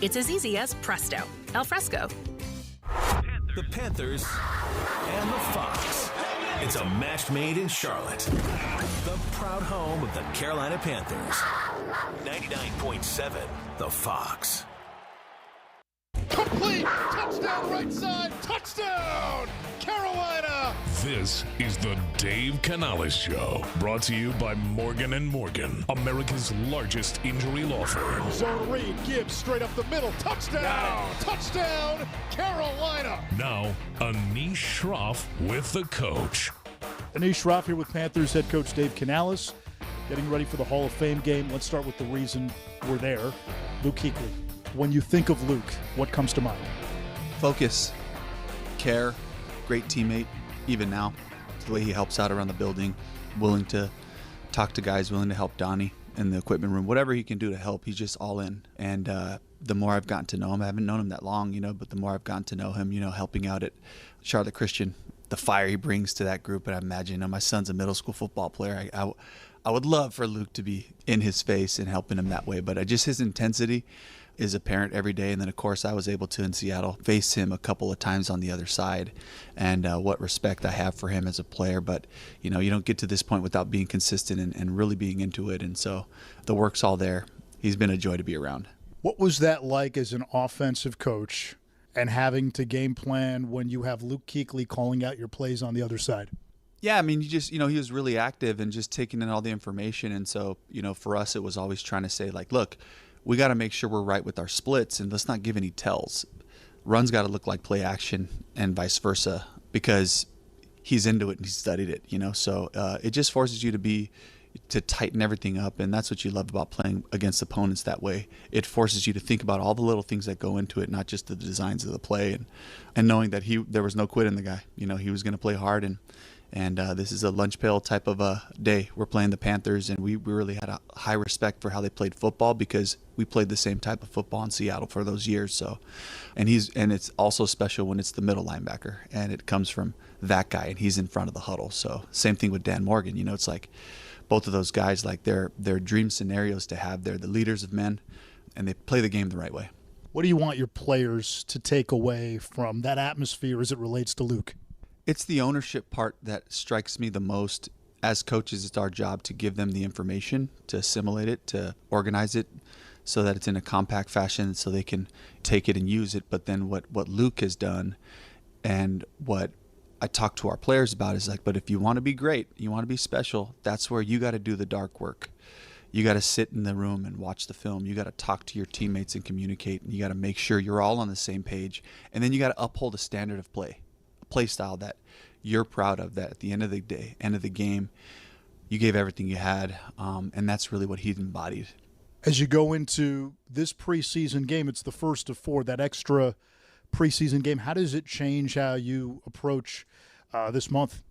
It's as easy as presto, al fresco. The Panthers and the Fox. It's a match made in Charlotte. The proud home of the Carolina Panthers. 99.7, The Fox. Complete! Touchdown right side! Touchdown! Carolina! This is the Dave Canales Show, brought to you by Morgan & Morgan, America's largest injury law firm. Zone read, Gibbs straight up the middle. Touchdown! Touchdown! Carolina! Now, Anish Shroff with the coach. Anish Shroff here with Panthers head coach Dave Canales, getting ready for the Hall of Fame game. Let's start with the reason we're there. Luke Kuechly. When you think of Luke, what comes to mind? Focus, care, great teammate, even now. The way he helps out around the building, willing to talk to guys, willing to help Donnie in the equipment room, whatever he can do to help, he's just all in. And the more I've gotten to know him, I haven't known him that long, but the more I've gotten to know him, helping out at Charlotte Christian, the fire he brings to that group. And I imagine, my son's a middle school football player. I would love for Luke to be in his face and helping him that way, but just his intensity is apparent every day. And then, of course, I was able to, in Seattle, face him a couple of times on the other side, and what respect I have for him as a player. But, you don't get to this point without being consistent and really being into it. And so the work's all there. He's been a joy to be around. What was that like as an offensive coach and having to game plan when you have Luke Kuechly calling out your plays on the other side? Yeah, he was really active and just taking in all the information. And so, for us, it was always trying to say, look, we got to make sure we're right with our splits, and let's not give any tells. Runs got to look like play action and vice versa, because he's into it and he studied it, So it just forces you to tighten everything up, and that's what you love about playing against opponents that way. It forces you to think about all the little things that go into it, not just the designs of the play, and knowing that there was no quit in the guy. He was going to play hard, and this is a lunch pail type of a day. We're playing the Panthers, and we really had a high respect for how they played football, because we played the same type of football in Seattle for those years. So, and it's also special when it's the middle linebacker, and it comes from that guy, and he's in front of the huddle. So same thing with Dan Morgan. It's like both of those guys, they're dream scenarios to have. They're the leaders of men, and they play the game the right way. What do you want your players to take away from that atmosphere as it relates to Luke? It's the ownership part that strikes me the most. As coaches, it's our job to give them the information, to assimilate it, to organize it so that it's in a compact fashion so they can take it and use it. But then what Luke has done, and what I talk to our players about, is but if you want to be great, you want to be special, that's where you got to do the dark work. You got to sit in the room and watch the film. You got to talk to your teammates and communicate, and you got to make sure you're all on the same page. And then you got to uphold a standard of play style that you're proud of, that at the end of the day, end of the game, you gave everything you had, and that's really what he embodied. As you go into this preseason game, it's the first of 4, that extra preseason game. How does it change how you approach this month?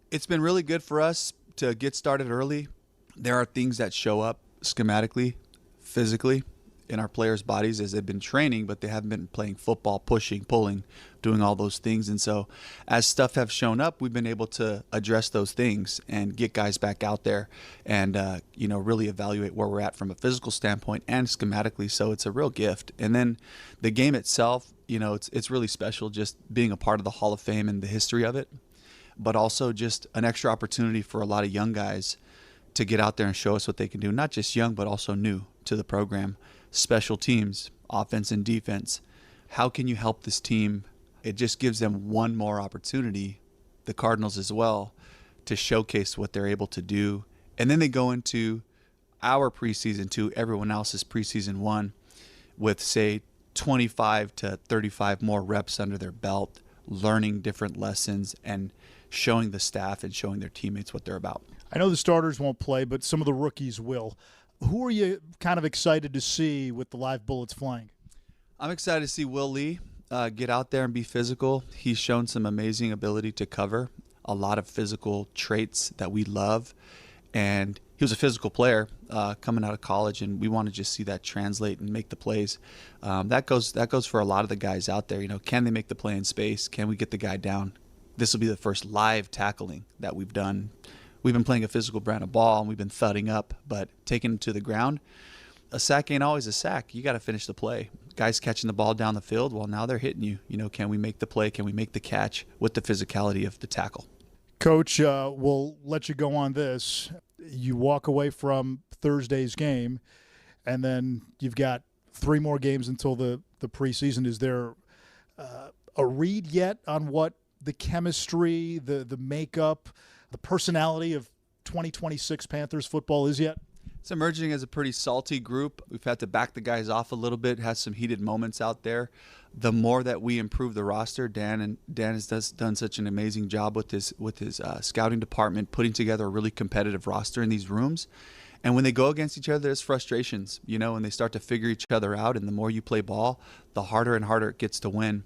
It's been really good for us to get started early. There are things that show up schematically, physically, in our players' bodies as they've been training, but they haven't been playing football, pushing, pulling, doing all those things. And so as stuff have shown up, we've been able to address those things and get guys back out there and, really evaluate where we're at from a physical standpoint and schematically. So it's a real gift. And then the game itself, it's really special just being a part of the Hall of Fame and the history of it, but also just an extra opportunity for a lot of young guys to get out there and show us what they can do. Not just young, but also new to the program. Special teams, offense and defense. How can you help this team? It just gives them one more opportunity, the Cardinals as well, to showcase what they're able to do. And then they go into our preseason 2, everyone else's preseason 1, with, say, 25 to 35 more reps under their belt, learning different lessons and showing the staff and showing their teammates what they're about. I know the starters won't play, but some of the rookies will. Who are you kind of excited to see with the live bullets flying? I'm excited to see Will Lee get out there and be physical. He's shown some amazing ability to cover, a lot of physical traits that we love. And he was a physical player coming out of college, and we want to just see that translate and make the plays. That goes for a lot of the guys out there. Can they make the play in space? Can we get the guy down? This will be the first live tackling that we've done. We've been playing a physical brand of ball, and we've been thudding up, but taking it to the ground, a sack ain't always a sack. You got to finish the play. guys catching the ball down the field, well, now they're hitting you. Can we make the play? Can we make the catch with the physicality of the tackle? Coach, we'll let you go on this. You walk away from Thursday's game, and then you've got 3 more games until the preseason. Is there a read yet on what the chemistry, the makeup, the personality of 2026 Panthers football is yet? It's emerging as a pretty salty group. We've had to back the guys off a little bit, has some heated moments out there. The more that we improve the roster, Dan has done such an amazing job with his scouting department, putting together a really competitive roster in these rooms. And when they go against each other, there's frustrations, and they start to figure each other out. And the more you play ball, the harder and harder it gets to win.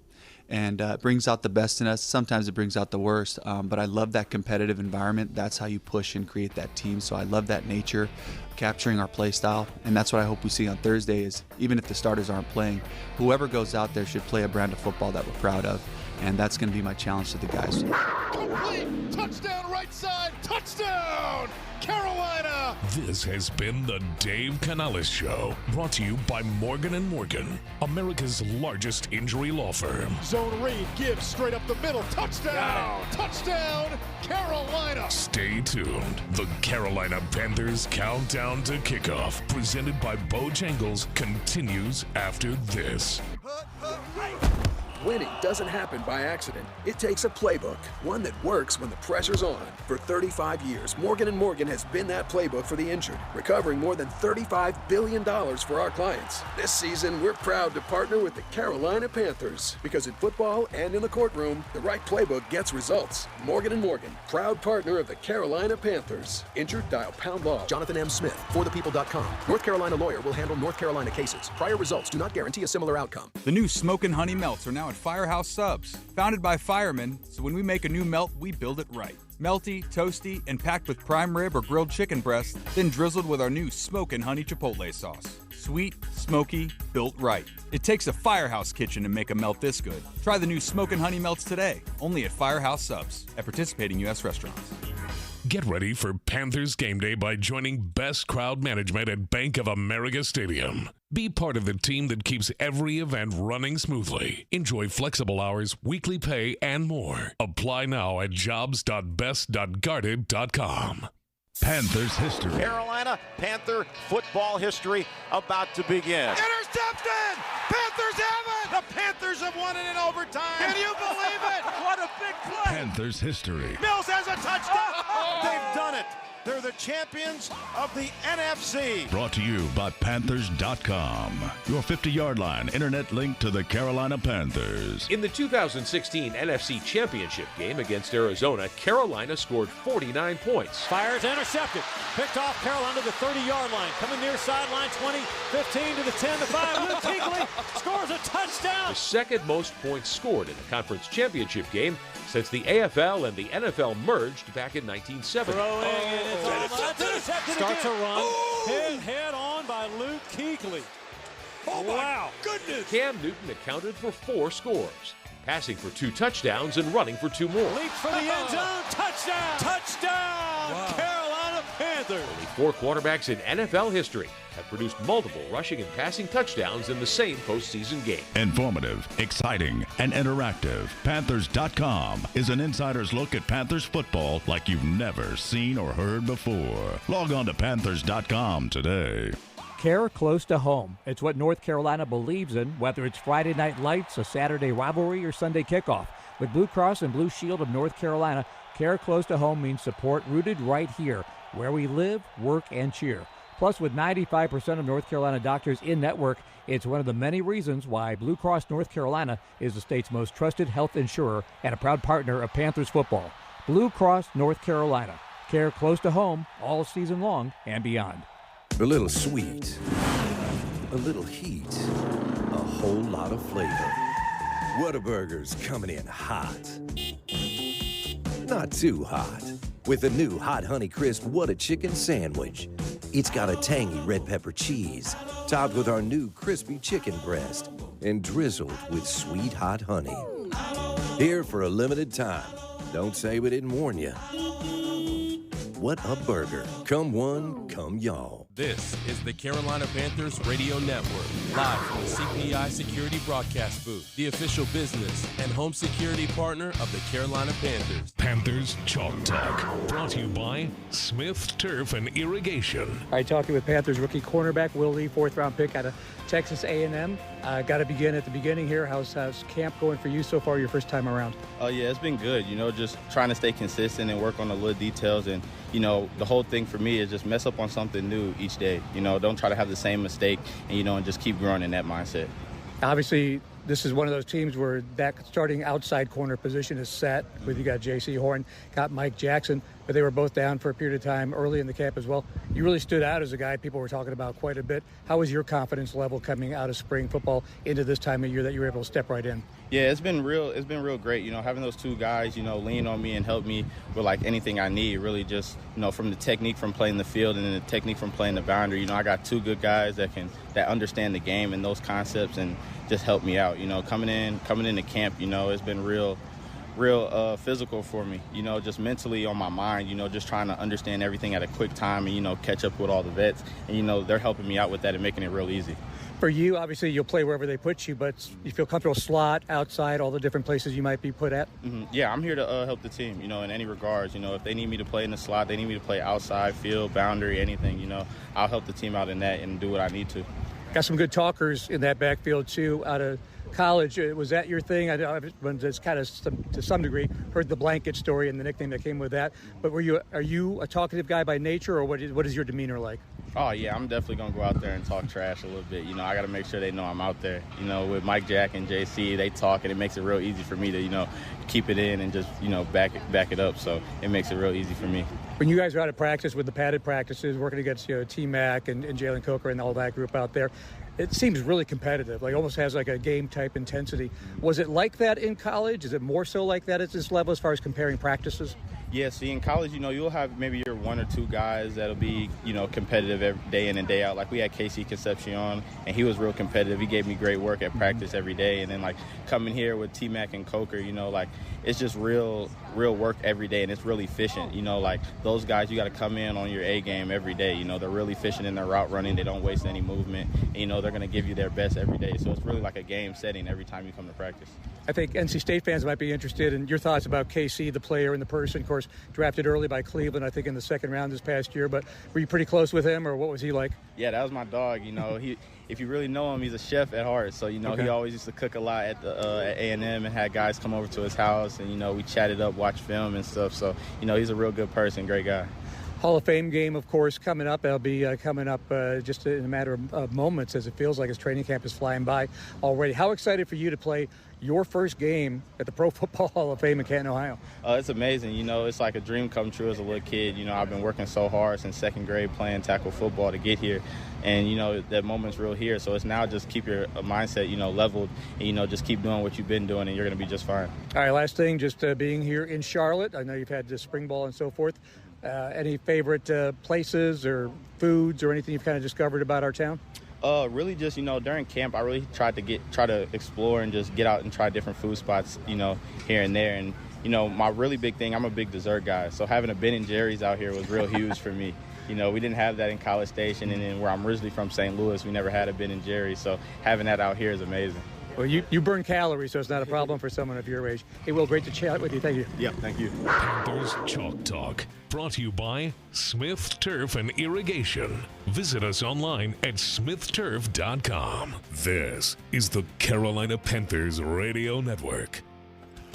And it brings out the best in us. Sometimes it brings out the worst. But I love that competitive environment. That's how you push and create that team. So I love that nature, capturing our play style. And that's what I hope we see on Thursday is even if the starters aren't playing, whoever goes out there should play a brand of football that we're proud of. And that's going to be my challenge to the guys. Complete! Touchdown right side! Touchdown! Carolina! This has been the Dave Canales Show, brought to you by Morgan & Morgan, America's largest injury law firm. Zone read, gives straight up the middle. Touchdown! Touchdown! Carolina! Stay tuned. The Carolina Panthers countdown to kickoff, presented by Bojangles, continues after this. Winning doesn't happen by accident. It takes a playbook, one that works when the pressure's on. For 35 years, Morgan & Morgan has been that playbook for the injured, recovering more than $35 billion for our clients. This season, we're proud to partner with the Carolina Panthers, because in football and in the courtroom, the right playbook gets results. Morgan & Morgan, proud partner of the Carolina Panthers. Injured, dial #law. Jonathan M. Smith, forthepeople.com. North Carolina lawyer will handle North Carolina cases. Prior results do not guarantee a similar outcome. The new Smokin' Honey Melts are now at Firehouse Subs. Founded by firemen, so when we make a new melt, we build it right. Melty, toasty, and packed with prime rib or grilled chicken breast, then drizzled with our new Smokin' Honey Chipotle sauce. Sweet, smoky, built right. It takes a Firehouse kitchen to make a melt this good. Try the new Smokin' Honey Melts today, only at Firehouse Subs, at participating U.S. restaurants. Get ready for Panthers game day by joining Best Crowd Management at Bank of America Stadium. Be part of the team that keeps every event running smoothly. Enjoy flexible hours, weekly pay, and more. Apply now at jobs.best.guarded.com. Panthers history. Carolina Panther football history about to begin. Interception! Panthers have it! The Panthers have won it in overtime. Can you believe it? What a big play! Panthers history. Mills has a touchdown. They've done it. They're the champions of the NFC. Brought to you by Panthers.com. Your 50-yard line internet link to the Carolina Panthers. In the 2016 NFC Championship game against Arizona, Carolina scored 49 points. Fires, intercepted. Picked off Carolina to the 30-yard line. Coming near sideline, 20, 15 to the 10 to 5. Luke Kuechly scores a touchdown. The second most points scored in a conference championship game since the AFL and the NFL merged back in 1970. Throwing, and it's intercepted Starts again. A run. Hit head on by Luke Kuechly. Oh, wow. Goodness. Cam Newton accounted for 4 scores, passing for 2 touchdowns and running for 2 more. Leap for the end zone. Touchdown. Touchdown. Wow. Carolina Panthers. Only 4 quarterbacks in NFL history have produced multiple rushing and passing touchdowns in the same postseason game. Informative, exciting, and interactive. Panthers.com is an insider's look at Panthers football like you've never seen or heard before. Log on to Panthers.com today. Care close to home. It's what North Carolina believes in, whether it's Friday Night Lights, a Saturday rivalry, or Sunday kickoff. With Blue Cross and Blue Shield of North Carolina, care close to home means support rooted right here, where we live, work, and cheer. Plus, with 95% of North Carolina doctors in network, it's one of the many reasons why Blue Cross North Carolina is the state's most trusted health insurer and a proud partner of Panthers football. Blue Cross North Carolina. Care close to home all season long and beyond. A little sweet, a little heat, a whole lot of flavor. Whataburger's coming in hot. Not too hot. With the new Hot Honey Crisp What a Chicken Sandwich. It's got a tangy red pepper cheese, topped with our new crispy chicken breast, and drizzled with sweet hot honey. Here for a limited time. Don't say we didn't warn you. what a burger. Come one, come y'all. This is the Carolina Panthers Radio Network, live from the CPI Security Broadcast Booth, the official business and home security partner of the Carolina Panthers. Panthers Chalk Talk, brought to you by Smith Turf and Irrigation. All right, talking with Panthers rookie cornerback Will Lee, 4th-round pick out of Texas A&M. Got to begin at the beginning here. How's camp going for you so far, your first time around? Yeah, it's been good. Just trying to stay consistent and work on the little details. And, the whole thing for me is just mess up on something new each day. Don't try to have the same mistake and just keep growing in that mindset. Obviously, this is one of those teams where that starting outside corner position is set. You got J.C. Horn, got Mike Jackson, but they were both down for a period of time early in the camp as well. You really stood out as a guy people were talking about quite a bit. How was your confidence level coming out of spring football into this time of year that you were able to step right in? Yeah, it's been real great. Having those two guys, lean on me and help me with anything I need. Really just, from the technique from playing the field and then the technique from playing the boundary. I got two good guys that understand the game and those concepts and just help me out. Coming into camp, it's been real physical for me, just mentally on my mind, just trying to understand everything at a quick time and, catch up with all the vets. And, they're helping me out with that and making it real easy. For you, obviously, you'll play wherever they put you, but you feel comfortable slot, outside, all the different places you might be put at? Mm-hmm. Yeah, I'm here to help the team, in any regards. If they need me to play in the slot, they need me to play outside, field, boundary, anything, I'll help the team out in that and do what I need to. Got some good talkers in that backfield, too, out of college. Was that your thing? I just kind of, to some degree, heard the blanket story and the nickname that came with that. But are you a talkative guy by nature, or what is your demeanor like? Oh, yeah, I'm definitely going to go out there and talk trash a little bit. I got to make sure they know I'm out there. With Mike Jack and JC, they talk, and it makes it real easy for me to, keep it in and just, back it up. So it makes it real easy for me. When you guys are out of practice with the padded practices, working against T-Mac and Jalen Coker and all that group out there, it seems really competitive, almost has a game-type intensity. Was it like that in college? Is it more so like that at this level as far as comparing practices? Yeah, see, in college, you'll have maybe your one or two guys that'll be, competitive every day in and day out. Like we had Casey Concepcion, and he was real competitive. He gave me great work at practice every day. And then, coming here with T-Mac and Coker, it's just real work every day, and it's really efficient. Those guys, you got to come in on your A game every day. They're really efficient in their route running. They don't waste any movement. And, they're going to give you their best every day. So it's really like a game setting every time you come to practice. I think NC State fans might be interested in your thoughts about KC, the player and the person. Of course, drafted early by Cleveland, I think, in the second round this past year. But were you pretty close with him, or what was he like? Yeah, that was my dog. If you really know him, he's a chef at heart. So, okay. He always used to cook a lot at A&M and had guys come over to his house. And, we chatted up, watched film and stuff. So, he's a real good person, great guy. Hall of Fame game, of course, coming up. That'll be coming up just in a matter of moments, as it feels like his training camp is flying by already. How excited for you to play your first game at the Pro Football Hall of Fame in Canton, Ohio? It's amazing. It's like a dream come true as a little kid. I've been working so hard since second grade playing tackle football to get here. And, that moment's real here. So it's now just keep your mindset, leveled and, just keep doing what you've been doing and you're going to be just fine. All right, last thing, just being here in Charlotte. I know you've had the spring ball and so forth. Any favorite places or foods or anything you've kind of discovered about our town? Really just, during camp, I really try to explore and just get out and try different food spots, here and there. And, my really big thing, I'm a big dessert guy. So having a Ben & Jerry's out here was real huge for me. We didn't have that in College Station, and then where I'm originally from, St. Louis, we never had a Ben & Jerry's. So having that out here is amazing. Well, you burn calories, so it's not a problem for someone of your age. Hey, Will, great to chat with you. Thank you. Yeah, thank you. Panthers Chalk Talk, brought to you by Smith Turf and Irrigation. Visit us online at smithturf.com. This is the Carolina Panthers Radio Network.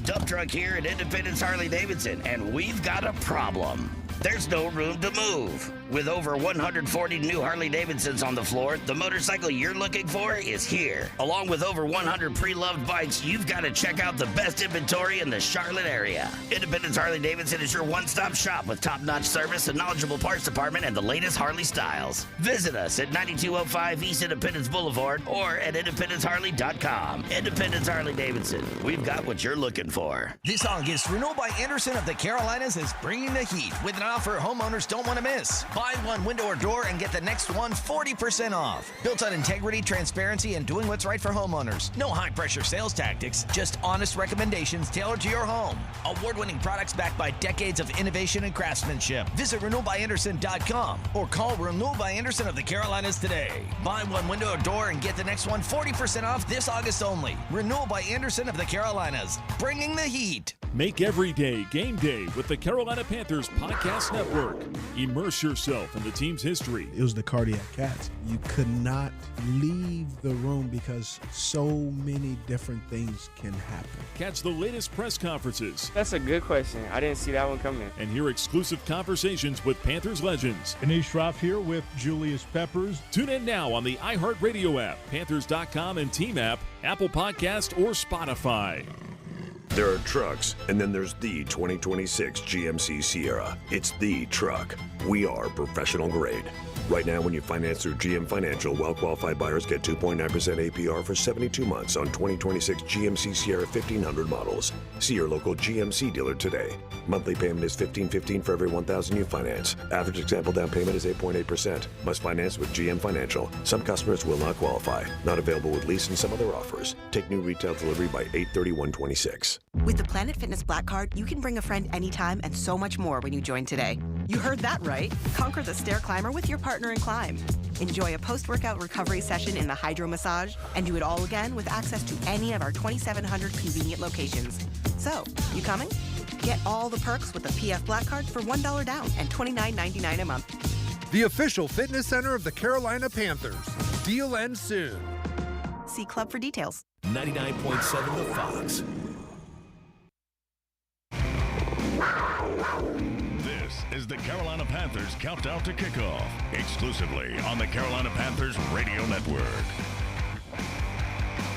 Dump truck here at Independence Harley-Davidson, and we've got a problem. There's no room to move. With over 140 new Harley-Davidsons on the floor, the motorcycle you're looking for is here. Along with over 100 pre-loved bikes, you've got to check out the best inventory in the Charlotte area. Independence Harley-Davidson is your one-stop shop with top-notch service, a knowledgeable parts department, and the latest Harley styles. Visit us at 9205 East Independence Boulevard or at IndependenceHarley.com. Independence Harley-Davidson. We've got what you're looking for. This August, Renault by Anderson of the Carolinas is bringing the heat with an offer homeowners don't want to miss. Buy one window or door and get the next one 40% off. Built on integrity, transparency, and doing what's right for homeowners. No high-pressure sales tactics, just honest recommendations tailored to your home. Award-winning products backed by decades of innovation and craftsmanship. Visit renewalbyanderson.com or call Renewal by Anderson of the Carolinas today. Buy one window or door and get the next one 40% off this August only. Renewal by Anderson of the Carolinas, bringing the heat. Make every day game day with the Carolina Panthers Podcast Network. Immerse yourself in the team's history. It was the cardiac cats. You could not leave the room because so many different things can happen. Catch the latest press conferences. That's a good question. I didn't see that one coming. And hear exclusive conversations with Panthers legends. Anish Shroff here with Julius Peppers. Tune in now on the iHeartRadio app, Panthers.com and Team app, Apple Podcast, or Spotify. There are trucks, and then there's the 2026 GMC Sierra. It's the truck. We are professional grade. Right now, when you finance through GM Financial, well-qualified buyers get 2.9% APR for 72 months on 2026 GMC Sierra 1500 models. See your local GMC dealer today. Monthly payment is $1,515 for every $1,000 you finance. Average example down payment is 8.8%. Must finance with GM Financial. Some customers will not qualify. Not available with lease and some other offers. Take new retail delivery by 8/31/26. With the Planet Fitness Black Card, you can bring a friend anytime and so much more when you join today. You heard that right. Conquer the stair climber with your partner in climb. Enjoy a post-workout recovery session in the hydro massage and do it all again with access to any of our 2,700 convenient locations. So, you coming? Get all the perks with the PF Black Card for $1 down and $29.99 a month. The official fitness center of the Carolina Panthers. Deal ends soon. See Club for details. 99.7 The Fox. This is the Carolina Panthers Countdown to Kickoff, exclusively on the Carolina Panthers Radio Network.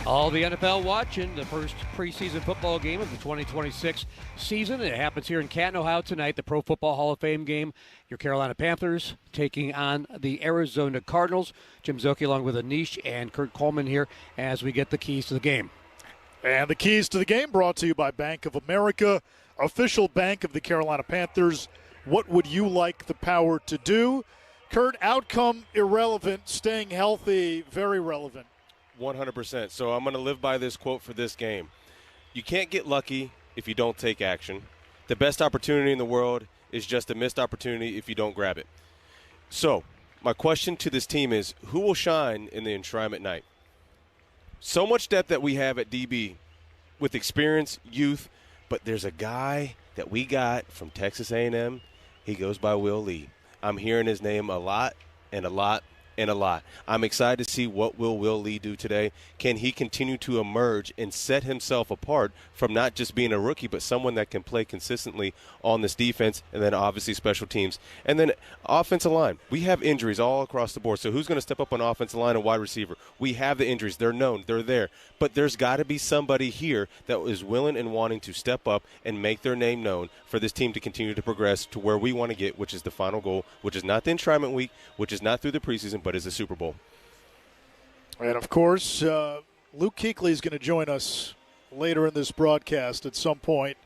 All the NFL watching the first preseason football game of the 2026 season. It happens here in Canton, Ohio tonight, the Pro Football Hall of Fame game. Your Carolina Panthers taking on the Arizona Cardinals. Jim Szoke along with Anish and Kurt Coleman here as we get the keys to the game. And the keys to the game brought to you by Bank of America, official bank of the Carolina Panthers. What would you like the power to do? Kurt, outcome irrelevant, staying healthy, very relevant. 100%. So I'm going to live by this quote for this game. You can't get lucky if you don't take action. The best opportunity in the world is just a missed opportunity if you don't grab it. So my question to this team is, who will shine in the enshrinement night? So much depth that we have at DB with experience, youth, but there's a guy that we got from Texas A&M. He goes by Will Lee. I'm hearing his name a lot and a lot and a lot. I'm excited to see what will Will Lee do today. Can he continue to emerge and set himself apart from not just being a rookie, but someone that can play consistently on this defense, and then obviously special teams. And then offensive line. We have injuries all across the board. So who's going to step up on offensive line and wide receiver? We have the injuries. They're known. They're there. But there's got to be somebody here that is willing and wanting to step up and make their name known for this team to continue to progress to where we want to get, which is the final goal, which is not the enshrinement week, which is not through the preseason, but is the Super Bowl. And, of course, Luke Kuechly is going to join us later in this broadcast at some point.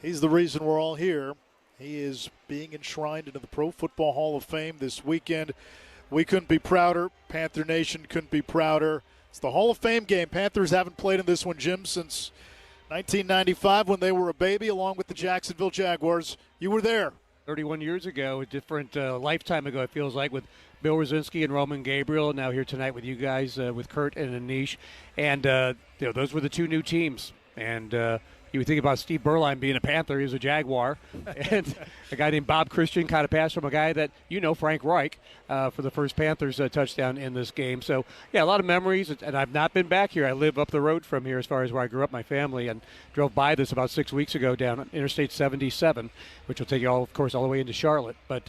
He's the reason we're all here. He is being enshrined into the Pro Football Hall of Fame this weekend. We couldn't be prouder. Panther Nation couldn't be prouder. It's the Hall of Fame game. Panthers haven't played in this one, Jim, since 1995 when they were a baby along with the Jacksonville Jaguars. You were there. 31 years ago, a different lifetime ago, it feels like, with Bill Rosinski and Roman Gabriel. Now here tonight with you guys, with Kurt and Anish. And those were the two new teams. And you would think about Steve Berline being a Panther. He was a Jaguar. And a guy named Bob Christian kind of passed from a guy that, Frank Reich, for the first Panthers touchdown in this game. So, yeah, a lot of memories. And I've not been back here. I live up the road from here as far as where I grew up, my family, and drove by this about 6 weeks ago down Interstate 77, which will take you, of course, all the way into Charlotte. But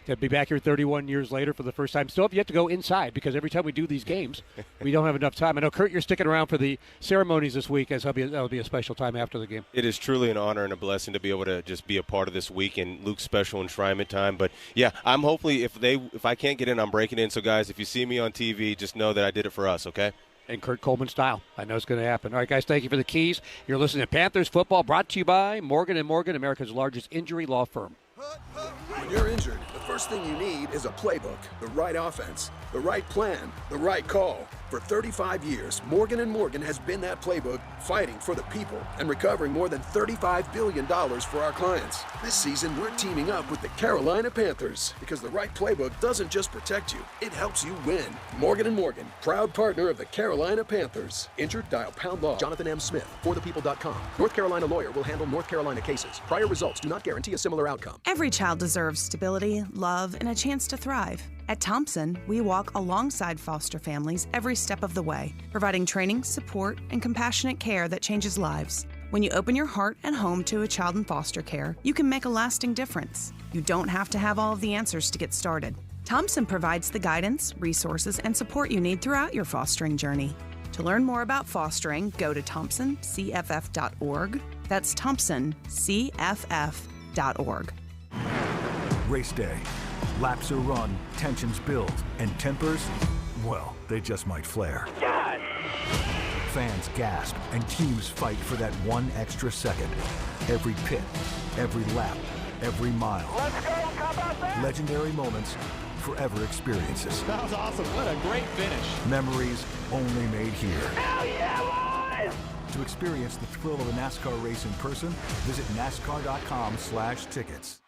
to be back here 31 years later for the first time. Still have yet to go inside because every time we do these games, we don't have enough time. I know, Kurt, you're sticking around for the ceremonies this week, as that'll be a special time after the game. It is truly an honor and a blessing to be able to just be a part of this week and Luke's special enshrinement time. But, yeah, I'm hopefully, if I can't get in, I'm breaking in. So, guys, if you see me on TV, just know that I did it for us, okay? And Kurt Coleman style. I know it's going to happen. All right, guys, thank you for the keys. You're listening to Panthers Football, brought to you by Morgan & Morgan, America's largest injury law firm. you're injured, the first thing you need is a playbook, the right offense, the right plan, the right call. For 35 years, Morgan & Morgan has been that playbook, fighting for the people and recovering more than $35 billion for our clients. This season, we're teaming up with the Carolina Panthers because the right playbook doesn't just protect you, it helps you win. Morgan & Morgan, proud partner of the Carolina Panthers. Injured? Dial #law. Jonathan M. Smith, forthepeople.com. North Carolina lawyer will handle North Carolina cases. Prior results do not guarantee a similar outcome. Every child deserves stability, love, and a chance to thrive. At Thompson, we walk alongside foster families every step of the way, providing training, support, and compassionate care that changes lives. When you open your heart and home to a child in foster care, you can make a lasting difference. You don't have to have all of the answers to get started. Thompson provides the guidance, resources, and support you need throughout your fostering journey. To learn more about fostering, go to thompsoncff.org. That's thompsoncff.org. Race day. Laps are run, tensions build, and tempers, well, they just might flare. God! Fans gasp, and teams fight for that one extra second. Every pit, every lap, every mile. Let's go! Come on, man! Legendary moments, forever experiences. That was awesome. What a great finish. Memories only made here. Hell yeah, boys! To experience the thrill of a NASCAR race in person, visit NASCAR.com/tickets.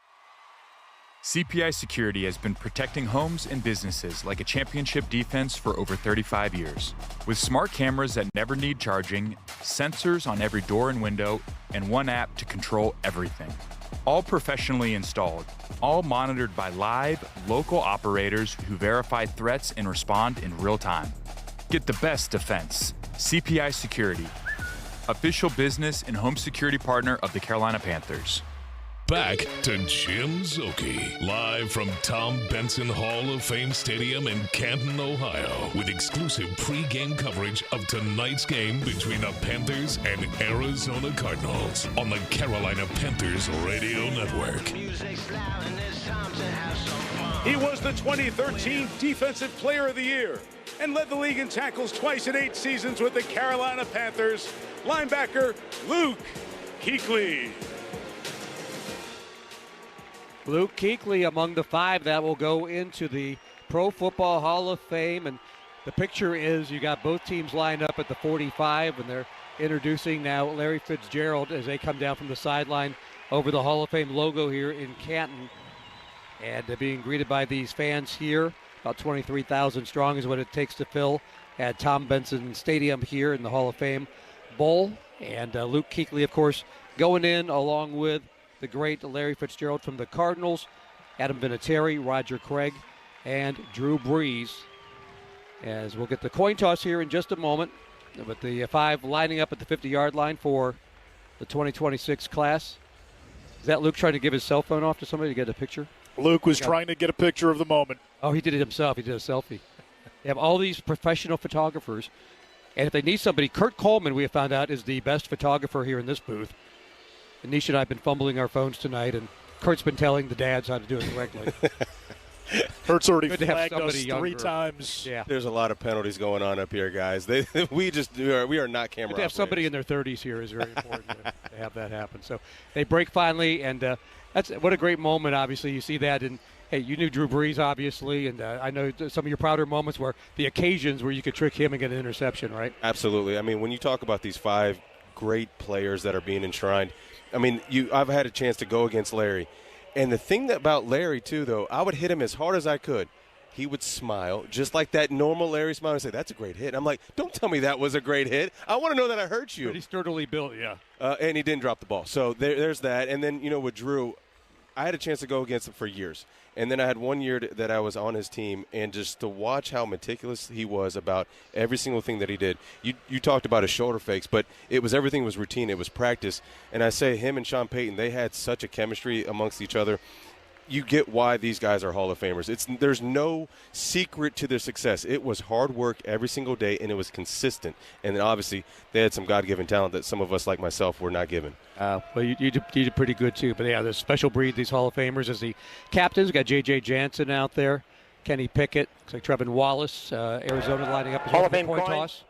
CPI Security has been protecting homes and businesses like a championship defense for over 35 years. With smart cameras that never need charging, sensors on every door and window, and one app to control everything. All professionally installed, all monitored by live, local operators who verify threats and respond in real time. Get the best defense. CPI Security, official business and home security partner of the Carolina Panthers. Back to Jim Szoke, live from Tom Benson Hall of Fame Stadium in Canton, Ohio, with exclusive pre-game coverage of tonight's game between the Panthers and Arizona Cardinals on the Carolina Panthers Radio Network. He was the 2013 Defensive Player of the Year and led the league in tackles twice in 8 seasons with the Carolina Panthers. Linebacker Luke Kuechly. Luke Kuechly among the 5 that will go into the Pro Football Hall of Fame. And the picture is you got both teams lined up at the 45, and they're introducing now Larry Fitzgerald as they come down from the sideline over the Hall of Fame logo here in Canton. And they're being greeted by these fans here. About 23,000 strong is what it takes to fill at Tom Benson Stadium here in the Hall of Fame Bowl. And Luke Kuechly, of course, going in along with the great Larry Fitzgerald from the Cardinals, Adam Vinatieri, Roger Craig, and Drew Brees. As we'll get the coin toss here in just a moment, with the 5 lining up at the 50-yard line for the 2026 class. Is that Luke trying to give his cell phone off to somebody to get a picture? Luke was trying to get a picture of the moment. Oh, he did it himself. He did a selfie. They have all these professional photographers. And if they need somebody, Kurt Coleman, we have found out, is the best photographer here in this booth. And Nisha and I have been fumbling our phones tonight, and Kurt's been telling the dads how to do it correctly. Kurt's already flagged us 3 times. Yeah. There's a lot of penalties going on up here, guys. We are not camera To have somebody in their 30s here is very important to have that happen. So they break finally, and that's what a great moment, obviously. You see that, and, hey, you knew Drew Brees, obviously, and I know some of your prouder moments were the occasions where you could trick him and get an interception, right? Absolutely. I mean, when you talk about these 5 great players that are being enshrined, I mean, I've had a chance to go against Larry. And the thing about Larry, too, though, I would hit him as hard as I could. He would smile, just like that normal Larry smile, and say, "That's a great hit." I'm like, "Don't tell me that was a great hit. I want to know that I hurt you." Pretty sturdily built, yeah. And he didn't drop the ball. So there's that. And then, with Drew, I had a chance to go against him for years. And then I had 1 year that I was on his team, and just to watch how meticulous he was about every single thing that he did. You talked about his shoulder fakes, but everything was routine. It was practice. And I say him and Sean Payton, they had such a chemistry amongst each other. You get why these guys are Hall of Famers. There's no secret to their success. It was hard work every single day, and it was consistent. And then obviously they had some God-given talent that some of us like myself were not given. Well, you did pretty good, too. But, yeah, there's a special breed, these Hall of Famers. As the captains, we got J.J. Jansen out there, Kenny Pickett, looks like Trevin Wallace, Arizona lining up as Hall of well Fame for the coin coin. toss.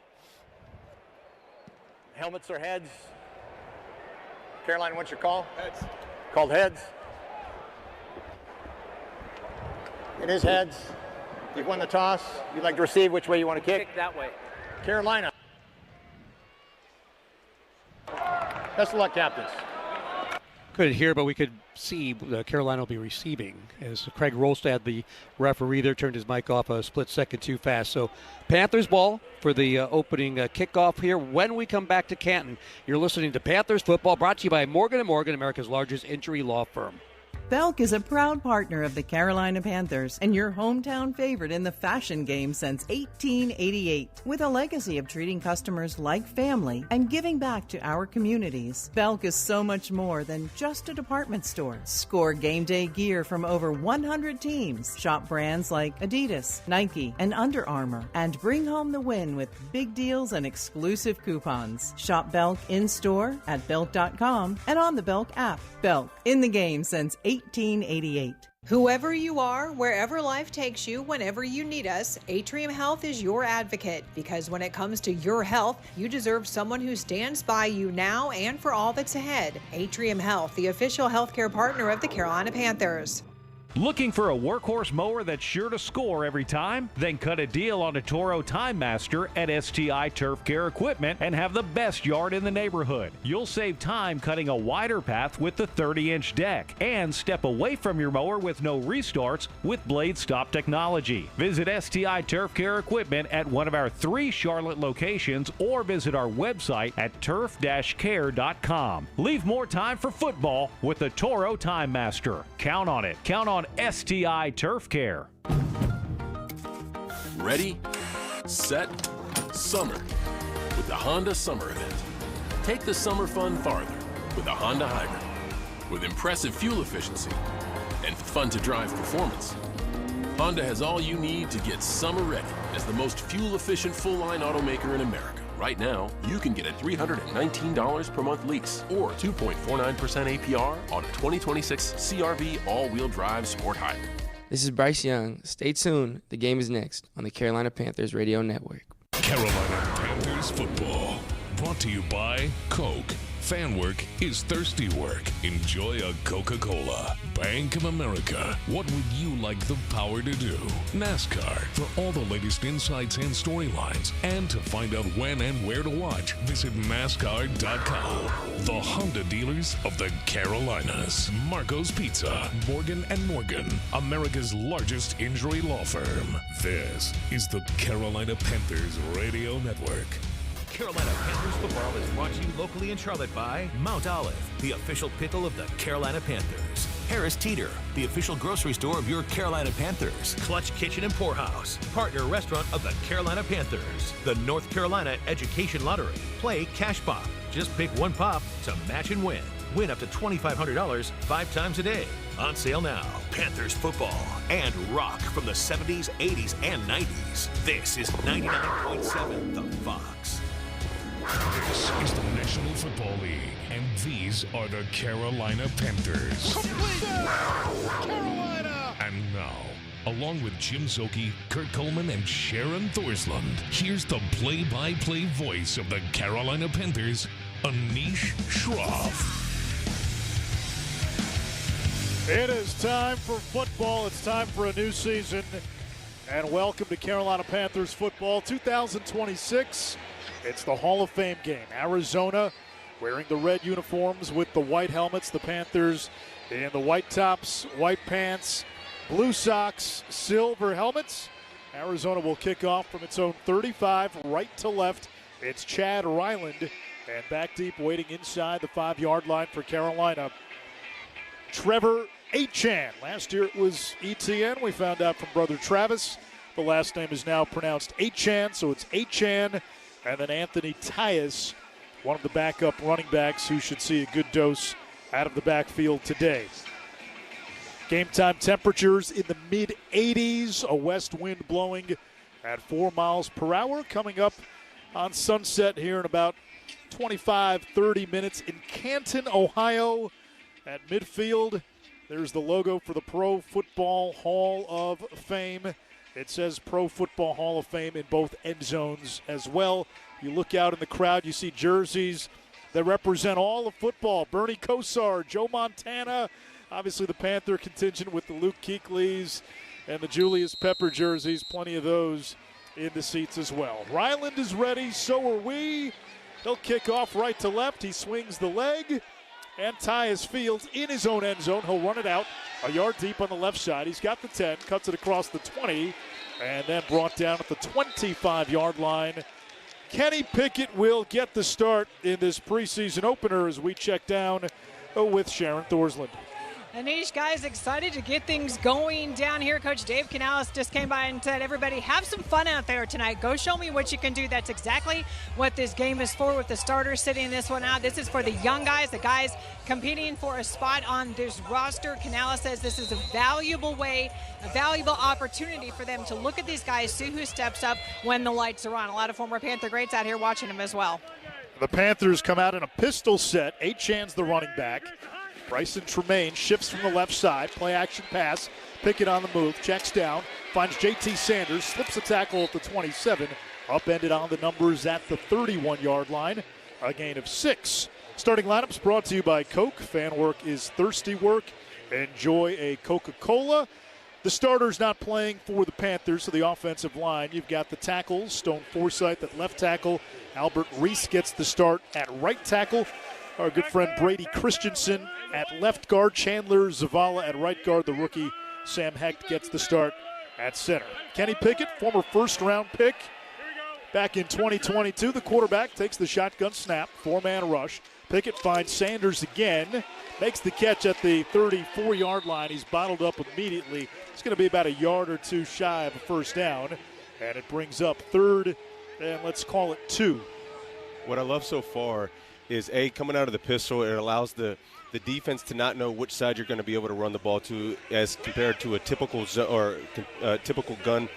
Helmets or heads? Carolina, what's your call? Heads. Called heads. It is heads. You've won the toss. You'd like to receive. Which way you want to kick? Kick that way. Carolina. Best of luck, captains. Couldn't hear, but we could see Carolina will be receiving as Craig Rolstad, the referee there, turned his mic off a split second too fast. So Panthers ball for the opening kickoff here. When we come back to Canton, you're listening to Panthers football, brought to you by Morgan & Morgan, America's largest injury law firm. Belk is a proud partner of the Carolina Panthers and your hometown favorite in the fashion game since 1888. With a legacy of treating customers like family and giving back to our communities, Belk is so much more than just a department store. Score game day gear from over 100 teams. Shop brands like Adidas, Nike, and Under Armour, and bring home the win with big deals and exclusive coupons. Shop Belk in-store at Belk.com and on the Belk app. Belk, in the game since 1888. Whoever you are, wherever life takes you, whenever you need us, Atrium Health is your advocate. Because when it comes to your health, you deserve someone who stands by you now and for all that's ahead. Atrium Health, the official healthcare partner of the Carolina Panthers. Looking for a workhorse mower that's sure to score every time? Then cut a deal on a Toro Time Master at STI Turf Care Equipment and have the best yard in the neighborhood. You'll save time cutting a wider path with the 30-inch deck and step away from your mower with no restarts with Blade Stop technology. Visit STI Turf Care Equipment at one of our 3 Charlotte locations or visit our website at turf-care.com. Leave more time for football with the Toro Time Master. Count on it. Count on STI Turf Care. Ready, set, summer with the Honda Summer Event. Take the summer fun farther with a Honda Hybrid. With impressive fuel efficiency and fun-to-drive performance, Honda has all you need to get summer ready as the most fuel-efficient full-line automaker in America. Right now, you can get a $319 per month lease or 2.49% APR on a 2026 CR-V all-wheel drive sport hybrid. This is Bryce Young. Stay tuned. The game is next on the Carolina Panthers Radio Network. Carolina Panthers football. Brought to you by Coke. Fan work is thirsty work. Enjoy a Coca-Cola. Bank of America. What would you like the power to do? NASCAR. For all the latest insights and storylines. And to find out when and where to watch, visit NASCAR.com. The Honda dealers of the Carolinas. Marco's Pizza. Morgan & Morgan. America's largest injury law firm. This is the Carolina Panthers Radio Network. Carolina Panthers football is brought to you locally in Charlotte by Mount Olive, the official pickle of the Carolina Panthers. Harris Teeter, the official grocery store of your Carolina Panthers. Clutch Kitchen and Poorhouse, partner restaurant of the Carolina Panthers. The North Carolina Education Lottery. Play Cash Pop. Just pick one pop to match and win. Win up to $2,500 5 times a day. On sale now. Panthers football and rock from the 70s, 80s, and 90s. This is 99.7 The Fox. This is the National Football League, and these are the Carolina Panthers. Carolina! And now, along with Jim Zoki, Kurt Coleman, and Sharon Thorsland, here's the play-by-play voice of the Carolina Panthers, Anish Shroff. It is time for football. It's time for a new season. And welcome to Carolina Panthers football 2026. It's the Hall of Fame game. Arizona wearing the red uniforms with the white helmets. The Panthers in the white tops, white pants, blue socks, silver helmets. Arizona will kick off from its own 35, right to left. It's Chad Ryland. And back deep, waiting inside the 5-yard line for Carolina, Trevor Achane. Last year it was ETN. We found out from brother Travis. The last name is now pronounced Achane, so it's Achane. And then Anthony Tyus, one of the backup running backs who should see a good dose out of the backfield today. Game time temperatures in the mid-80s, a west wind blowing at 4 miles per hour. Coming up on sunset here in about 25-30 minutes in Canton, Ohio. At midfield, there's the logo for the Pro Football Hall of Fame. It says Pro Football Hall of Fame in both end zones as well. You look out in the crowd, you see jerseys that represent all of football. Bernie Kosar, Joe Montana, obviously the Panther contingent with the Luke Kuechly's and the Julius Pepper jerseys, plenty of those in the seats as well. Ryland is ready, so are we. He'll kick off right to left. He swings the leg, and Tyus Fields in his own end zone. He'll run it out a yard deep on the left side. He's got the 10, cuts it across the 20, and then brought down at the 25-yard line. Kenny Pickett will get the start in this preseason opener as we check down with Sharon Thorsland. Anish, guys, excited to get things going down here. Coach Dave Canales just came by and said, everybody, have some fun out there tonight. Go show me what you can do. That's exactly what this game is for, with the starters sitting this one out. This is for the young guys, the guys competing for a spot on this roster. Canales says this is a valuable way, a valuable opportunity for them to look at these guys, see who steps up when the lights are on. A lot of former Panther greats out here watching them as well. The Panthers come out in a pistol set. Achane the running back. Bryson Tremaine shifts from the left side. Play action pass. Pickett on the move. Checks down. Finds J.T. Sanders. Slips a tackle at the 27. Upended on the numbers at the 31-yard line. A gain of 6. Starting lineups brought to you by Coke. Fan work is thirsty work. Enjoy a Coca-Cola. The starters not playing for the Panthers, so the offensive line. You've got the tackles. Stone Forsythe at left tackle. Albert Reese gets the start at right tackle. Our good friend Brady Christensen at left guard. Chandler Zavala at right guard. The rookie Sam Hecht gets the start at center. Kenny Pickett, former first-round pick back in 2022. The quarterback takes the shotgun snap. 4-man rush. Pickett finds Sanders again. Makes the catch at the 34-yard line. He's bottled up immediately. It's going to be about a yard or two shy of a first down. And it brings up third, and let's call it 2. What I love so far is, coming out of the pistol, it allows the defense to not know which side you're going to be able to run the ball to as compared to a typical typical gun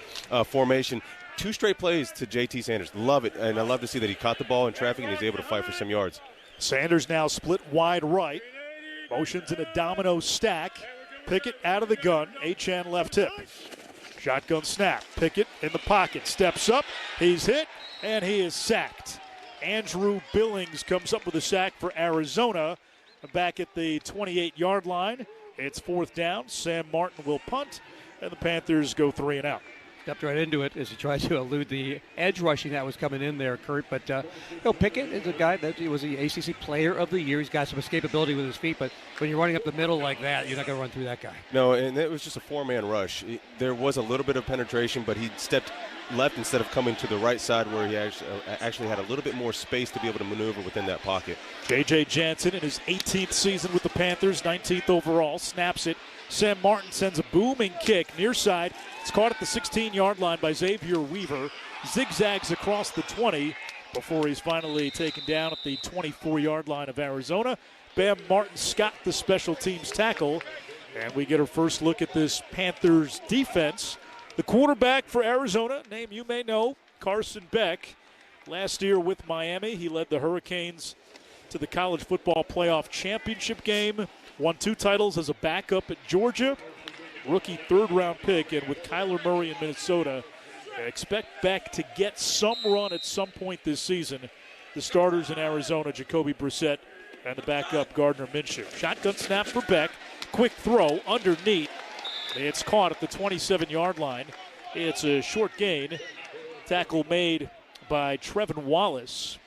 formation. 2 straight plays to J.T. Sanders. Love it, and I love to see that he caught the ball in traffic and he's able to fight for some yards. Sanders now split wide right. Motions in a domino stack. Pickett out of the gun. Achane left hip. Shotgun snap. Pickett in the pocket. Steps up. He's hit, and he is sacked. Andrew Billings comes up with a sack for Arizona. Back at the 28-yard line. It's 4th down. Sam Martin will punt, and the Panthers go 3 and out. Stepped right into it as he tried to elude the edge rushing that was coming in there, Kurt. But Pickett is a guy that he was the ACC Player of the Year. He's got some escapability with his feet, but when you're running up the middle like that, you're not going to run through that guy. No, and it was just a 4-man rush. There was a little bit of penetration, but he stepped left instead of coming to the right side where he actually had a little bit more space to be able to maneuver within that pocket. J.J. Jansen in his 18th season with the Panthers, 19th overall, snaps it. Sam Martin sends a booming kick near side. It's caught at the 16-yard line by Xavier Weaver. Zigzags across the 20 before he's finally taken down at the 24-yard line of Arizona. Bam Martin-Scott, the special teams tackle. And we get our first look at this Panthers defense. The quarterback for Arizona, name you may know, Carson Beck. Last year with Miami, he led the Hurricanes to the college football playoff championship game. Won 2 titles as a backup at Georgia. Rookie 3rd-round pick, and with Kyler Murray in Minnesota, expect Beck to get some run at some point this season. The starters in Arizona, Jacoby Brissett, and the backup Gardner Minshew. Shotgun snap for Beck. Quick throw underneath. It's caught at the 27-yard line. It's a short gain. Tackle made by Trevin Wallace.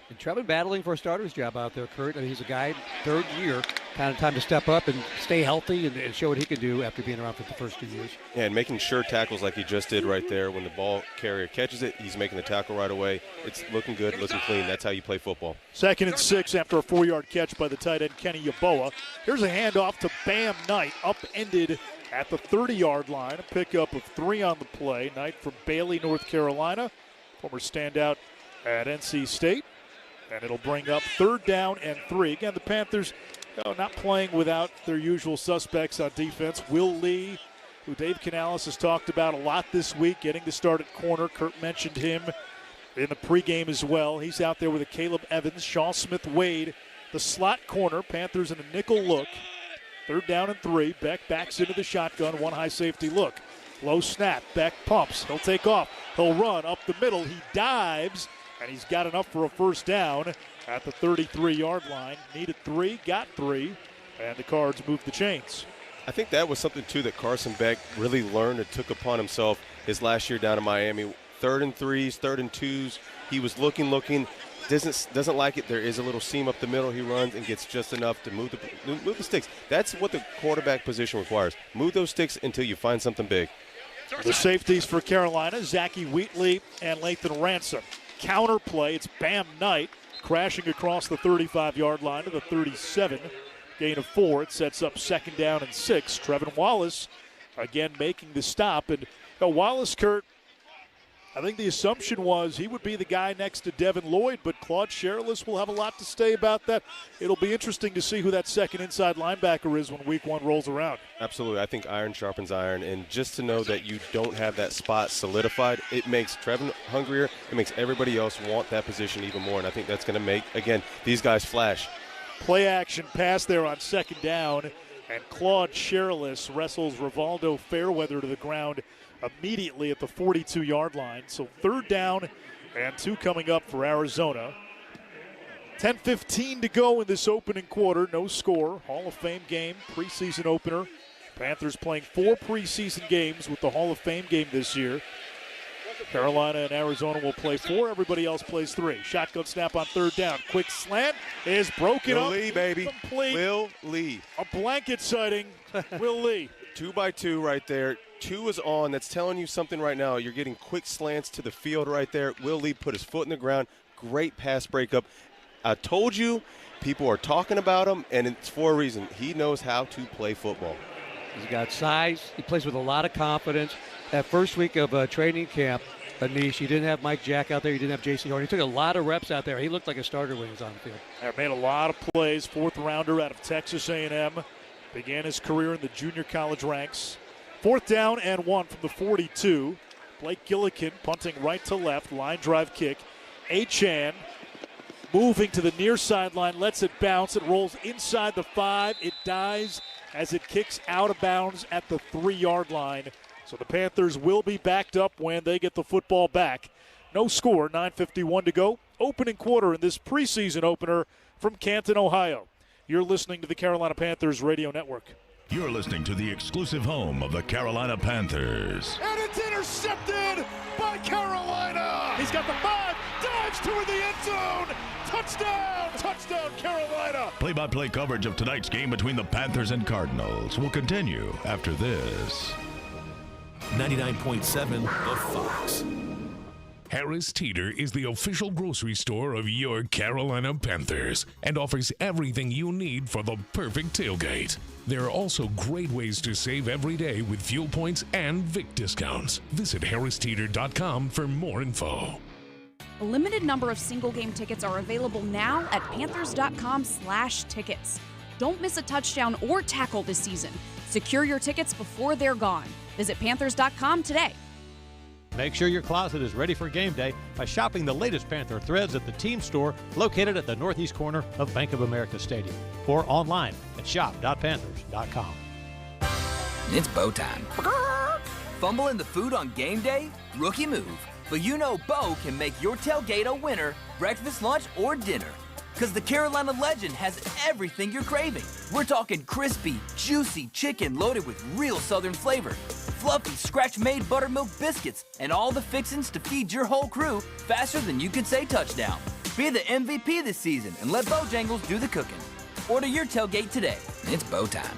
And Trevin battling for a starter's job out there, Kurt. I mean, he's a guy, 3rd year, kind of time to step up and stay healthy and show what he can do after being around for the first 2 years. Yeah, and making sure tackles like he just did right there. When the ball carrier catches it, he's making the tackle right away. It's looking good, looking clean. That's how you play football. 2nd and 6 after a 4-yard catch by the tight end, Kenny Yeboah. Here's a handoff to Bam Knight, upended at the 30-yard line. A pickup of 3 on the play. Knight from Bailey, North Carolina, former standout at NC State. And it'll bring up 3rd down and 3. Again, the Panthers not playing without their usual suspects on defense. Will Lee, who Dave Canales has talked about a lot this week, getting the start at corner. Kurt mentioned him in the pregame as well. He's out there with a Caleb Evans, Shaw Smith-Wade, the slot corner. Panthers in a nickel look. 3rd down and 3. Beck backs into the shotgun. 1 high safety look. Low snap. Beck pumps. He'll take off. He'll run up the middle. He dives. And he's got enough for a first down at the 33-yard line. Needed 3, got 3, and the Cards move the chains. I think that was something, too, that Carson Beck really learned and took upon himself his last year down in Miami. 3rd and 3s, 3rd and 2s. He was looking, doesn't like it. There is a little seam up the middle. He runs and gets just enough to move the sticks. That's what the quarterback position requires. Move those sticks until you find something big. The safeties for Carolina, Zachy Wheatley and Lathan Ransom. Counter play, it's Bam Knight crashing across the 35-yard line to the 37. Gain of 4. It sets up 2nd down and 6. Trevin Wallace again making the stop. And Wallace, Kurt, I think the assumption was he would be the guy next to Devin Lloyd, but Claude Sherrillis will have a lot to say about that. It'll be interesting to see who that second inside linebacker is when week 1 rolls around. Absolutely. I think iron sharpens iron, and just to know that you don't have that spot solidified, it makes Trevin hungrier. It makes everybody else want that position even more, and I think that's going to make, again, these guys flash. Play action pass there on 2nd down, and Claude Sherrillis wrestles Rivaldo Fairweather to the ground immediately at the 42-yard line. So 3rd down and 2 coming up for Arizona. 10:15 to go in this opening quarter. No score. Hall of Fame game, preseason opener. Panthers playing 4 preseason games with the Hall of Fame game this year. Carolina and Arizona will play 4. Everybody else plays 3. Shotgun snap on 3rd down. Quick slant is broken up. Will Lee, baby. Complete. Will Lee. A blanket sighting. Will Lee. 2x2 right there. 2 is on. That's telling you something right now. You're getting quick slants to the field right there. Will Lee put his foot in the ground. Great pass breakup. I told you, people are talking about him, and it's for a reason. He knows how to play football. He's got size. He plays with a lot of confidence. That first week of training camp, Anish, he didn't have Mike Jack out there. He didn't have J.C. Horn. He took a lot of reps out there. He looked like a starter when he was on the field. Made a lot of plays. 4th rounder out of Texas A&M. Began his career in the junior college ranks. 4th down and 1 from the 42. Blake Gillikin punting right to left. Line drive kick. Achane moving to the near sideline. Lets it bounce. It rolls inside the 5. It dies as it kicks out of bounds at the 3-yard line. So the Panthers will be backed up when they get the football back. No score, 9:51 to go. Opening quarter in this preseason opener from Canton, Ohio. You're listening to the Carolina Panthers Radio Network. You're listening to the exclusive home of the Carolina Panthers. And it's intercepted by Carolina. He's got the 5, dives toward the end zone. Touchdown, touchdown, Carolina. Play-by-play coverage of tonight's game between the Panthers and Cardinals will continue after this. 99.7 The Fox. Harris Teeter is the official grocery store of your Carolina Panthers and offers everything you need for the perfect tailgate. There are also great ways to save every day with fuel points and Vic discounts. Visit harristeeter.com for more info. A limited number of single-game tickets are available now at panthers.com/tickets. Don't miss a touchdown or tackle this season. Secure your tickets before they're gone. Visit panthers.com today. Make sure your closet is ready for game day by shopping the latest Panther threads at the team store located at the northeast corner of Bank of America Stadium or online at shop.panthers.com. It's Bo time. Fumbling the food on game day? Rookie move. But you know Bo can make your tailgate a winner, breakfast, lunch, or dinner. Because the Carolina Legend has everything you're craving. We're talking crispy, juicy chicken loaded with real Southern flavor, fluffy, scratch-made buttermilk biscuits, and all the fixins to feed your whole crew faster than you could say touchdown. Be the MVP this season and let Bojangles do the cooking. Order your tailgate today. It's Bo time.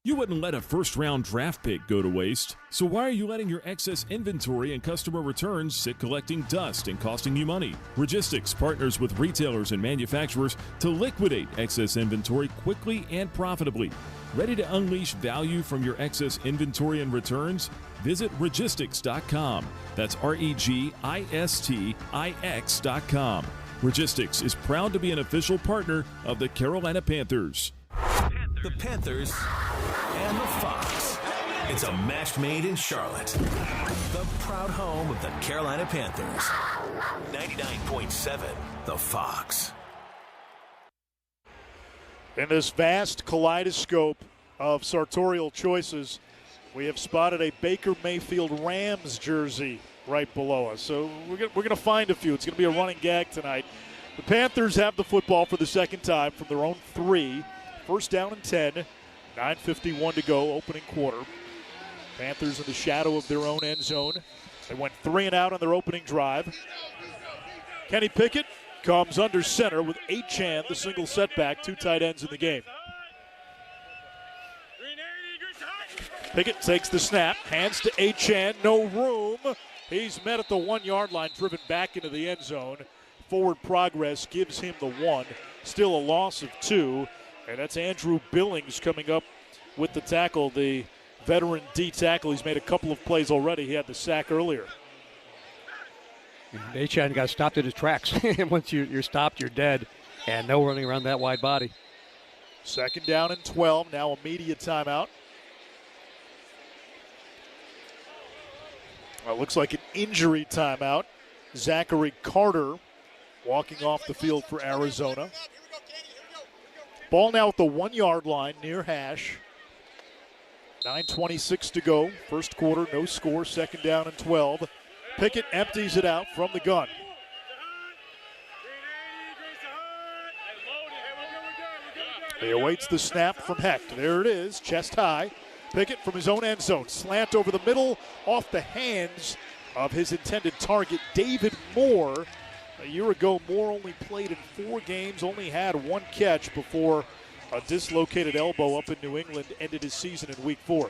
You wouldn't let a first-round draft pick go to waste, so why are you letting your excess inventory and customer returns sit collecting dust and costing you money? Registics partners with retailers and manufacturers to liquidate excess inventory quickly and profitably. Ready to unleash value from your excess inventory and returns? Visit Registics.com. That's REGISTIX.com. Registics is proud to be an official partner of the Carolina Panthers. The Panthers and the Fox. It's a match made in Charlotte. The proud home of the Carolina Panthers. 99.7 The Fox. In this vast kaleidoscope of sartorial choices, we have spotted a Baker Mayfield Rams jersey right below us. So we're going to find a few. It's going to be a running gag tonight. The Panthers have the football for the second time from their own 3. First down and 10. 9:51 to go, opening quarter. Panthers in the shadow of their own end zone. They went 3 and out on their opening drive. Kenny Pickett comes under center with Achan, the single setback, 2 tight ends in the game. Pickett takes the snap, hands to Achan, no room. He's met at the 1-yard line, driven back into the end zone. Forward progress gives him the 1. Still a loss of 2, and that's Andrew Billings coming up with the tackle, the veteran D tackle. He's made a couple of plays already. He had the sack earlier. Achan got stopped in his tracks. Once you're stopped, you're dead, and no running around that wide body. 2nd down and 12, now a media timeout. Well, it looks like an injury timeout. Zachary Carter walking off the field for Arizona. Ball now at the 1-yard line near hash. 9:26 to go. First quarter, no score. 2nd down and 12. Pickett empties it out from the gun. He awaits the snap from Hecht. There it is, chest high. Pickett from his own end zone. Slant over the middle, off the hands of his intended target, David Moore. A year ago, Moore only played in 4 games, only had 1 catch before a dislocated elbow up in New England ended his season in Week 4.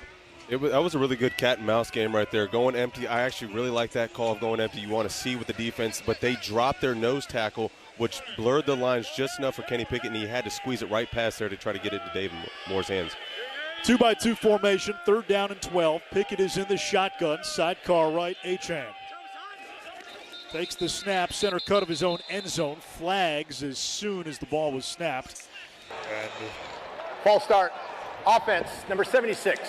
That was a really good cat and mouse game right there. Going empty, I actually really like that call of going empty. You want to see with the defense, but they dropped their nose tackle, which blurred the lines just enough for Kenny Pickett, and he had to squeeze it right past there to try to get it into David Moore's hands. 2-by-2 formation, 3rd down and 12. Pickett is in the shotgun, sidecar right, Achan. Takes the snap, center cut of his own end zone, flags as soon as the ball was snapped. And False start. Offense, number 76.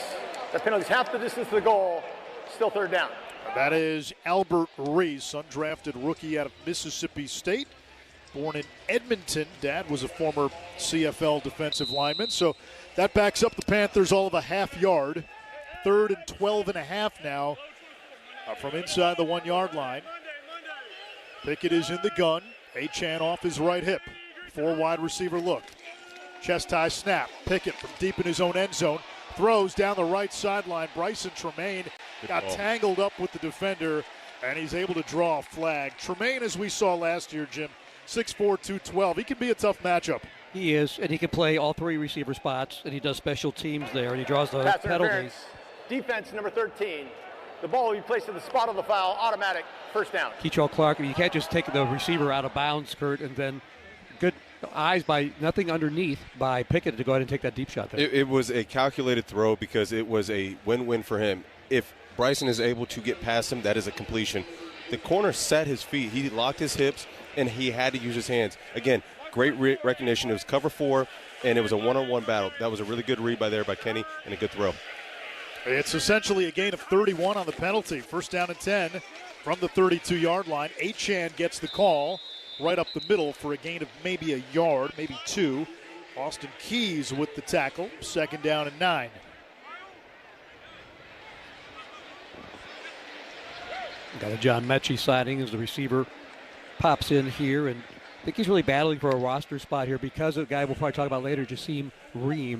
That penalty's half the distance to the goal. Still 3rd down. that is Albert Reese, undrafted rookie out of Mississippi State. Born in Edmonton. Dad was a former CFL defensive lineman. So that backs up the Panthers all of a half yard. 3rd and 12 and a half now from inside the 1 yard line. Pickett is in the gun. Achan off his right hip. 4 wide receiver look. Chest high snap. Pickett from deep in his own end zone. Throws down the right sideline. Bryson Tremaine got tangled up with the defender, and he's able to draw a flag. Tremaine, as we saw last year, Jim, 6'4", 212. He can be a tough matchup. He is, and he can play all 3 receiver spots, and he does special teams there, and he draws the penalties. Defense number 13. The ball will be placed in the spot of the foul. Automatic first down. Keitrell Clark, you can't just take the receiver out of bounds, Kurt, and then good eyes by nothing underneath by Pickett to go ahead and take that deep shot there. It was a calculated throw because it was a win-win for him. If Bryson is able to get past him, that is a completion. The corner set his feet. He locked his hips, and he had to use his hands. Again, great recognition. It was cover 4, and it was a one-on-one battle. That was a really good read by Kenny and a good throw. It's essentially a gain of 31 on the penalty. First down and 10 from the 32-yard line. Achan gets the call right up the middle for a gain of maybe a yard, maybe 2. Austin Keys with the tackle. 2nd down and 9. Got a John Mechie signing as the receiver pops in here, and I think he's really battling for a roster spot here because of the guy we'll probably talk about later, Jassim Reed,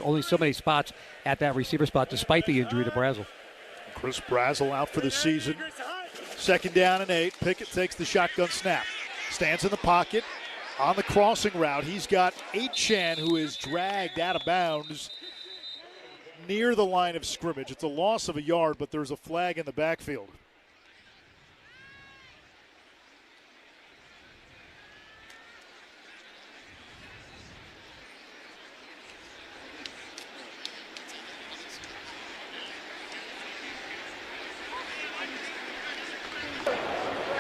only so many spots at that receiver spot despite the injury to Brazel. Chris Brazel out for the season. 2nd down and 8. Pickett takes the shotgun snap. Stands in the pocket on the crossing route. He's got Achan, who is dragged out of bounds near the line of scrimmage. It's a loss of a yard, but there's a flag in the backfield.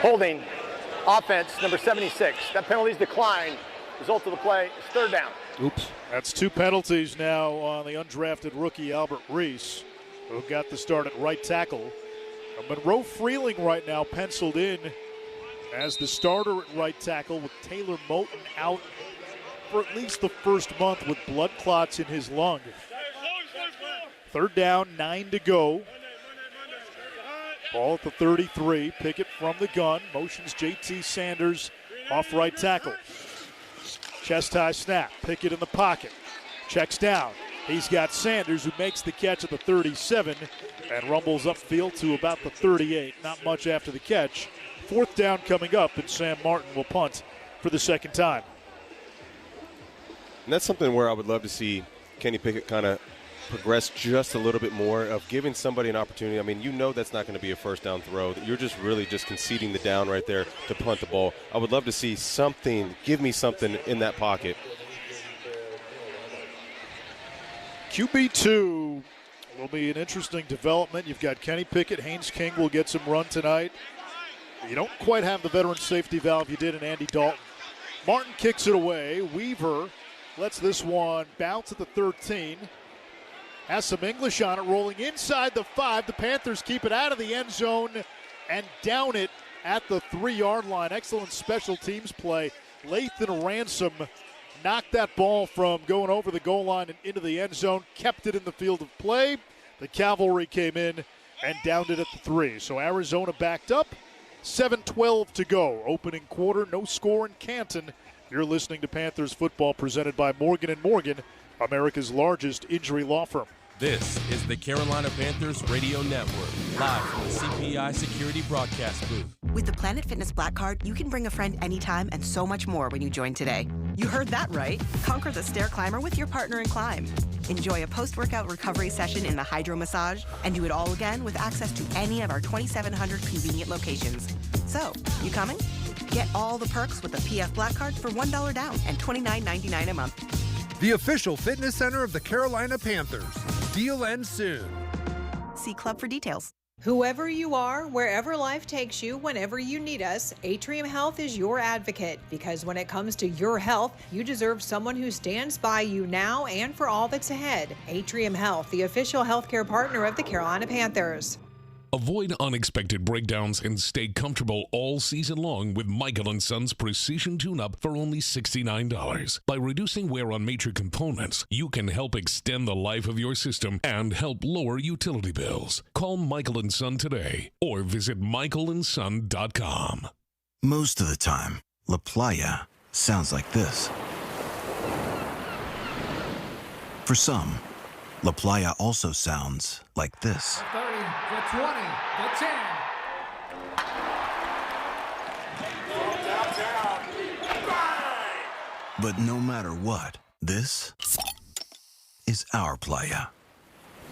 Holding. Offense, number 76. That penalty's declined. Result of the play is 3rd down. Oops. That's 2 penalties now on the undrafted rookie Albert Reese, who got the start at right tackle. Monroe Freeling right now penciled in as the starter at right tackle, with Taylor Moton out for at least the first month with blood clots in his lung. 3rd down, 9 to go. Ball at the 33. Pickett from the gun. Motions J.T. Sanders off right tackle. Chest high snap. Pickett in the pocket. Checks down. He's got Sanders, who makes the catch at the 37 and rumbles upfield to about the 38. Not much after the catch. 4th down coming up, and Sam Martin will punt for the second time. And that's something where I would love to see Kenny Pickett kind of progress just a little bit more of giving somebody an opportunity. I mean, you know that's not going to be a first down throw. You're just really just conceding the down right there to punt the ball. I would love to see something, give me something in that pocket. QB2 will be an interesting development. You've got Kenny Pickett. Haynes King will get some run tonight. You don't quite have the veteran safety valve you did in Andy Dalton. Martin kicks it away. Weaver lets this one bounce at the 13. Has some English on it, rolling inside the 5. The Panthers keep it out of the end zone and down it at the 3-yard line. Excellent special teams play. Lathan Ransom knocked that ball from going over the goal line and into the end zone, kept it in the field of play. The Cavalry came in and downed it at the 3. So Arizona backed up. 7:12 to go. Opening quarter, no score in Canton. You're listening to Panthers football presented by Morgan & Morgan, America's largest injury law firm. This is the Carolina Panthers Radio Network, live from the CPI Security Broadcast booth. With the Planet Fitness Black Card, you can bring a friend anytime and so much more when you join today. You heard that right. Conquer the stair climber with your partner in climb. Enjoy a post-workout recovery session in the hydro massage and do it all again with access to any of our 2,700 convenient locations. So, you coming? Get all the perks with the PF Black Card for $1 down and $29.99 a month. The official fitness center of the Carolina Panthers. Deal ends soon. See Club for details. Whoever you are, wherever life takes you, whenever you need us, Atrium Health is your advocate. Because when it comes to your health, you deserve someone who stands by you now and for all that's ahead. Atrium Health, the official healthcare partner of the Carolina Panthers. Avoid unexpected breakdowns and stay comfortable all season long with Michael & Son's Precision Tune-Up for only $69. By reducing wear on major components, you can help extend the life of your system and help lower utility bills. Call Michael & Son today or visit michaelandson.com. Most of the time, La Playa sounds like this. For some, La Playa also sounds like this. 30, the 20, the 10. But no matter what, this is our playa.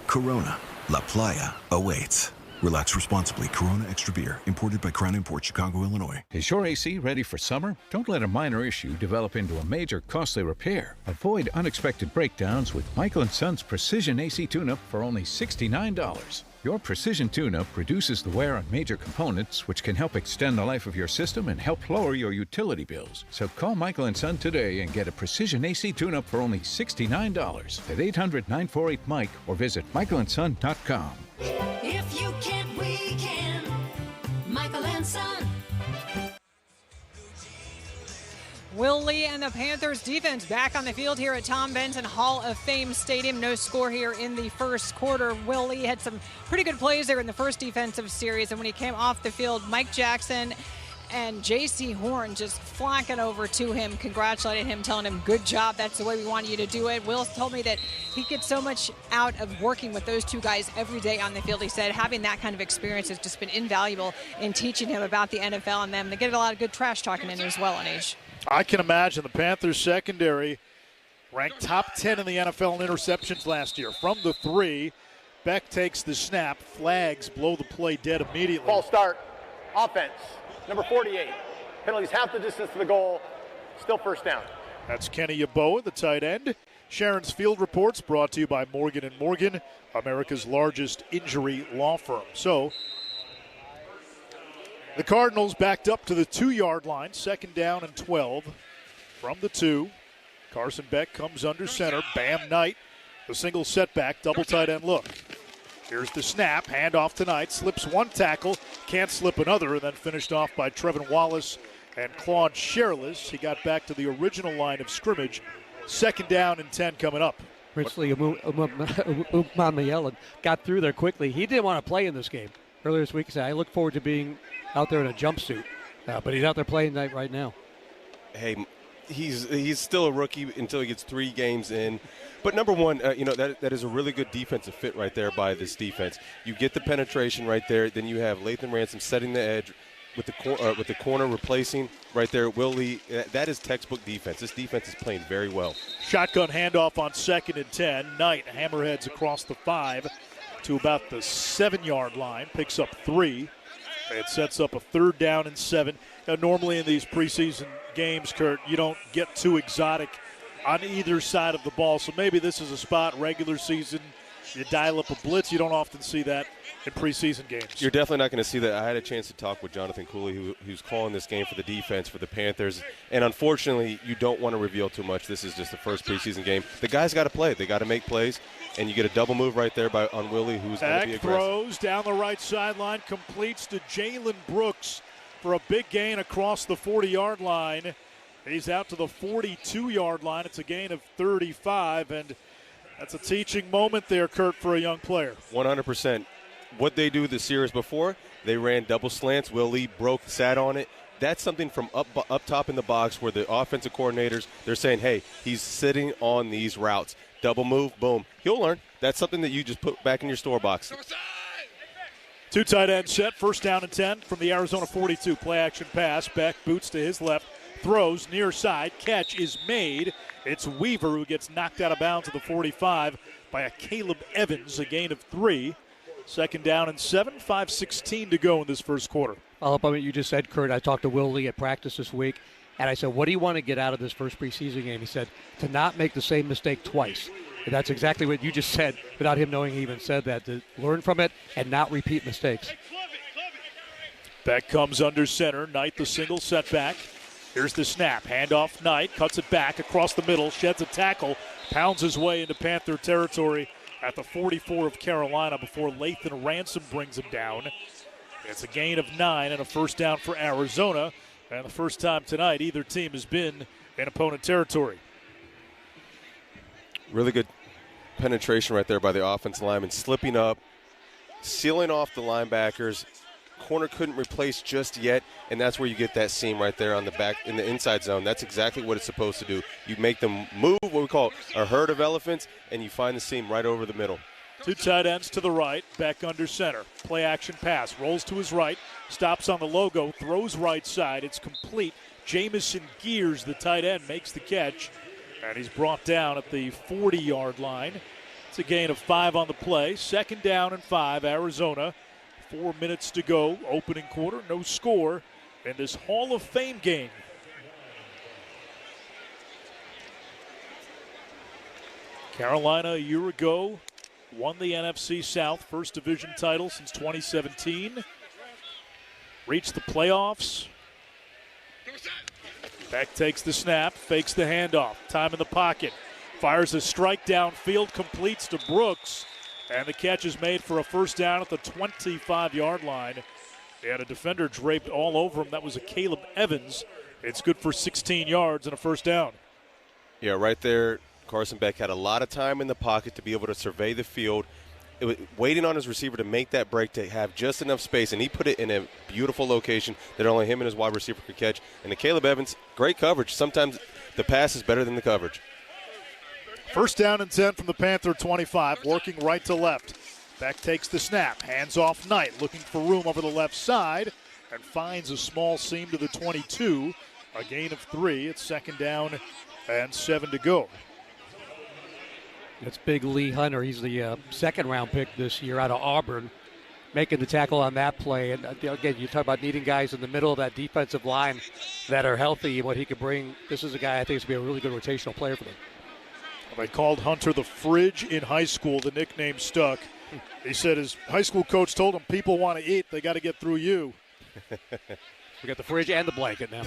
Corona, La Playa awaits. Relax responsibly. Corona Extra Beer, imported by Crown Imports, Chicago, Illinois. Is your AC ready for summer? Don't let a minor issue develop into a major costly repair. Avoid unexpected breakdowns with Michael & Son's Precision AC Tune-Up for only $69. Your Precision Tune-Up reduces the wear on major components, which can help extend the life of your system and help lower your utility bills. So call Michael & Son today and get a Precision AC Tune-Up for only $69 at 800-948-MIKE or visit michaelandson.com. If you can't, we can. Michael and Son. Will Lee and the Panthers defense back on the field here at Tom Benson Hall of Fame Stadium. No score here in the first quarter. Will Lee had some pretty good plays there in the first defensive series, and when he came off the field, Mike Jackson and J.C. Horn just flocking over to him, congratulating him, telling him, good job, that's the way we want you to do it. Will told me that he gets so much out of working with those two guys every day on the field. He said having that kind of experience has just been invaluable in teaching him about the NFL and them. They get a lot of good trash talking in there as well, Anish. I can imagine the Panthers secondary ranked top 10 in the NFL in interceptions last year. From the 3, Beck takes the snap, flags blow the play dead immediately. Ball start, offense. Number 48. Penalties half the distance to the goal. Still first down. That's Kenny Yeboah, the tight end. Sharon's Field Reports brought to you by Morgan & Morgan, America's largest injury law firm. So the Cardinals backed up to the 2-yard line, 2nd down and 12. From the 2, Carson Beck comes under center. Bam Knight, the single setback, double tight end look. Here's the snap, handoff tonight, slips one tackle, can't slip another, and then finished off by Trevin Wallace and Claude Sherlis. He got back to the original line of scrimmage. 2nd down and 10 coming up. Princely Umameyela got through there quickly. He didn't want to play in this game. Earlier this week, he said, I look forward to being out there in a jumpsuit. But he's out there playing right now. Hey, he's still a rookie until he gets 3 games in. But number one, that is a really good defensive fit right there by this defense. You get the penetration right there. Then you have Lathan Ransom setting the edge with the corner replacing right there. Will Lee, that is textbook defense. This defense is playing very well. Shotgun handoff on 2nd and 10. Knight hammerheads across the 5 to about the 7-yard line. Picks up 3. It sets up a 3rd down and 7. Now, normally in these preseason games, Kurt, you don't get too exotic on either side of the ball. So maybe this is a spot, regular season, you dial up a blitz. You don't often see that in preseason games. You're definitely not going to see that. I had a chance to talk with Jonathan Cooley, who's calling this game for the defense for the Panthers. And unfortunately, you don't want to reveal too much. This is just the first preseason game. The guys got to play. They got to make plays. And you get a double move right there on Willie, who's going to be aggressive. Throws down the right sideline, completes to Jalen Brooks for a big gain across the 40-yard line. He's out to the 42-yard line. It's a gain of 35, and that's a teaching moment there, Kurt, for a young player. 100%. What they do the series before, they ran double slants. Will Lee sat on it. That's something from up top in the box where the offensive coordinators, they're saying, hey, he's sitting on these routes. Double move, boom. He'll learn. That's something that you just put back in your store box. 2 tight end set, 1st down and 10 from the Arizona 42. Play action pass. Beck boots to his left. Throws near side. Catch is made. It's Weaver who gets knocked out of bounds at the 45 by a Caleb Evans, a gain of 3. 2nd down and 7, 5:16 to go in this first quarter. Follow up on what you just said, Kurt. I talked to Will Lee at practice this week, and I said, what do you want to get out of this first preseason game? He said, to not make the same mistake twice. And that's exactly what you just said without him knowing he even said that, to learn from it and not repeat mistakes. Beck comes under center. Knight the single setback. Here's the snap. Handoff Knight. Cuts it back across the middle. Sheds a tackle. Pounds his way into Panther territory at the 44 of Carolina before Lathan Ransom brings him down. It's a gain of 9 and a 1st down for Arizona. And the first time tonight either team has been in opponent territory. Really good penetration right there by the offensive lineman. Slipping up, sealing off the linebackers. Corner couldn't replace just yet, and that's where you get that seam right there on the back in the inside zone. That's exactly what it's supposed to do. You make them move, what we call a herd of elephants, and you find the seam right over the middle. 2 tight ends to the right, Beck under center. Play action pass, rolls to his right, stops on the logo, throws right side. It's complete. Jamison Gears, the tight end, makes the catch, and he's brought down at the 40-yard line. It's a gain of 5 on the play. 2nd down and 5, Arizona. 4 minutes to go, opening quarter, no score in this Hall of Fame game. Carolina a year ago won the NFC South first division title since 2017. Reached the playoffs. Beck takes the snap, fakes the handoff. Time in the pocket. Fires a strike downfield, completes to Brooks. And the catch is made for a 1st down at the 25-yard line. They had a defender draped all over him. That was a Caleb Evans. It's good for 16 yards and a 1st down. Yeah, right there, Carson Beck had a lot of time in the pocket to be able to survey the field. It was waiting on his receiver to make that break to have just enough space, and he put it in a beautiful location that only him and his wide receiver could catch. And the Caleb Evans, great coverage. Sometimes the pass is better than the coverage. 1st down and 10 from the Panther 25, working right to left. Beck takes the snap, hands off Knight, looking for room over the left side, and finds a small seam to the 22. A gain of 3. It's 2nd down and 7 to go. That's big Lee Hunter. He's the 2nd-round pick this year out of Auburn, making the tackle on that play. And again, you talk about needing guys in the middle of that defensive line that are healthy and what he could bring. This is a guy I think is going to be a really good rotational player for them. They called Hunter the Fridge in high school. The nickname stuck. He said his high school coach told him, people want to eat, they got to get through you. We got the fridge and the blanket now.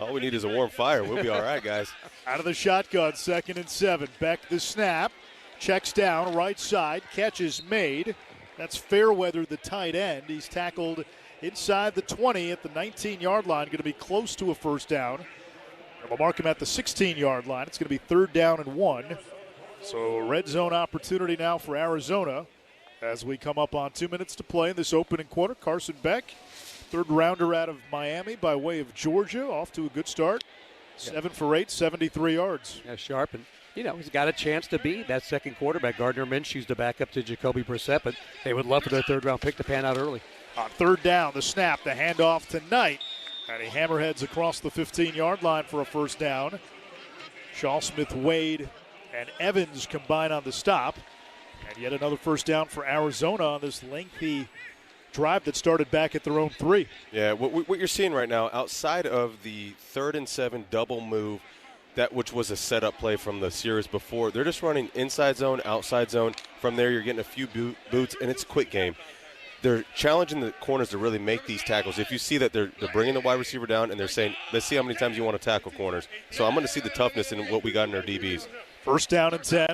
All we need is a warm fire. We'll be all right, guys. Out of the shotgun, 2nd and 7. Beck the snap. Checks down, right side. Catch is made. That's Fairweather, the tight end. He's tackled inside the 20 at the 19-yard line. Going to be close to a 1st down. And we'll mark him at the 16-yard line. It's going to be 3rd down and 1. So a red zone opportunity now for Arizona as we come up on 2 minutes to play in this opening quarter. Carson Beck third rounder out of Miami by way of Georgia, off to a good start. 7 for 8, 73 yards. Yeah, sharp. And, he's got a chance to be that second quarterback. Gardner Minshew's the backup to Jacoby Brissett, but they would love for their third-round pick to pan out early. On third down, the snap, the handoff to Knight. And he hammerheads across the 15-yard line for a first down. Shaw Smith, Wade, and Evans combine on the stop. And yet another first down for Arizona on this lengthy drive that started back at their own 3. Yeah, what you're seeing right now, outside of the 3rd and 7 double move, which was a setup play from the series before, they're just running inside zone, outside zone. From there, you're getting a few boots, and it's a quick game. They're challenging the corners to really make these tackles. If you see that they're bringing the wide receiver down and they're saying, let's see how many times you want to tackle corners. So I'm going to see the toughness in what we got in our DBs. First down and 10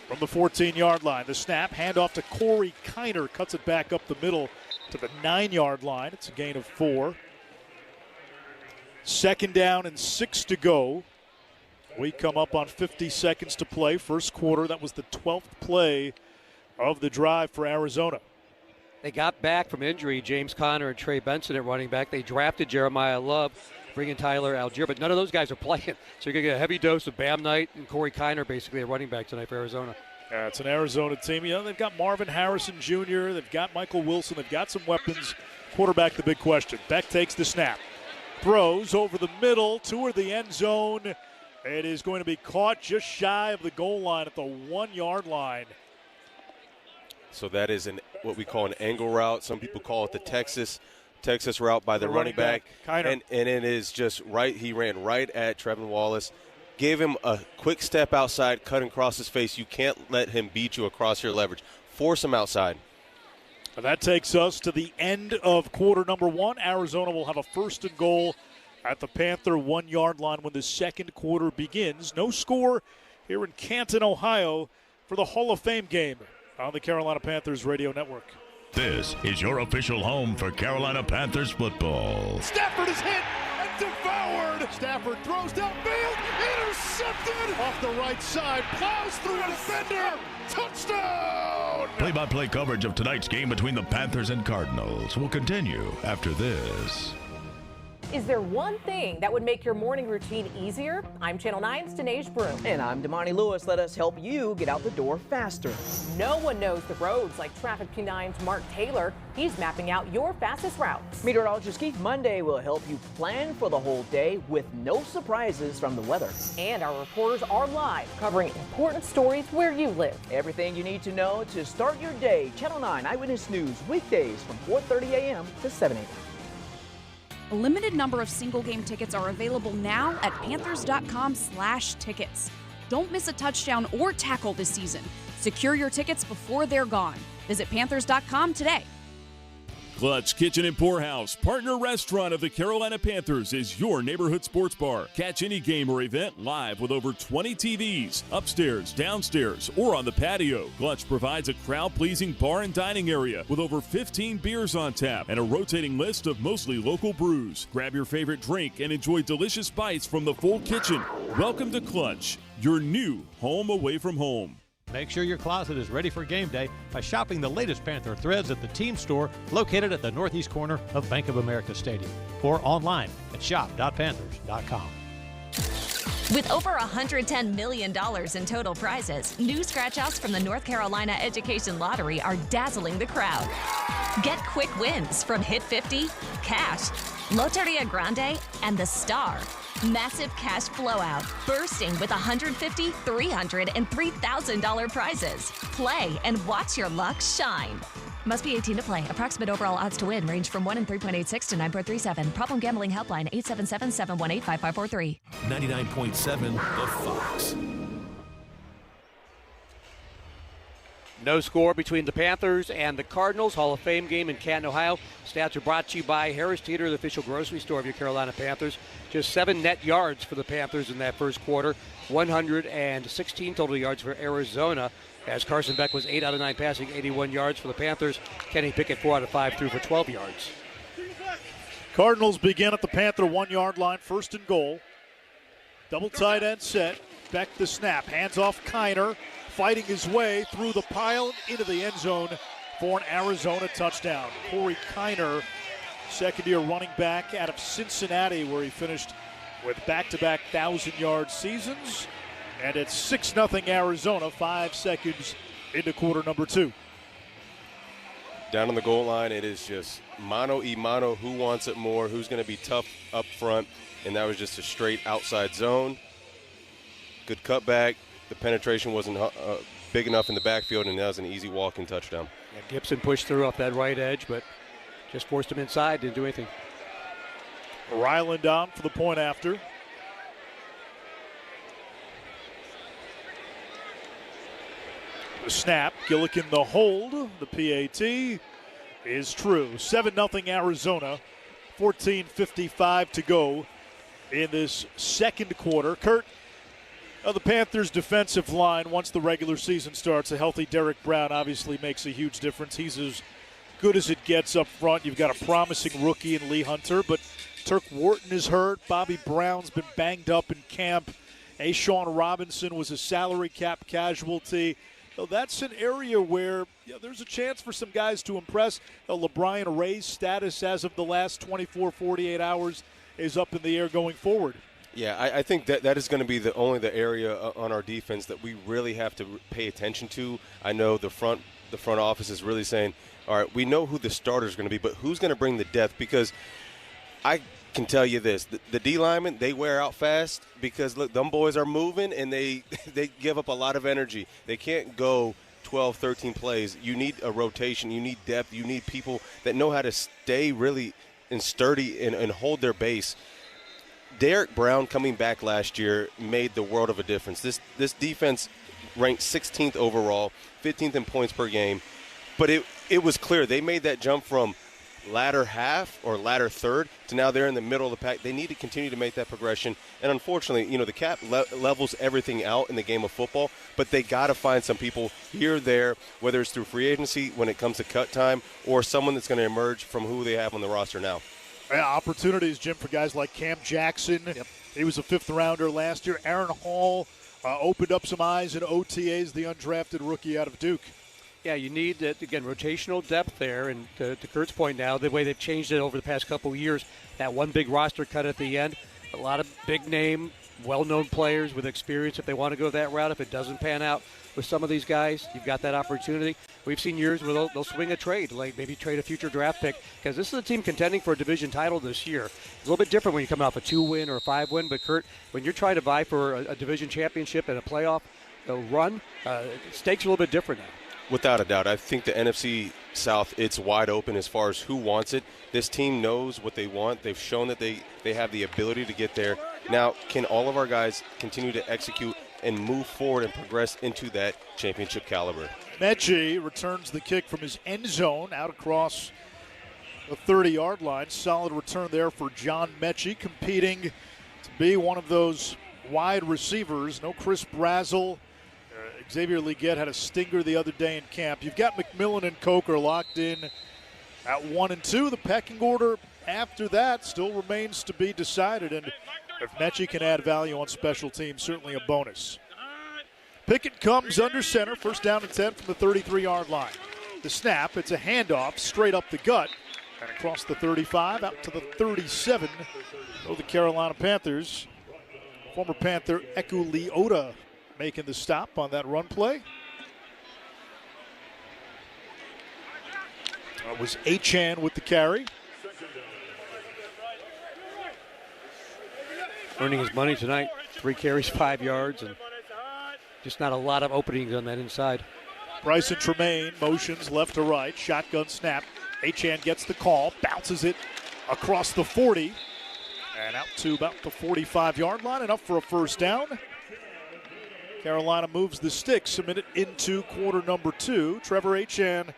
from the 14-yard line. The snap, handoff to Corey Kiner, cuts it back up the middle to the 9-yard line. It's a gain of 4. Second down and 6 to go. We come up on 50 seconds to play. First quarter, that was the 12th play of the drive for Arizona. They got back from injury, James Conner and Trey Benson at running back. They drafted Jeremiah Love, bringing Tyler Algier, but none of those guys are playing. So you're going to get a heavy dose of Bam Knight and Corey Kiner basically at running back tonight for Arizona. Yeah, it's an Arizona team. They've got Marvin Harrison Jr., they've got Michael Wilson, they've got some weapons. Quarterback, the big question. Beck takes the snap. Throws over the middle toward the end zone. It is going to be caught just shy of the goal line at the 1-yard line. So that is what we call an angle route. Some people call it the Texas route by the running back. And it is just right. He ran right at Trevin Wallace. Gave him a quick step outside, cutting across his face. You can't let him beat you across your leverage. Force him outside. And that takes us to the end of quarter number 1. Arizona will have a first and goal at the Panther 1-yard line when the second quarter begins. No score here in Canton, Ohio for the Hall of Fame game on the Carolina Panthers Radio Network. This is your official home for Carolina Panthers football. Stafford is hit and devoured. Stafford throws downfield, intercepted off the right side, plows through a defender, touchdown! Play-by-play coverage of tonight's game between the Panthers and Cardinals will continue after this. Is there one thing that would make your morning routine easier? I'm Channel 9's Deneige Broom. And I'm Damani Lewis. Let us help you get out the door faster. No one knows the roads like Traffic P9's Mark Taylor. He's mapping out your fastest routes. Meteorologist Keith Monday will help you plan for the whole day with no surprises from the weather. And our reporters are live, covering important stories where you live. Everything you need to know to start your day. Channel 9 Eyewitness News, weekdays from 4:30 a.m. to 7 a.m. A limited number of single-game tickets are available now at Panthers.com/tickets. Don't miss a touchdown or tackle this season. Secure your tickets before they're gone. Visit Panthers.com today. Clutch Kitchen and Poorhouse, partner restaurant of the Carolina Panthers, is your neighborhood sports bar. Catch any game or event live with over 20 TVs, upstairs, downstairs, or on the patio. Clutch provides a crowd-pleasing bar and dining area with over 15 beers on tap and a rotating list of mostly local brews. Grab your favorite drink and enjoy delicious bites from the full kitchen. Welcome to Clutch, your new home away from home. Make sure your closet is ready for game day by shopping the latest Panther threads at the team store located at the northeast corner of Bank of America Stadium or online at shop.panthers.com. With over $110 million in total prizes, new scratch-offs from the North Carolina Education Lottery are dazzling the crowd. Get quick wins from Hit 50, Cash, Loteria Grande, and The Star. Massive cash blowout, bursting with $150, $300, and $3,000 prizes. Play and watch your luck shine. Must be 18 to play. Approximate overall odds to win range from 1 in 3.86 to 9.37. Problem gambling helpline 877-718-5543. 99.7 The Fox. No score between the Panthers and the Cardinals. Hall of Fame game in Canton, Ohio. Stats are brought to you by Harris Teeter, the official grocery store of your Carolina Panthers. Just 7 net yards for the Panthers in that first quarter. 116 total yards for Arizona, as Carson Beck was 8 out of 9 passing, 81 yards for the Panthers. Kenny Pickett 4 out of 5 threw for 12 yards. Cardinals begin at the Panther 1-yard line, first and goal. Double tight end set. Beck the snap. Hands off Kiner. Fighting his way through the pile into the end zone for an Arizona touchdown. Corey Kiner second-year running back out of Cincinnati, where he finished with back-to-back 1,000-yard seasons. And it's 6-0 Arizona, 5 seconds into quarter number 2. Down on the goal line, it is just mano-a-mano. Who wants it more? Who's going to be tough up front? And that was just a straight outside zone. Good cutback. The penetration wasn't big enough in the backfield, and that was an easy walking touchdown. Yeah, Gibson pushed through off that right edge, but just forced him inside, didn't do anything. Ryland on for the point after. The snap, Gillikin the hold. The PAT is true. 7-0 Arizona. 14:55 to go in this second quarter. Kurt, the Panthers' defensive line, once the regular season starts, a healthy Derek Brown obviously makes a huge difference. He's as good as it gets up front. You've got a promising rookie in Lee Hunter, but Turk Wharton is hurt. Bobby Brown's been banged up in camp. Ashawn Robinson was a salary cap casualty. So that's an area where there's a chance for some guys to impress. LeBron Ray's status as of the last 24, 48 hours is up in the air going forward. Yeah, I think that is going to be only the area on our defense that we really have to pay attention to. I know the front office is really saying, all right, we know who the starter is going to be, but who's going to bring the depth? Because I can tell you this, the D linemen, they wear out fast because, look, them boys are moving and they give up a lot of energy. They can't go 12, 13 plays. You need a rotation. You need depth. You need people that know how to stay really and sturdy and hold their base. Derek Brown coming back last year made the world of a difference. This defense ranked 16th overall, 15th in points per game. But it was clear they made that jump from latter half or latter third to now they're in the middle of the pack. They need to continue to make that progression. And unfortunately, the cap levels everything out in the game of football, but they got to find some people here or there, whether it's through free agency when it comes to cut time or someone that's going to emerge from who they have on the roster now. Yeah, opportunities, Jim, for guys like Cam Jackson. Yep. He was a 5th rounder last year. Aaron Hall opened up some eyes in OTAs, the undrafted rookie out of Duke. Yeah, you need, again, rotational depth there. And to Kurt's point now, the way they've changed it over the past couple of years, that one big roster cut at the end, a lot of big-name, well-known players with experience if they want to go that route. If it doesn't pan out with some of these guys, you've got that opportunity. We've seen years where they'll swing a trade, like maybe trade a future draft pick, because this is a team contending for a division title this year. It's a little bit different when you come off a 2-win or a 5-win, but Kurt, when you're trying to vie for a division championship and a playoff run, stakes are a little bit different now. Without a doubt. I think the NFC South, it's wide open as far as who wants it. This team knows what they want. They've shown that they have the ability to get there. Now, can all of our guys continue to execute and move forward and progress into that championship caliber? Mechie returns the kick from his end zone out across the 30-yard line. Solid return there for John Mechie, competing to be one of those wide receivers. No Chris Brazel. Xavier Leggett had a stinger the other day in camp. You've got McMillan and Coker locked in at 1 and 2. The pecking order after that still remains to be decided. And if Mechie can add value on special teams, certainly a bonus. Pickett comes under center, first down and 10 from the 33-yard line. The snap, it's a handoff straight up the gut and across the 35 out to the 37 of the Carolina Panthers. Former Panther Eku Leota making the stop on that run play. That was Achan with the carry. Earning his money tonight. 3 carries, 5 yards, and just not a lot of openings on that inside. Bryson Tremaine motions left to right. Shotgun snap. Achan gets the call, bounces it across the 40 and out to about the 45-yard line and up for a first down. Carolina moves the sticks a minute into quarter number 2. Trevor Achan,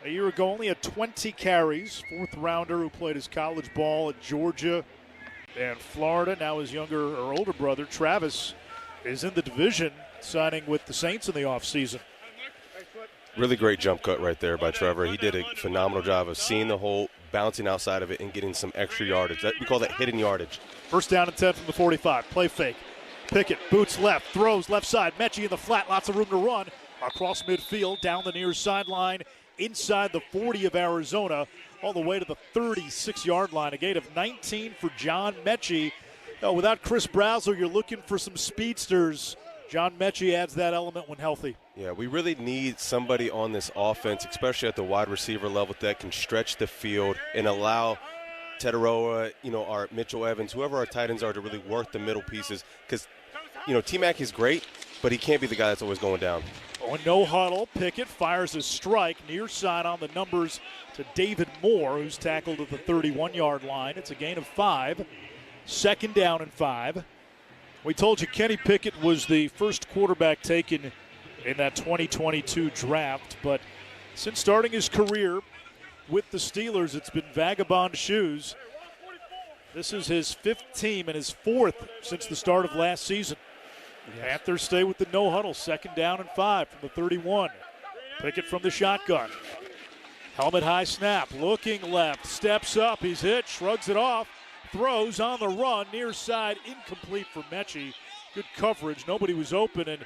a year ago, only had 20 carries. 4th rounder who played his college ball at Georgia and Florida. Now his younger or older brother, Travis, is in the division, signing with the Saints in the offseason. Really great jump cut right there by Trevor. He did a phenomenal job of seeing the hole, bouncing outside of it, and getting some extra yardage. We call that hidden yardage. First down and 10 from the 45. Play fake. Pickett boots left, throws left side. Mechie in the flat, lots of room to run. Across midfield, down the near sideline. inside the 40 of Arizona, all the way to the 36-yard line. A gain of 19 for John Mechie. Without Chris Brazel, you're looking for some speedsters. John Mechie adds that element when healthy. Yeah, we really need somebody on this offense, especially at the wide receiver level, that can stretch the field and allow Tetaroa, our Mitchell Evans, whoever our tight ends are, to really work the middle pieces. Because, T-Mac is great, but he can't be the guy that's always going down. Oh, no huddle. Pickett fires a strike near side on the numbers to David Moore, who's tackled at the 31-yard line. It's a gain of 5. 2nd down and 5. We told you Kenny Pickett was the first quarterback taken in that 2022 draft, but since starting his career with the Steelers, it's been vagabond shoes. This is his 5th team and his 4th since the start of last season. Yes. Panthers stay with the no huddle. 2nd down and 5 from the 31. Pickett from the shotgun. Helmet high snap. Looking left. Steps up. He's hit. Shrugs it off. Throws on the run. Near side. Incomplete for Mechie. Good coverage. Nobody was open. And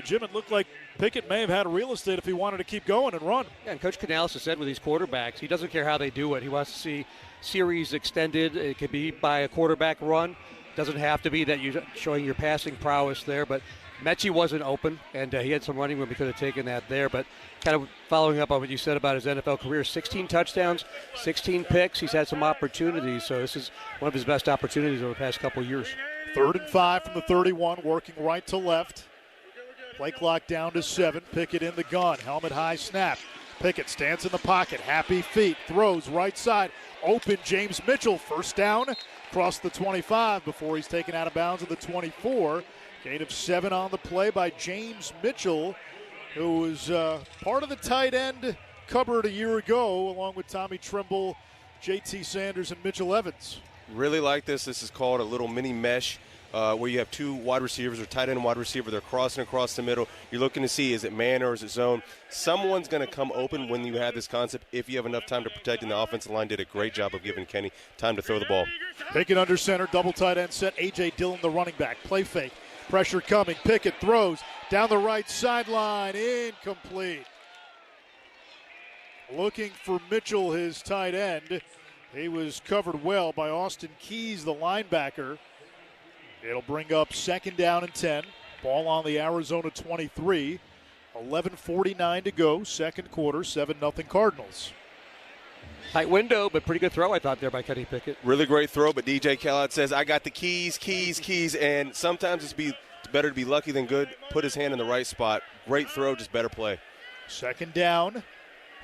Jim, it looked like Pickett may have had real estate if he wanted to keep going and run. Yeah, and Coach Canales has said with these quarterbacks, he doesn't care how they do it. He wants to see series extended. It could be by a quarterback run. Doesn't have to be that you're showing your passing prowess there, but Mechie wasn't open, and he had some running room. He could have taken that there, but kind of following up on what you said about his NFL career, 16 touchdowns, 16 picks. He's had some opportunities, so this is one of his best opportunities over the past couple of years. 3rd and 5 from the 31, working right to left. Play clock down to 7. Pickett in the gun. Helmet high snap. Pickett stands in the pocket. Happy feet. Throws right side. Open James Mitchell. 1st down. Across the 25 before he's taken out of bounds at the 24. Gain of 7 on the play by James Mitchell, who was part of the tight end cupboard a year ago, along with Tommy Tremble, J.T. Sanders, and Mitchell Evans. Really like this. This is called a little mini mesh, where you have 2 wide receivers or tight end and wide receiver. They're crossing across the middle. You're looking to see, is it man or is it zone? Someone's going to come open when you have this concept if you have enough time to protect, and the offensive line did a great job of giving Kenny time to throw the ball. Pickett under center, double tight end set. A.J. Dillon, the running back. Play fake. Pressure coming. Pickett throws down the right sideline. Incomplete. Looking for Mitchell, his tight end. He was covered well by Austin Keys, the linebacker. It'll bring up 2nd down and 10. Ball on the Arizona 23. 11:49 to go. 2nd quarter. 7-0 Cardinals. Tight window, but pretty good throw, I thought, there by Kenny Pickett. Really great throw, but DJ Khaled says, I got the keys, and sometimes it's better to be lucky than good. Put his hand in the right spot. Great throw, just better play. 2nd down.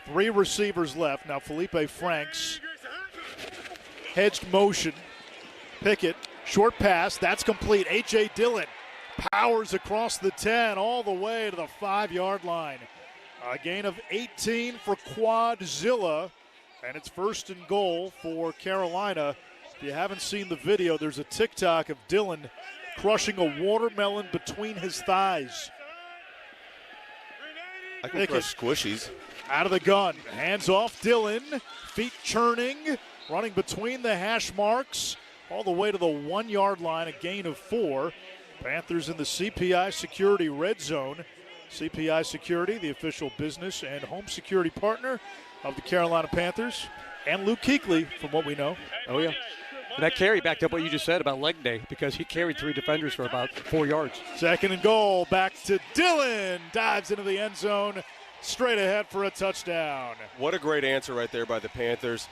3 receivers left. Now Felipe Franks. Hedged motion. Pickett. Short pass. That's complete. A.J. Dillon powers across the 10 all the way to the 5-yard line. A gain of 18 for Quadzilla. And it's 1st and goal for Carolina. If you haven't seen the video, there's a TikTok of Dillon crushing a watermelon between his thighs. I can crush squishies. Out of the gun. Hands off Dillon. Feet churning. Running between the hash marks. All the way to the 1-yard line. A gain of 4. Panthers in the CPI Security red zone. CPI Security, the official business and home security partner of the Carolina Panthers, and Luke Kuechly, from what we know. Oh, yeah. And that carry backed up what you just said about leg day, because he carried 3 defenders for about 4 yards. 2nd and goal. Back to Dillon. Dives into the end zone. Straight ahead for a touchdown. What a great answer right there by the Panthers.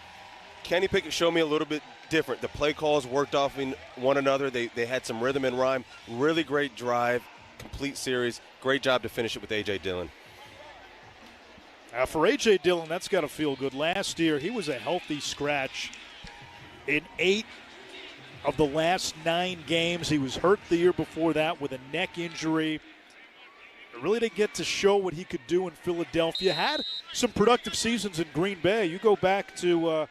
Kenny Pickett showed me a little bit different. The play calls worked off in one another. They had some rhythm and rhyme. Really great drive. Complete series. Great job to finish it with A.J. Dillon. For A.J. Dillon, that's got to feel good. Last year, he was a healthy scratch in 8 of the last 9 games. He was hurt the year before that with a neck injury. Really didn't get to show what he could do in Philadelphia. Had some productive seasons in Green Bay. You go back to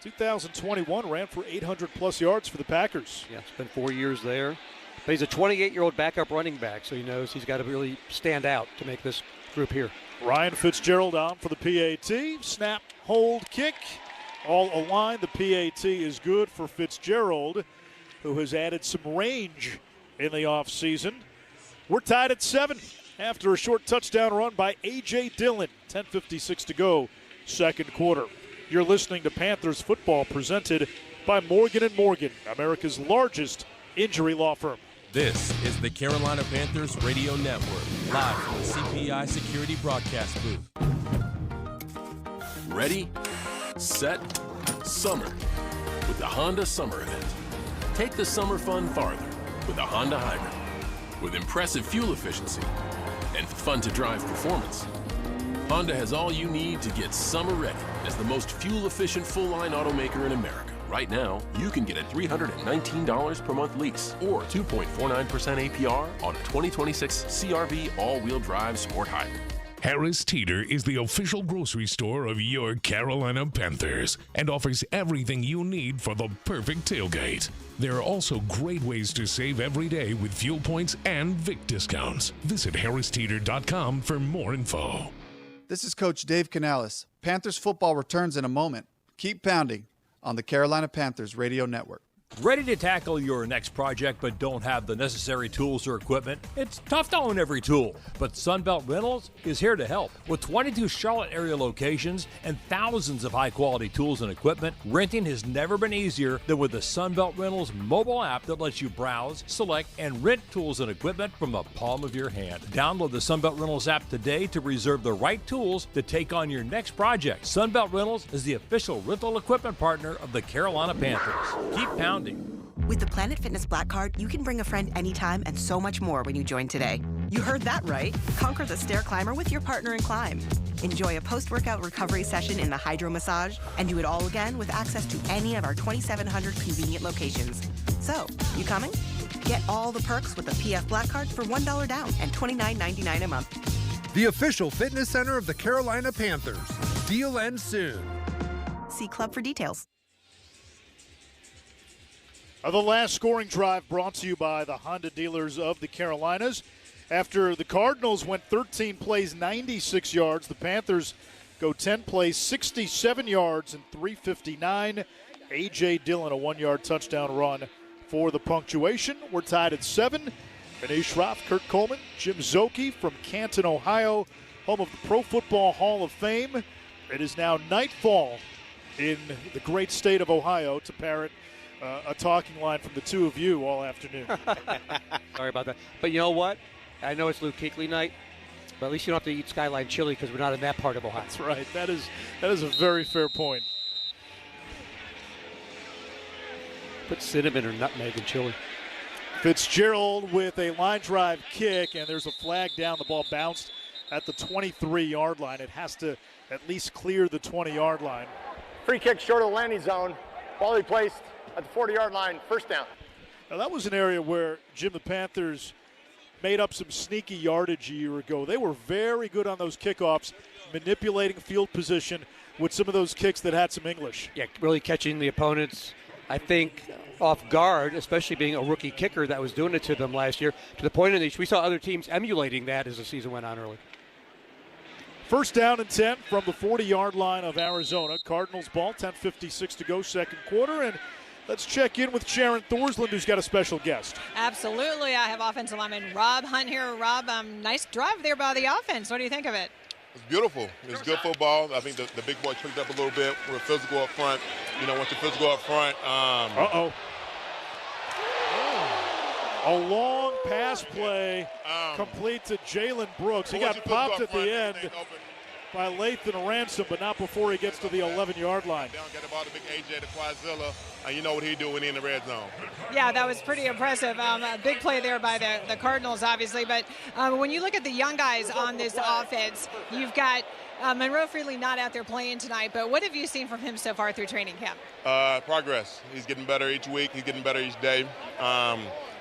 2021, ran for 800-plus yards for the Packers. Yeah, spent 4 years there. But he's a 28-year-old backup running back, so he knows he's got to really stand out to make this group here. Ryan Fitzgerald on for the PAT. Snap, hold, kick. All aligned. The PAT is good for Fitzgerald, who has added some range in the offseason. We're tied at 7. after a short touchdown run by A.J. Dillon. 10:56 to go, second quarter. You're listening to Panthers football presented by Morgan & Morgan, America's largest injury law firm. This is the Carolina Panthers Radio Network, live from the CPI Security Broadcast booth. Ready, set, summer with the Honda Summer Event. Take the summer fun farther with a Honda Hybrid. With impressive fuel efficiency and fun-to-drive performance, Honda has all you need to get summer ready as the most fuel-efficient full-line automaker in America. Right now, you can get a $319 per month lease or 2.49% APR on a 2026 CR-V all-wheel drive sport hybrid. Harris Teeter is the official grocery store of your Carolina Panthers and offers everything you need for the perfect tailgate. There are also great ways to save every day with fuel points and Vic discounts. Visit harristeeter.com for more info. This is Coach Dave Canales. Panthers football returns in a moment. Keep pounding on the Carolina Panthers Radio Network. Ready to tackle your next project but don't have the necessary tools or equipment? It's tough to own every tool, but Sunbelt Rentals is here to help. With 22 Charlotte area locations and thousands of high-quality tools and equipment, renting has never been easier than with the Sunbelt Rentals mobile app that lets you browse, select, and rent tools and equipment from the palm of your hand. Download the Sunbelt Rentals app today to reserve the right tools to take on your next project. Sunbelt Rentals is the official rental equipment partner of the Carolina Panthers. Keep pounding. With the Planet Fitness Black Card, you can bring a friend anytime and so much more when you join today. You heard that right. Conquer the stair climber with your partner in climb. Enjoy a post-workout recovery session in the hydro massage and do it all again with access to any of our 2,700 convenient locations. So, you coming? Get all the perks with the PF Black Card for $1 down and $29.99 a month. The official fitness center of the Carolina Panthers. Deal ends soon. See Club for details. The last scoring drive brought to you by the Honda dealers of the Carolinas. After the Cardinals went 13 plays, 96 yards, the Panthers go 10 plays, 67 yards, and 359. A.J. Dillon, a 1-yard touchdown run for the punctuation. We're tied at 7. Manish Shroff, Kurt Coleman, Jim Zoki from Canton, Ohio, home of the Pro Football Hall of Fame. It is now nightfall in the great state of Ohio, to parrot a talking line from the two of you all afternoon. Sorry about that. But you know what? I know it's Luke Kuechly night, but at least you don't have to eat Skyline chili because we're not in that part of Ohio. That's right. That is a very fair point. Put cinnamon or nutmeg in chili. Fitzgerald with a line drive kick, and there's a flag down. The ball bounced at the 23-yard line. It has to at least clear the 20-yard line. Free kick short of the landing zone. Ball placed at the 40-yard line, first down. Now that was an area where, Jim, the Panthers made up some sneaky yardage a year ago. They were very good on those kickoffs, manipulating field position with some of those kicks that had some English. Yeah, really catching the opponents, I think, off guard, especially being a rookie kicker that was doing it to them last year, to the point in which we saw other teams emulating that as the season went on early. First down and 10 from the 40-yard line of Arizona. Cardinals ball, 10:56 to go, second quarter. And let's check in with Sharon Thorsland, who's got a special guest. Absolutely. I have offensive lineman Rob Hunt here. Rob, nice drive there by the offense. What do you think of it? It's beautiful. It's good football. I think the big boy tricked up a little bit. We're physical up front. You know, once you're physical up front. A long pass play complete to Jalen Brooks. He got popped at the end by Lathan Ransom, but not before he gets to the 11-yard line. Down, get the ball to big AJ to Quazilla, and you know what he do when he in the red zone. Yeah, that was pretty impressive. A big play there by the Cardinals, obviously. But when you look at the young guys on this offense, you've got Monroe Freely not out there playing tonight, but what have you seen from him so far through training camp? Progress. He's getting better each week. He's getting better each day.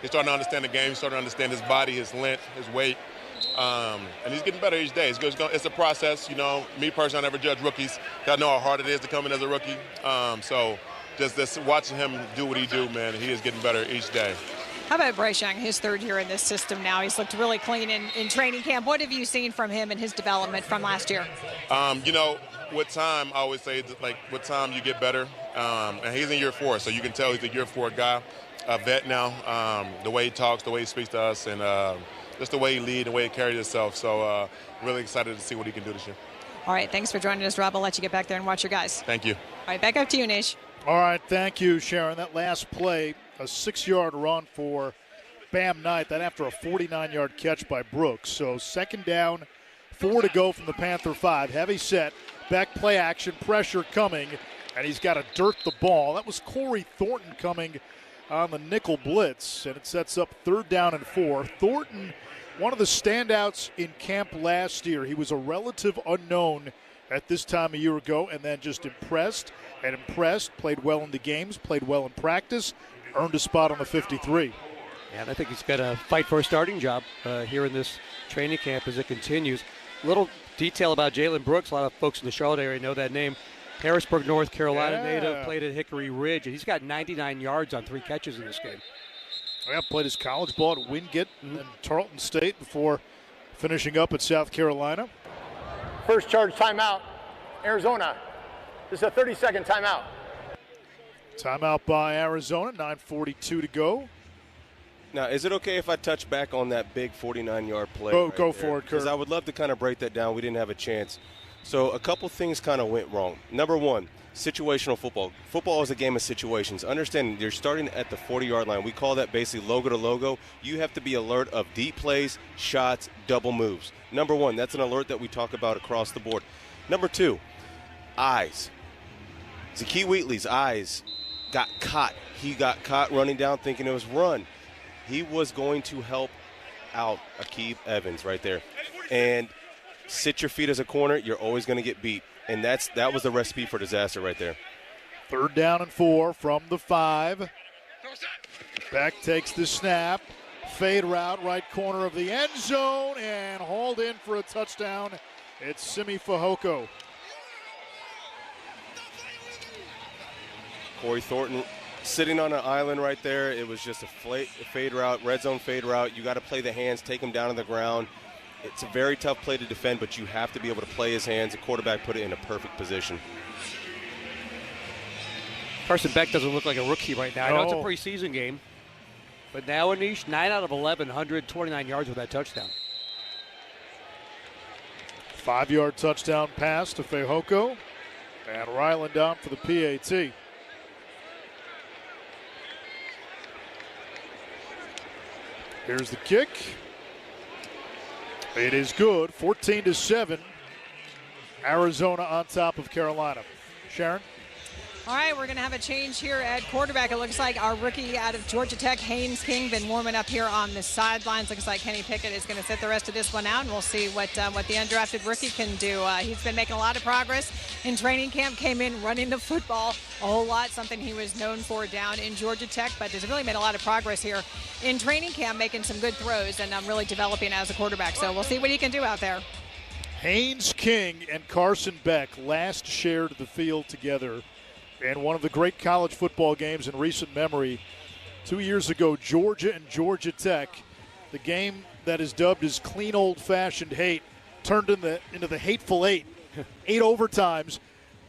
He's starting to understand the game. He's starting to understand his body, his length, his weight. And he's getting better each day. It's a process. You know, me personally, I never judge rookies. I know how hard it is to come in as a rookie. So just watching him do what he do, man, he is getting better each day. How about Bryce Young, his third year in this system now? He's looked really clean in training camp. What have you seen from him and his development from last year? You know, with time, I always say, like, with time you get better. And he's in year 4, so you can tell he's a year 4 guy, a vet now. The way he talks, the way he speaks to us, and just the way he leads, the way he carries himself. So really excited to see what he can do this year. All right, thanks for joining us, Rob. I'll let you get back there and watch your guys. Thank you. All right, back up to you, Nish. All right, thank you, Sharon. That last play, a 6-yard run for Bam Knight. That after a 49-yard catch by Brooks. So second down, 4 to go from the Panther 5. Heavy set, back play action, pressure coming, and he's got to dirt the ball. That was Corey Thornton coming on the nickel blitz, and it sets up 3rd down and 4. Thornton, one of the standouts in camp last year. He was a relative unknown at this time a year ago, and then just impressed, played well in the games, played well in practice, earned a spot on the 53. And I think he's got to fight for a starting job here in this training camp as it continues. Little detail about Jalen Brooks. A lot of folks in the Charlotte area know that name. Harrisburg, North Carolina native, played at Hickory Ridge, and he's got 99 yards on 3 catches in this game. Yeah, played his college ball at Wingate and Tarleton State before finishing up at South Carolina. First charge timeout, Arizona. This is a 30-second timeout. Timeout by Arizona, 9:42 to go. Now, is it okay if I touch back on that big 49-yard play? Go for it, Kurt. Because I would love to kind of break that down. We didn't have a chance. So a couple things kind of went wrong. Number one, situational football. Football is a game of situations. Understand, you're starting at the 40-yard line. We call that basically logo to logo. You have to be alert of deep plays, shots, double moves. Number one, that's an alert that we talk about across the board. Number two, eyes. Zakee Wheatley's eyes got caught. He got caught running down thinking it was run. He was going to help out Akeem Evans right there. And sit your feet as a corner, you're always going to get beat. And that was the recipe for disaster right there. 3rd down and 4 from the 5. Beck takes the snap. Fade route, right corner of the end zone, and hauled in for a touchdown. It's Simi Fehoko. Corey Thornton sitting on an island right there. It was just a fade route, red zone fade route. You got to play the hands, take him down to the ground. It's a very tough play to defend, but you have to be able to play his hands. The quarterback put it in a perfect position. Carson Beck doesn't look like a rookie right now. I know it's a preseason game, but now Anish, 9 out of 11, 129 yards with that touchdown. 5-yard touchdown pass to Fehoko, and Ryland down for the PAT. Here's the kick. It is good, 14-7. Arizona on top of Carolina. Sharon? All right, we're going to have a change here at quarterback. It looks like our rookie out of Georgia Tech, Haynes King, been warming up here on the sidelines. Looks like Kenny Pickett is going to sit the rest of this one out, and we'll see what the undrafted rookie can do. He's been making a lot of progress in training camp, came in running the football a whole lot, something he was known for down in Georgia Tech, but has really made a lot of progress here in training camp, making some good throws and really developing as a quarterback. So we'll see what he can do out there. Haynes King and Carson Beck last shared the field together in one of the great college football games in recent memory. 2 years ago, Georgia and Georgia Tech, the game that is dubbed as clean old-fashioned hate, turned into the hateful eight. 8 overtimes.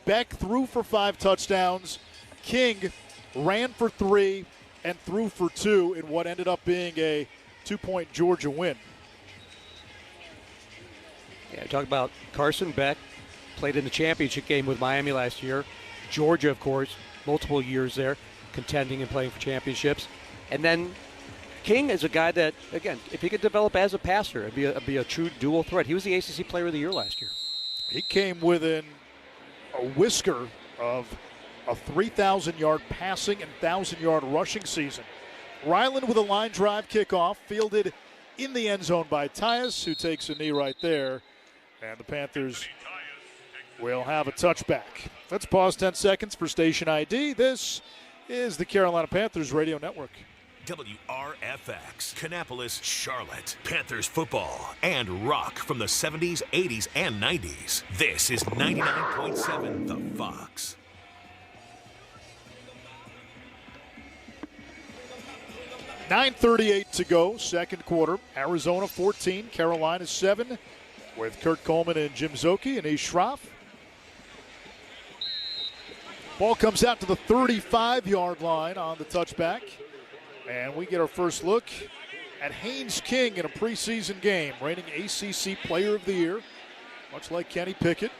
Beck threw for 5 touchdowns. King ran for 3 and threw for 2 in what ended up being a 2-point Georgia win. Yeah, talk about Carson Beck, played in the championship game with Miami last year. Georgia, of course, multiple years there, contending and playing for championships. And then King is a guy that, again, if he could develop as a passer, it'd be a true dual threat. He was the ACC Player of the Year last year. He came within a whisker of a 3,000-yard passing and 1,000-yard rushing season. Ryland with a line drive kickoff, fielded in the end zone by Tyus, who takes a knee right there. And the Panthers will have a touchback. Let's pause 10 seconds for station ID. This is the Carolina Panthers Radio Network. WRFX, Kannapolis, Charlotte. Panthers football and rock from the 70s, 80s, and 90s. This is 99.7 The Fox. .938 to go, second quarter. Arizona 14, Carolina 7, with Kurt Coleman and Jim Zoki and Ish Schroff. Ball comes out to the 35-yard line on the touchback. And we get our first look at Haynes King in a preseason game, reigning ACC Player of the Year, much like Kenny Pickett.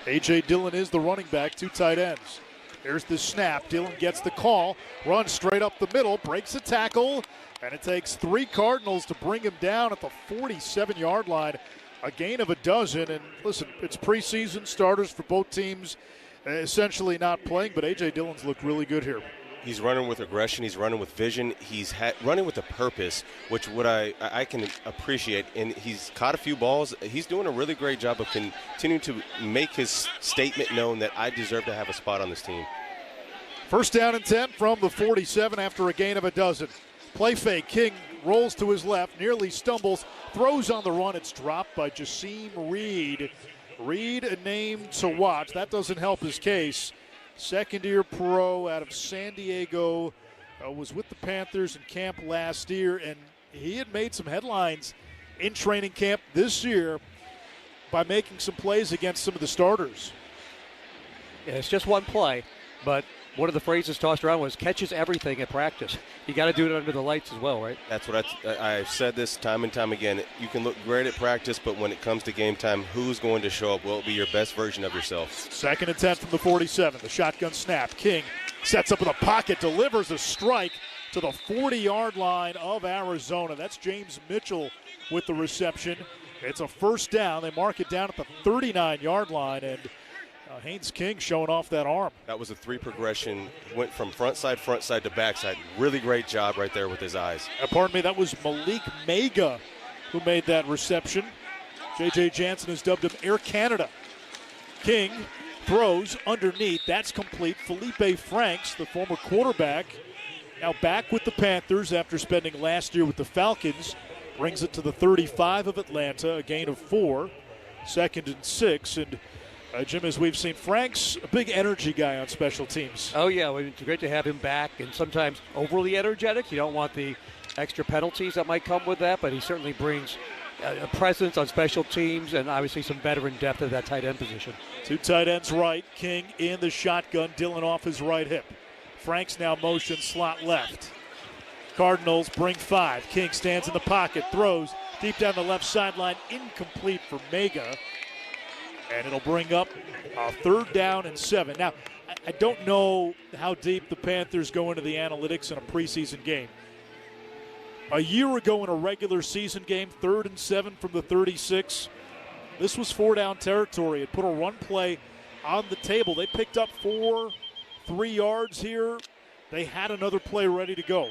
A.J. Dillon is the running back, 2 tight ends. Here's the snap. Dillon gets the call, runs straight up the middle, breaks a tackle, and it takes 3 Cardinals to bring him down at the 47-yard line. A gain of 12. And listen, it's preseason, starters for both teams essentially not playing, but A.J. Dillon's looked really good here. He's running with aggression. He's running with vision. He's running with a purpose, which what I can appreciate. And he's caught a few balls. He's doing a really great job of continuing to make his statement known that I deserve to have a spot on this team. First down and 10 from the 47 after a gain of 12. Play fake. King rolls to his left, nearly stumbles, throws on the run. It's dropped by Jaseem Reed. Reed, a name to watch. That doesn't help his case. Second-year pro out of San Diego, was with the Panthers in camp last year, and he had made some headlines in training camp this year by making some plays against some of the starters. Yeah, it's just one play, but one of the phrases tossed around was catches everything at practice. You got to do it under the lights as well, right? That's what I've said this time and time again. You can look great at practice, but when it comes to game time, who's going to show up? Will it be your best version of yourself? Second and 10 from the 47. The shotgun snap. King sets up in the pocket, delivers a strike to the 40-yard line of Arizona. That's James Mitchell with the reception. It's a first down. They mark it down at the 39-yard line, and Haynes King showing off that arm. That was a 3 progression. Went from front side to back side. Really great job right there with his eyes. Pardon me, that was Malik Mega who made that reception. J.J. Jansen has dubbed him Air Canada. King throws underneath. That's complete. Felipe Franks, the former quarterback, now back with the Panthers after spending last year with the Falcons. Brings it to the 35 of Atlanta, a gain of 4. Second and 6, and Jim, as we've seen, Frank's a big energy guy on special teams. Oh, yeah, it's great to have him back, and sometimes overly energetic. You don't want the extra penalties that might come with that, but he certainly brings a presence on special teams and obviously some veteran depth at that tight end position. 2 tight ends right, King in the shotgun, Dillon off his right hip. Frank's now motion slot left. Cardinals bring 5. King stands in the pocket, throws deep down the left sideline, incomplete for Mega. And it'll bring up a 3rd down and 7. Now, I don't know how deep the Panthers go into the analytics in a preseason game. A year ago in a regular season game, 3rd and 7 from the 36. This was 4-down territory. It put a run play on the table. They picked up 3 yards here. They had another play ready to go.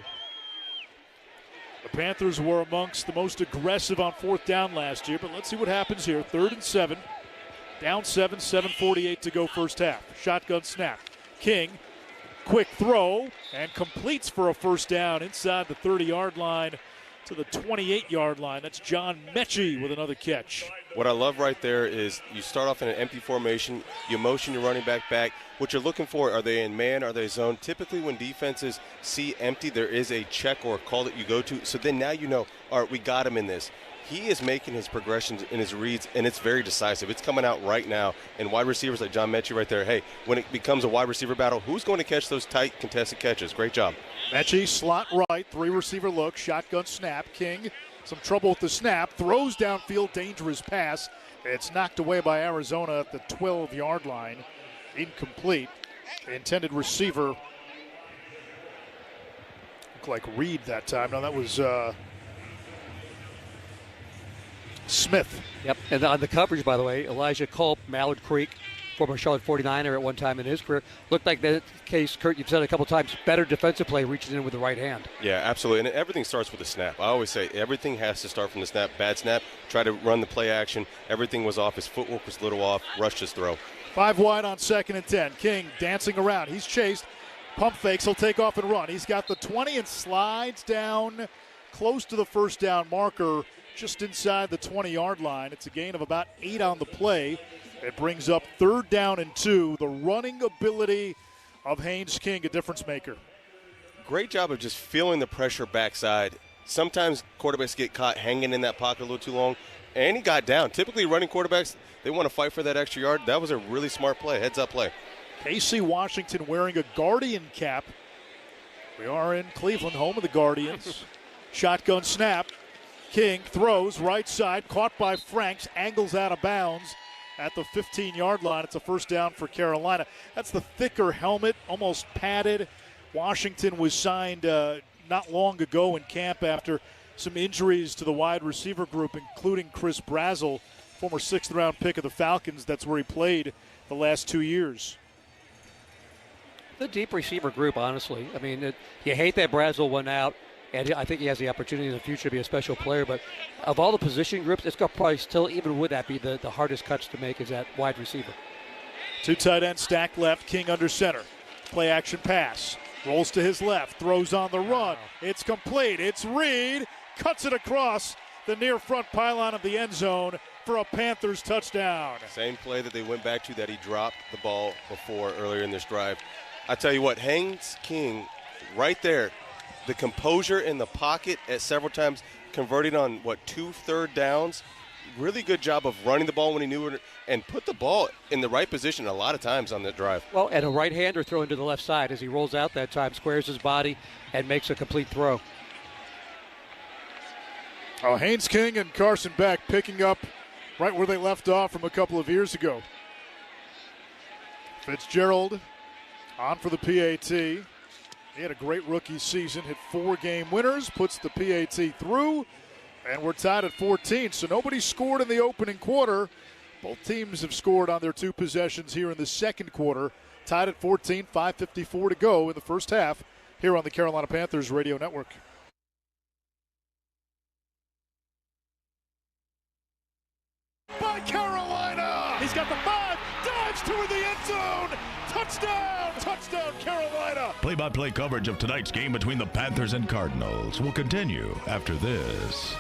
The Panthers were amongst the most aggressive on 4th down last year, but let's see what happens here. 3rd and 7. Down 7, 7:48 to go first half. Shotgun snap. King, quick throw, and completes for a first down inside the 30-yard line to the 28-yard line. That's John Mechie with another catch. What I love right there is you start off in an empty formation, you motion your running back. What you're looking for, are they in man, are they zone? Typically when defenses see empty, there is a check or a call that you go to. So then now you know, all right, we got him in this. He is making his progressions and his reads, and it's very decisive. It's coming out right now. And wide receivers like John Mechie right there, hey, when it becomes a wide receiver battle, who's going to catch those tight contested catches? Great job. Mechie, slot right, 3 receiver look, shotgun snap. King, some trouble with the snap, throws downfield, dangerous pass. It's knocked away by Arizona at the 12-yard line. Incomplete. The intended receiver looked like Reed that time. No, that was Smith. Yep, and on the coverage, by the way, Elijah Culp, Mallard Creek, former Charlotte 49er at one time in his career, looked like that case, Kurt, you've said a couple times, better defensive play, reaching in with the right hand. Yeah, absolutely, and everything starts with the snap. I always say everything has to start from the snap. Bad snap, try to run the play action. Everything was off. His footwork was a little off. Rushed his throw. 5 wide on 2nd and 10. King dancing around. He's chased. Pump fakes. He'll take off and run. He's got the 20 and slides down close to the first down marker, just inside the 20-yard line. It's a gain of about 8 on the play. It brings up 3rd down and 2. The running ability of Haynes King, a difference maker. Great job of just feeling the pressure backside. Sometimes quarterbacks get caught hanging in that pocket a little too long, and he got down. Typically running quarterbacks, they want to fight for that extra yard. That was a really smart play, heads-up play. Casey Washington wearing a Guardian cap We are in Cleveland, home of the Guardians. Shotgun snap. King throws right side, caught by Franks, angles out of bounds at the 15-yard line. It's a first down for Carolina. That's the thicker helmet, almost padded. Washington was signed not long ago in camp after some injuries to the wide receiver group, including Chris Brazzell, former 6th-round pick of the Falcons. That's where he played the last 2 years. The deep receiver group, honestly. I mean, you hate that Brazzell went out, and I think he has the opportunity in the future to be a special player. But of all the position groups, it's going to probably still, even with that, be the hardest cuts to make is that wide receiver. 2 tight ends stacked left, King under center. Play action pass. Rolls to his left, throws on the run. It's complete. It's Reed. Cuts it across the near front pylon of the end zone for a Panthers touchdown. Same play that they went back to that he dropped the ball before earlier in this drive. I tell you what, Haynes King right there, the composure in the pocket at several times, converting on, 2 third downs. Really good job of running the ball when he knew it and put the ball in the right position a lot of times on that drive. Well, and a right-hander throwing to the left side as he rolls out that time, squares his body, and makes a complete throw. Oh, Haynes King and Carson Beck picking up right where they left off from a couple of years ago. Fitzgerald on for the PAT. He had a great rookie season, hit 4 game winners, puts the PAT through, and we're tied at 14. So nobody scored in the opening quarter. Both teams have scored on their 2 possessions here in the second quarter. Tied at 14, 5:54 to go in the first half here on the Carolina Panthers Radio Network. By Carolina! He's got the 5, dives toward the end zone! Touchdown! Touchdown, Carolina! Play-by-play coverage of tonight's game between the Panthers and Cardinals will continue after this.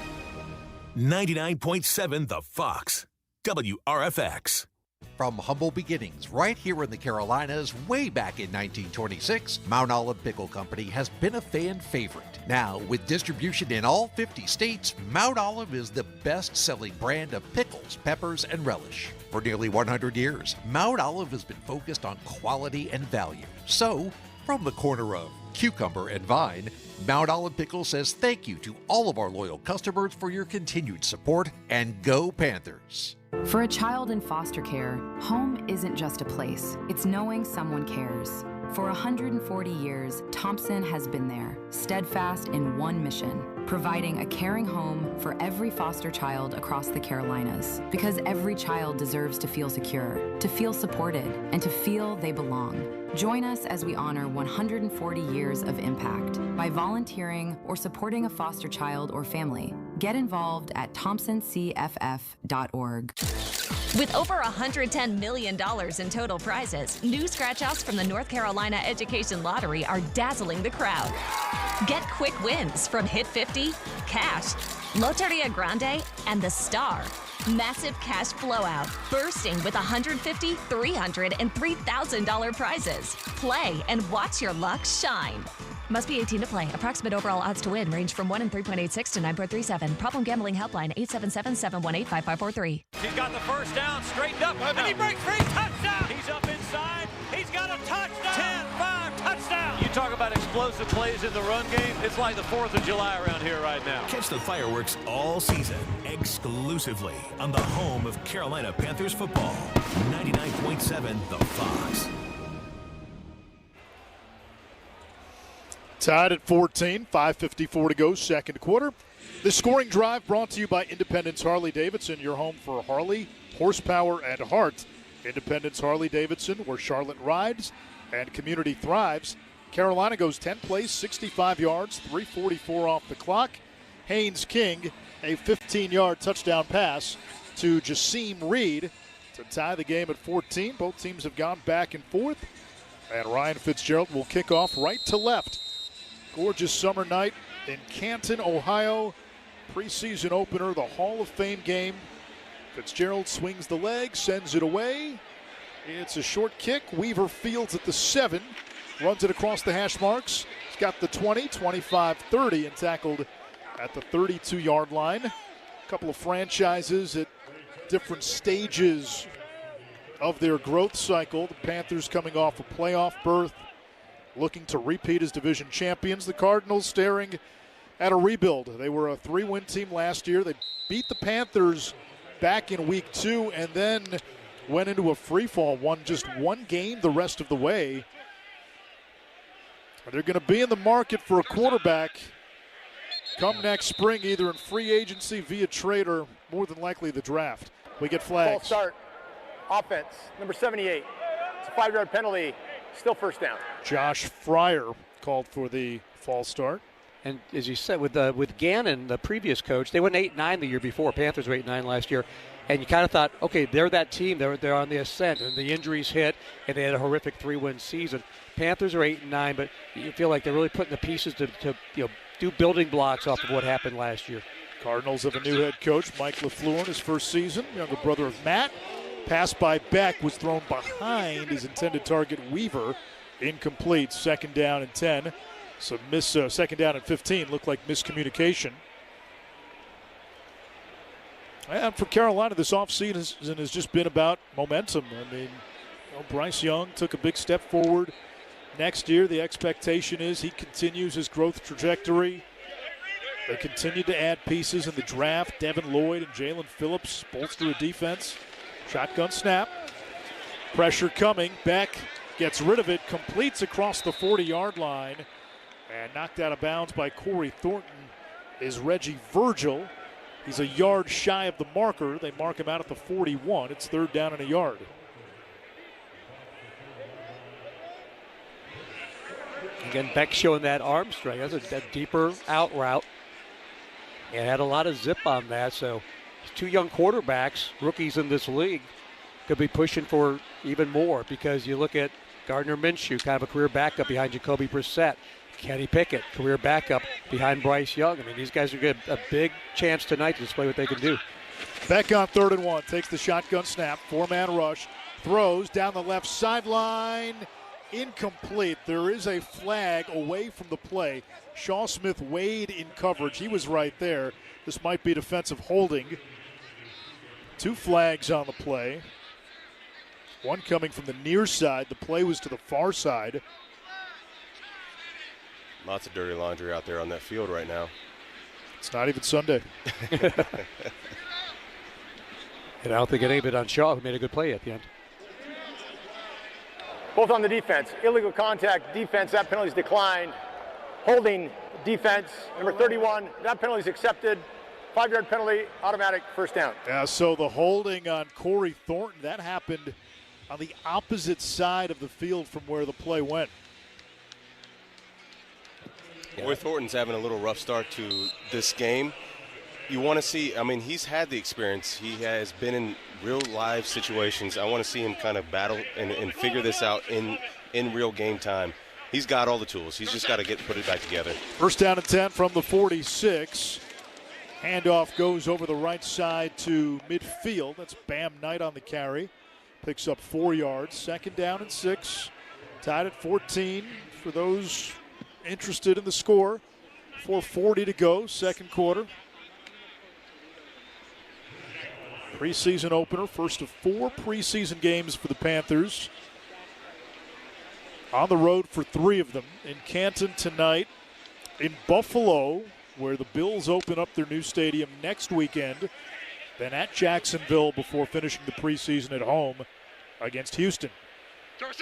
99.7 The Fox, WRFX. From humble beginnings right here in the Carolinas way back in 1926, Mount Olive Pickle Company has been a fan favorite. Now, with distribution in all 50 states, Mount Olive is the best-selling brand of pickles, peppers, and relish. For nearly 100 years, Mount Olive has been focused on quality and value. So, from the corner of cucumber and vine, Mount Olive Pickle says thank you to all of our loyal customers for your continued support, and go Panthers! For a child in foster care, home isn't just a place, it's knowing someone cares. For 140 years, Thompson has been there, steadfast in one mission, providing a caring home for every foster child across the Carolinas. Because every child deserves to feel secure, to feel supported, and to feel they belong. Join us as we honor 140 years of impact by volunteering or supporting a foster child or family. Get involved at thompsoncff.org. With over $110 million in total prizes, new scratch-offs from the North Carolina Education Lottery are dazzling the crowd. Get quick wins from Hit 50, Cash, Loteria Grande, and The Star. Massive cash blowout, bursting with $150, $300, and $3,000 prizes. Play and watch your luck shine. Must be 18 to play. Approximate overall odds to win range from 1 in 3.86 to 9.37. Problem gambling helpline 877-718-5543. He's got the first down, straightened up, and he breaks free. Touchdown! He's up inside. He's got a touchdown. 10-5, touchdown. You talk about explosive plays in the run game. It's like the 4th of July around here right now. Catch the fireworks all season, exclusively on the home of Carolina Panthers football. 99.7 The Fox. Tied at 14, 5:54 to go, second quarter. The scoring drive brought to you by Independence Harley-Davidson, your home for Harley, horsepower, and heart. Independence Harley-Davidson, where Charlotte rides and community thrives. Carolina goes 10 plays, 65 yards, 3:44 off the clock. Haynes King, a 15-yard touchdown pass to Jaseem Reed to tie the game at 14. Both teams have gone back and forth. And Ryan Fitzgerald will kick off right to left. Gorgeous summer night in Canton, Ohio. Preseason opener, the Hall of Fame game. Fitzgerald swings the leg, sends it away. It's a short kick. Weaver fields at the 7, runs it across the hash marks. He's got the 20, 25, 30, and tackled at the 32-yard line. A couple of franchises at different stages of their growth cycle. The Panthers coming off a playoff berth looking to repeat as division champions. The Cardinals staring at a rebuild. They were a 3-win team last year. They beat the Panthers back in week 2 and then went into a free fall, won just one game the rest of the way. They're going to be in the market for a quarterback come next spring, either in free agency, via trade, or more than likely the draft. We get flags. False start. Offense, number 78. It's a 5-yard penalty. Still first down. Josh Fryer called for the false start. And as you said, with Gannon, the previous coach, they went 8-9 the year before. Panthers were 8-9 last year. And you kind of thought, okay, they're that team. They're on the ascent. And the injuries hit, and they had a horrific 3-win season. Panthers are 8-9, but you feel like they're really putting the pieces to do building blocks off of what happened last year. Cardinals have a new head coach, Mike LaFleur, in his first season, younger brother of Matt. Pass by Beck was thrown behind his intended target, Weaver. Incomplete, 2nd down and 10. So second down and 15 looked like miscommunication. And for Carolina, this offseason has just been about momentum. I mean, Bryce Young took a big step forward. Next year, the expectation is he continues his growth trajectory. They continue to add pieces in the draft. Devin Lloyd and Jalen Phillips bolster a defense. Shotgun snap. Pressure coming. Beck gets rid of it, completes across the 40-yard line, and knocked out of bounds by Corey Thornton is Reggie Virgil. He's a yard shy of the marker. They mark him out at the 41. It's 3rd down and a yard. Again, Beck showing that arm strength. That's a deeper out route. And had a lot of zip on that. So 2 young quarterbacks, rookies in this league, could be pushing for even more, because you look at Gardner Minshew, kind of a career backup behind Jacoby Brissett. Kenny Pickett, career backup behind Bryce Young. I mean, these guys are going to have a big chance tonight to display what they can do. Beck on 3rd and 1, takes the shotgun snap, 4-man rush, throws down the left sideline. Incomplete. There is a flag away from the play. Shaw Smith weighed in coverage. He was right there. This might be defensive holding. 2 flags on the play. One coming from the near side. The play was to the far side. Lots of dirty laundry out there on that field right now. It's not even Sunday. And I don't think any of it on Shaw, who made a good play at the end. Both on the defense. Illegal contact, defense, that penalty's declined. Holding, defense, number 31, that penalty's accepted. 5-yard penalty, automatic, first down. Yeah, so the holding on Corey Thornton, that happened on the opposite side of the field from where the play went. Corey Thornton's having a little rough start to this game. You want to see, I mean, he's had the experience. He has been in real live situations. I want to see him kind of battle and figure this out in real game time. He's got all the tools. He's just got to put it back together. 1st down and 10 from the 46. Handoff goes over the right side to midfield. That's Bam Knight on the carry. Picks up 4 yards. 2nd down and 6. Tied at 14 for those interested in the score. 4:40 to go, 2nd quarter. Preseason opener, first of 4 preseason games for the Panthers. On the road for 3 of them. In Canton tonight, in Buffalo, where the Bills open up their new stadium next weekend. Then at Jacksonville before finishing the preseason at home against Houston.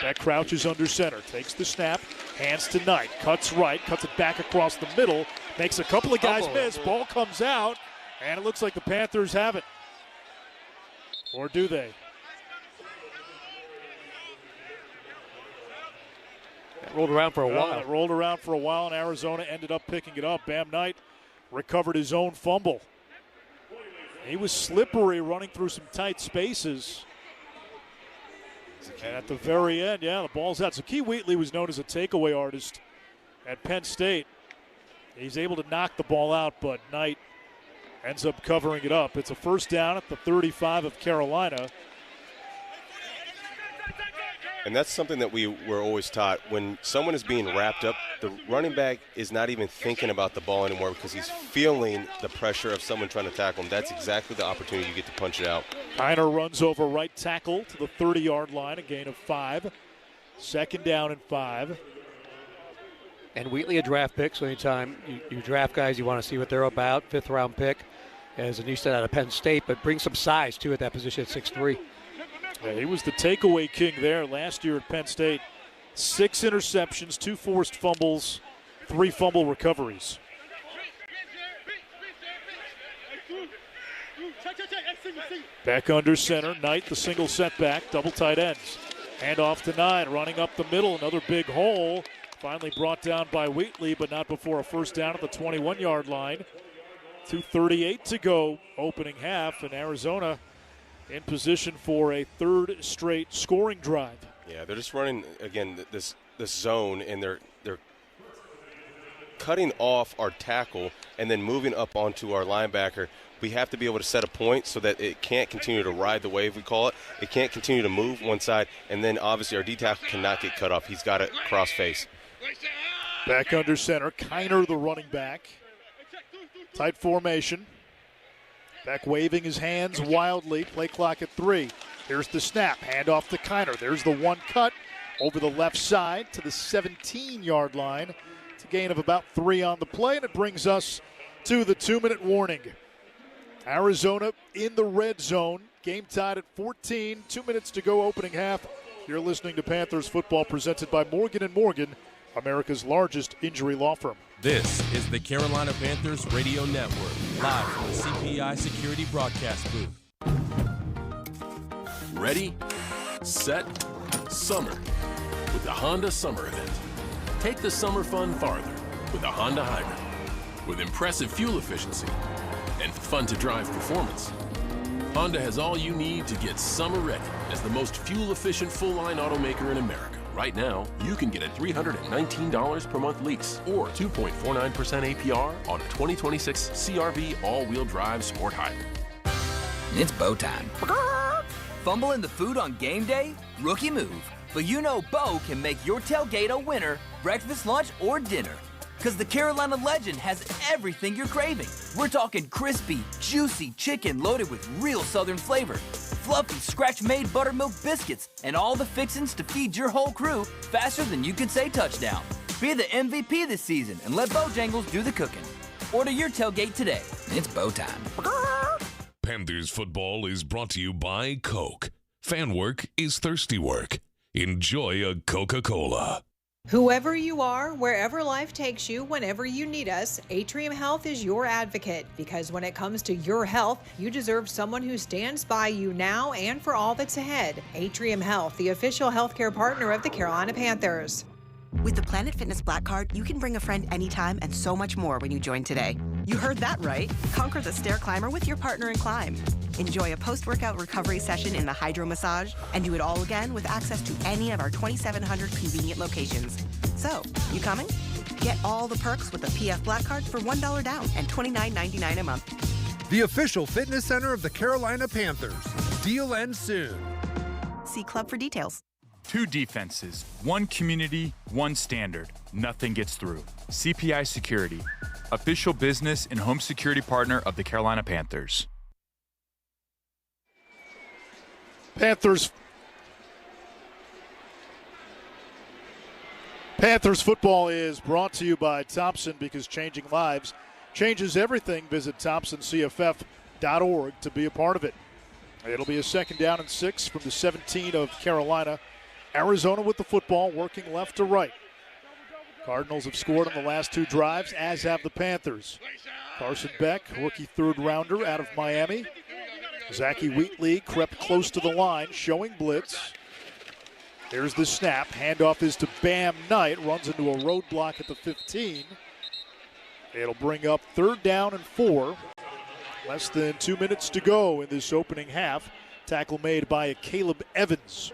That crouches under center, takes the snap, hands to Knight, cuts right, cuts it back across the middle, makes a couple of guys miss, ball comes out, and it looks like the Panthers have it. Or do they? It rolled around for a while. It rolled around for a while, and Arizona ended up picking it up. Bam Knight recovered his own fumble. He was slippery running through some tight spaces. And at the very end, the ball's out. So Key Wheatley was known as a takeaway artist at Penn State. He's able to knock the ball out, but Knight ends up covering it up. It's a 1st down at the 35 of Carolina. And that's something that we were always taught. When someone is being wrapped up, the running back is not even thinking about the ball anymore because he's feeling the pressure of someone trying to tackle him. That's exactly the opportunity you get to punch it out. Kiner runs over right tackle to the 30-yard line, a gain of 5. 2nd down and 5. And Wheatley, a draft pick, so anytime you draft guys, you want to see what they're about. 5th-round pick, as Anista out of Penn State, but brings some size, too, at that position at 6'3". Yeah, he was the takeaway king there last year at Penn State. 6 interceptions, 2 forced fumbles, 3 fumble recoveries. Back under center, Knight, the single setback, double tight ends. Hand off to 9, running up the middle, another big hole. Finally brought down by Wheatley, but not before a first down at the 21-yard line. 2:38 to go, opening half, and Arizona in position for a 3rd straight scoring drive. Yeah, they're just running, again, this zone, and they're cutting off our tackle and then moving up onto our linebacker. We have to be able to set a point so that it can't continue to ride the wave, we call it. It can't continue to move one side, and then obviously our D-tackle cannot get cut off. He's got to cross face. Back under center, Kiner, the running back. Tight formation. Beck waving his hands wildly. Play clock at 3. Here's the snap. Hand off to Kiner. There's the one cut over the left side to the 17-yard line. It's a gain of about 3 on the play, and it brings us to the 2-minute warning. Arizona in the red zone. Game tied at 14. 2 minutes to go, opening half. You're listening to Panthers football presented by Morgan & Morgan, America's largest injury law firm. This is the Carolina Panthers Radio Network, live from the CPI Security Broadcast booth. Ready, set, summer with the Honda Summer Event. Take the summer fun farther with a Honda Hybrid. With impressive fuel efficiency and fun-to-drive performance, Honda has all you need to get summer ready as the most fuel-efficient full-line automaker in America. Right now, you can get a $319 per month lease or 2.49% APR on a 2026 CR-V all-wheel drive sport hybrid. It's Bo time. Fumble in the food on game day? Rookie move. But you know Bo can make your tailgate a winner, breakfast, lunch, or dinner. Because the Carolina Legend has everything you're craving. We're talking crispy, juicy chicken loaded with real Southern flavor, fluffy scratch-made buttermilk biscuits, and all the fixins to feed your whole crew faster than you can say touchdown. Be the MVP this season and let Bojangles do the cooking. Order your tailgate today. It's Bo time. Panthers football is brought to you by Coke. Fan work is thirsty work. Enjoy a Coca-Cola. Whoever you are, wherever life takes you, whenever you need us, Atrium Health is your advocate, because when it comes to your health, you deserve someone who stands by you now and for all that's ahead. Atrium Health, the official healthcare partner of the Carolina Panthers. With the Planet Fitness Black Card, you can bring a friend anytime and so much more when you join today. You heard that right. Conquer the stair climber with your partner in climb. Enjoy a post-workout recovery session in the hydro massage and do it all again with access to any of our 2,700 convenient locations. So, you coming? Get all the perks with the PF Black Card for $1 down and $29.99 a month. The official fitness center of the Carolina Panthers. Deal ends soon. See Club for details. 2 defenses, 1 community, 1 standard. Nothing gets through. CPI Security, official business and home security partner of the Carolina Panthers. Panthers football is brought to you by Thompson, because changing lives changes everything. Visit thompsoncff.org to be a part of it. It'll be a 2nd down and 6 from the 17 of Carolina. Arizona with the football, working left to right. Cardinals have scored on the last 2 drives, as have the Panthers. Carson Beck, rookie 3rd-rounder out of Miami. Zachy Wheatley crept close to the line, showing blitz. There's the snap. Handoff is to Bam Knight. Runs into a roadblock at the 15. It'll bring up 3rd down and 4. Less than 2 minutes to go in this opening half. Tackle made by Caleb Evans.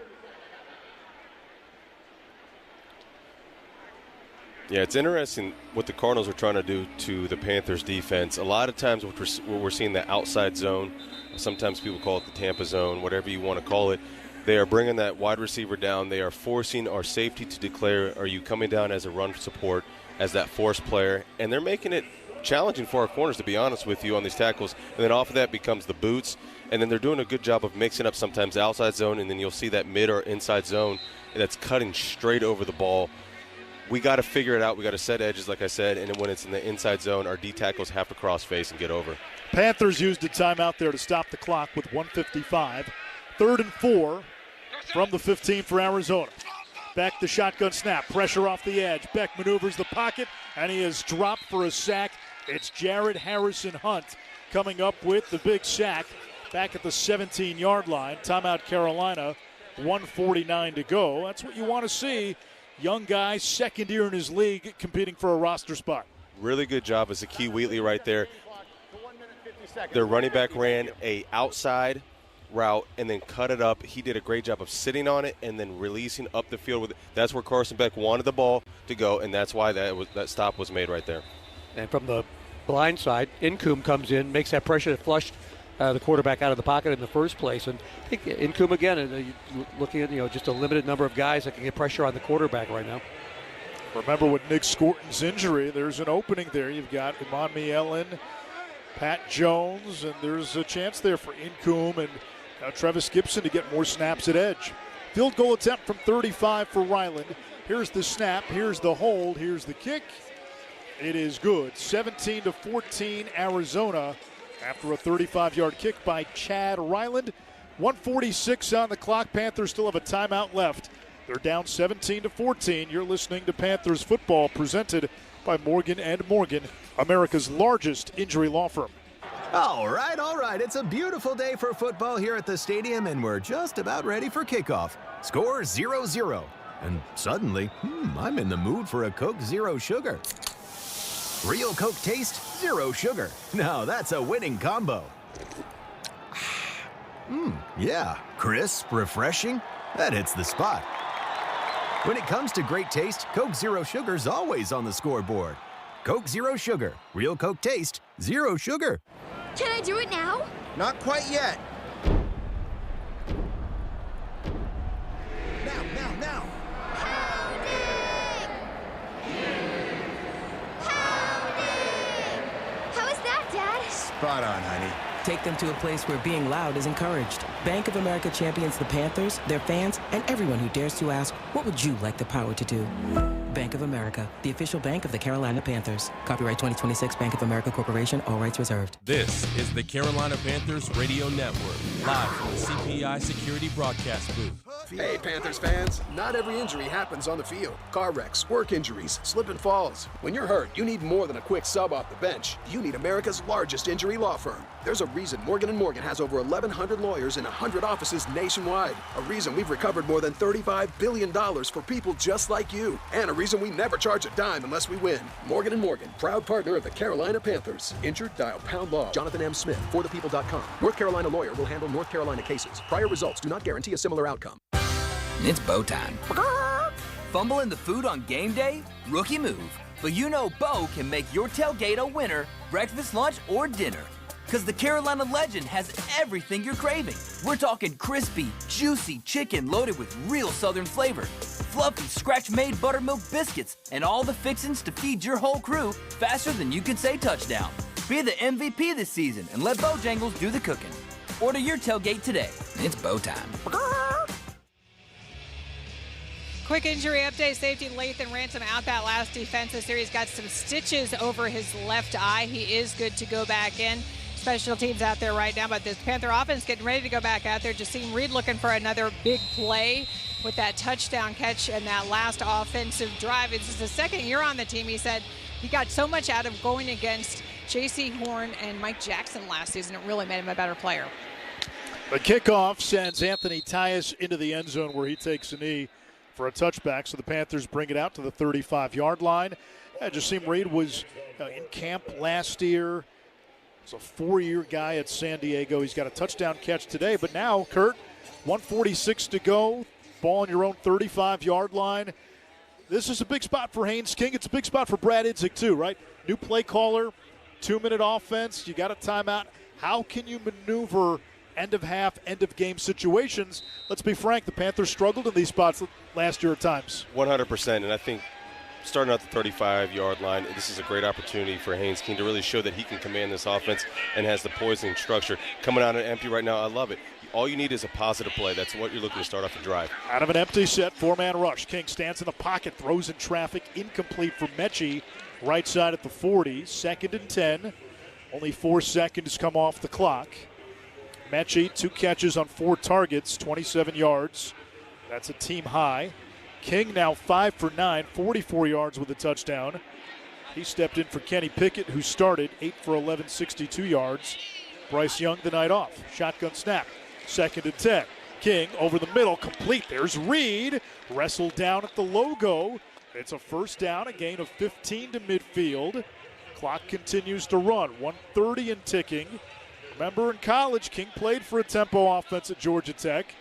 Yeah, it's interesting what the Cardinals are trying to do to the Panthers defense. A lot of times what we're seeing the outside zone, sometimes people call it the Tampa zone, whatever you want to call it. They are bringing that wide receiver down. They are forcing our safety to declare, are you coming down as a run support, as that force player? And they're making it challenging for our corners, to be honest with you, on these tackles. And then off of that becomes the boots. And then they're doing a good job of mixing up sometimes outside zone, and then you'll see that mid or inside zone that's cutting straight over the ball. we got to figure it out. We got to set edges, like I said, and when it's in the inside zone, our D tackles have to cross face and get over. Panthers used a timeout there to stop the clock with 1:55. 3rd and 4 from the 15 for Arizona. Beck, the shotgun snap, pressure off the edge. Beck maneuvers the pocket, and he is dropped for a sack. It's Jared Harrison Hunt coming up with the big sack back at the 17-yard line. Timeout Carolina, 1:49 to go. That's what you want to see. Young guy, second year in his league, competing for a roster spot. Really good job as Akeem Wheatley right there. Their running back ran a outside route and then cut it up. He did a great job of sitting on it and then releasing up the field with it. That's where Carson Beck wanted the ball to go, and that's why that stop was made right there. And from the blind side, Incoom comes in, makes that pressure that flushed the quarterback out of the pocket in the first place. And I think Incoom again, looking at just a limited number of guys that can get pressure on the quarterback right now. Remember with Nick Scorton's injury, there's an opening there. You've got Imani Ellen, Pat Jones, and there's a chance there for Incoom and Travis Gibson to get more snaps at edge. Field goal attempt from 35 for Ryland. Here's the snap, here's the hold, here's the kick. It is good. 17-14 Arizona after a 35-yard kick by Chad Ryland. 1:46 on the clock. Panthers still have a timeout left. They're down 17-14. You're listening to Panthers football presented by Morgan & Morgan, America's largest injury law firm. All right. It's a beautiful day for football here at the stadium, and we're just about ready for kickoff. Score 0-0. And suddenly, I'm in the mood for a Coke Zero Sugar. Real Coke taste, zero sugar. Now that's a winning combo. Yeah, crisp, refreshing. That hits the spot. When it comes to great taste, Coke Zero Sugar's always on the scoreboard. Coke Zero Sugar. Real Coke taste, zero sugar. Can I do it now? Not quite yet. Now. How is that, Dad? Spot on, honey. Take them to a place where being loud is encouraged. Bank of America champions the Panthers, their fans, and everyone who dares to ask, what would you like the power to do? Bank of America, the official bank of the Carolina Panthers. Copyright 2026 Bank of America Corporation, all rights reserved. This is the Carolina Panthers Radio Network, live from the CPI Security Broadcast Booth. Hey, Panthers fans, not every injury happens on the field. Car wrecks, work injuries, slip and falls. When you're hurt, you need more than a quick sub off the bench. You need America's largest injury law firm. There's a reason Morgan & Morgan has over 1,100 lawyers in 100 offices nationwide. A reason we've recovered more than $35 billion for people just like you. And a reason we never charge a dime unless we win. Morgan & Morgan, proud partner of the Carolina Panthers. Injured? Dial pound law. Jonathan M. Smith, forthepeople.com. North Carolina lawyer will handle North Carolina cases. Prior results do not guarantee a similar outcome. It's Bo time. Fumble in the food on game day? Rookie move. But Bo can make your tailgate a winner, breakfast, lunch, or dinner. Because the Carolina Legend has everything you're craving. We're talking crispy, juicy chicken loaded with real Southern flavor, fluffy scratch-made buttermilk biscuits, and all the fixins to feed your whole crew faster than you can say touchdown. Be the MVP this season and let Bojangles do the cooking. Order your tailgate today. It's Bo time. Quick injury update. Safety Lathan Ransom out that last defensive series. Got some stitches over his left eye. He is good to go back in. Special teams out there right now, but this Panther offense getting ready to go back out there. Jaseen Reed looking for another big play with that touchdown catch and that last offensive drive. This is the second year on the team. He said he got so much out of going against J.C. Horn and Mike Jackson last season. It really made him a better player. The kickoff sends Anthony Tyus into the end zone where he takes a knee for a touchback. So the Panthers bring it out to the 35-yard line. Jaseen Reed was in camp last year. He's a 4-year guy at San Diego. He's got a touchdown catch today. But now, Kurt, 1:46 to go. Ball on your own 35-yard line. This is a big spot for Haynes King. It's a big spot for Brad Idzik too, right? New play caller, 2-minute offense. You got a timeout. How can you maneuver end-of-half, end-of-game situations? Let's be frank, the Panthers struggled in these spots last year at times. 100%, and I think starting out the 35-yard line, this is a great opportunity for Haynes King to really show that he can command this offense and has the poising structure. Coming out empty right now, I love it. all you need is a positive play. That's what you're looking to start off the drive. Out of an empty set, 4-man rush. King stands in the pocket, throws in traffic, incomplete for Mechie, right side at the 40. 2nd and 10. Only 4 seconds come off the clock. Mechie, 2 catches on 4 targets, 27 yards. That's a team high. King now 5 for 9, 44 yards with a touchdown. He stepped in for Kenny Pickett, who started 8 for 11, 62 yards. Bryce Young the night off. Shotgun snap. 2nd and 10. King over the middle, complete. There's Reed. Wrestled down at the logo. It's a first down, a gain of 15 to midfield. Clock continues to run. 1:30 and ticking. Remember in college, King played for a tempo offense at Georgia Tech.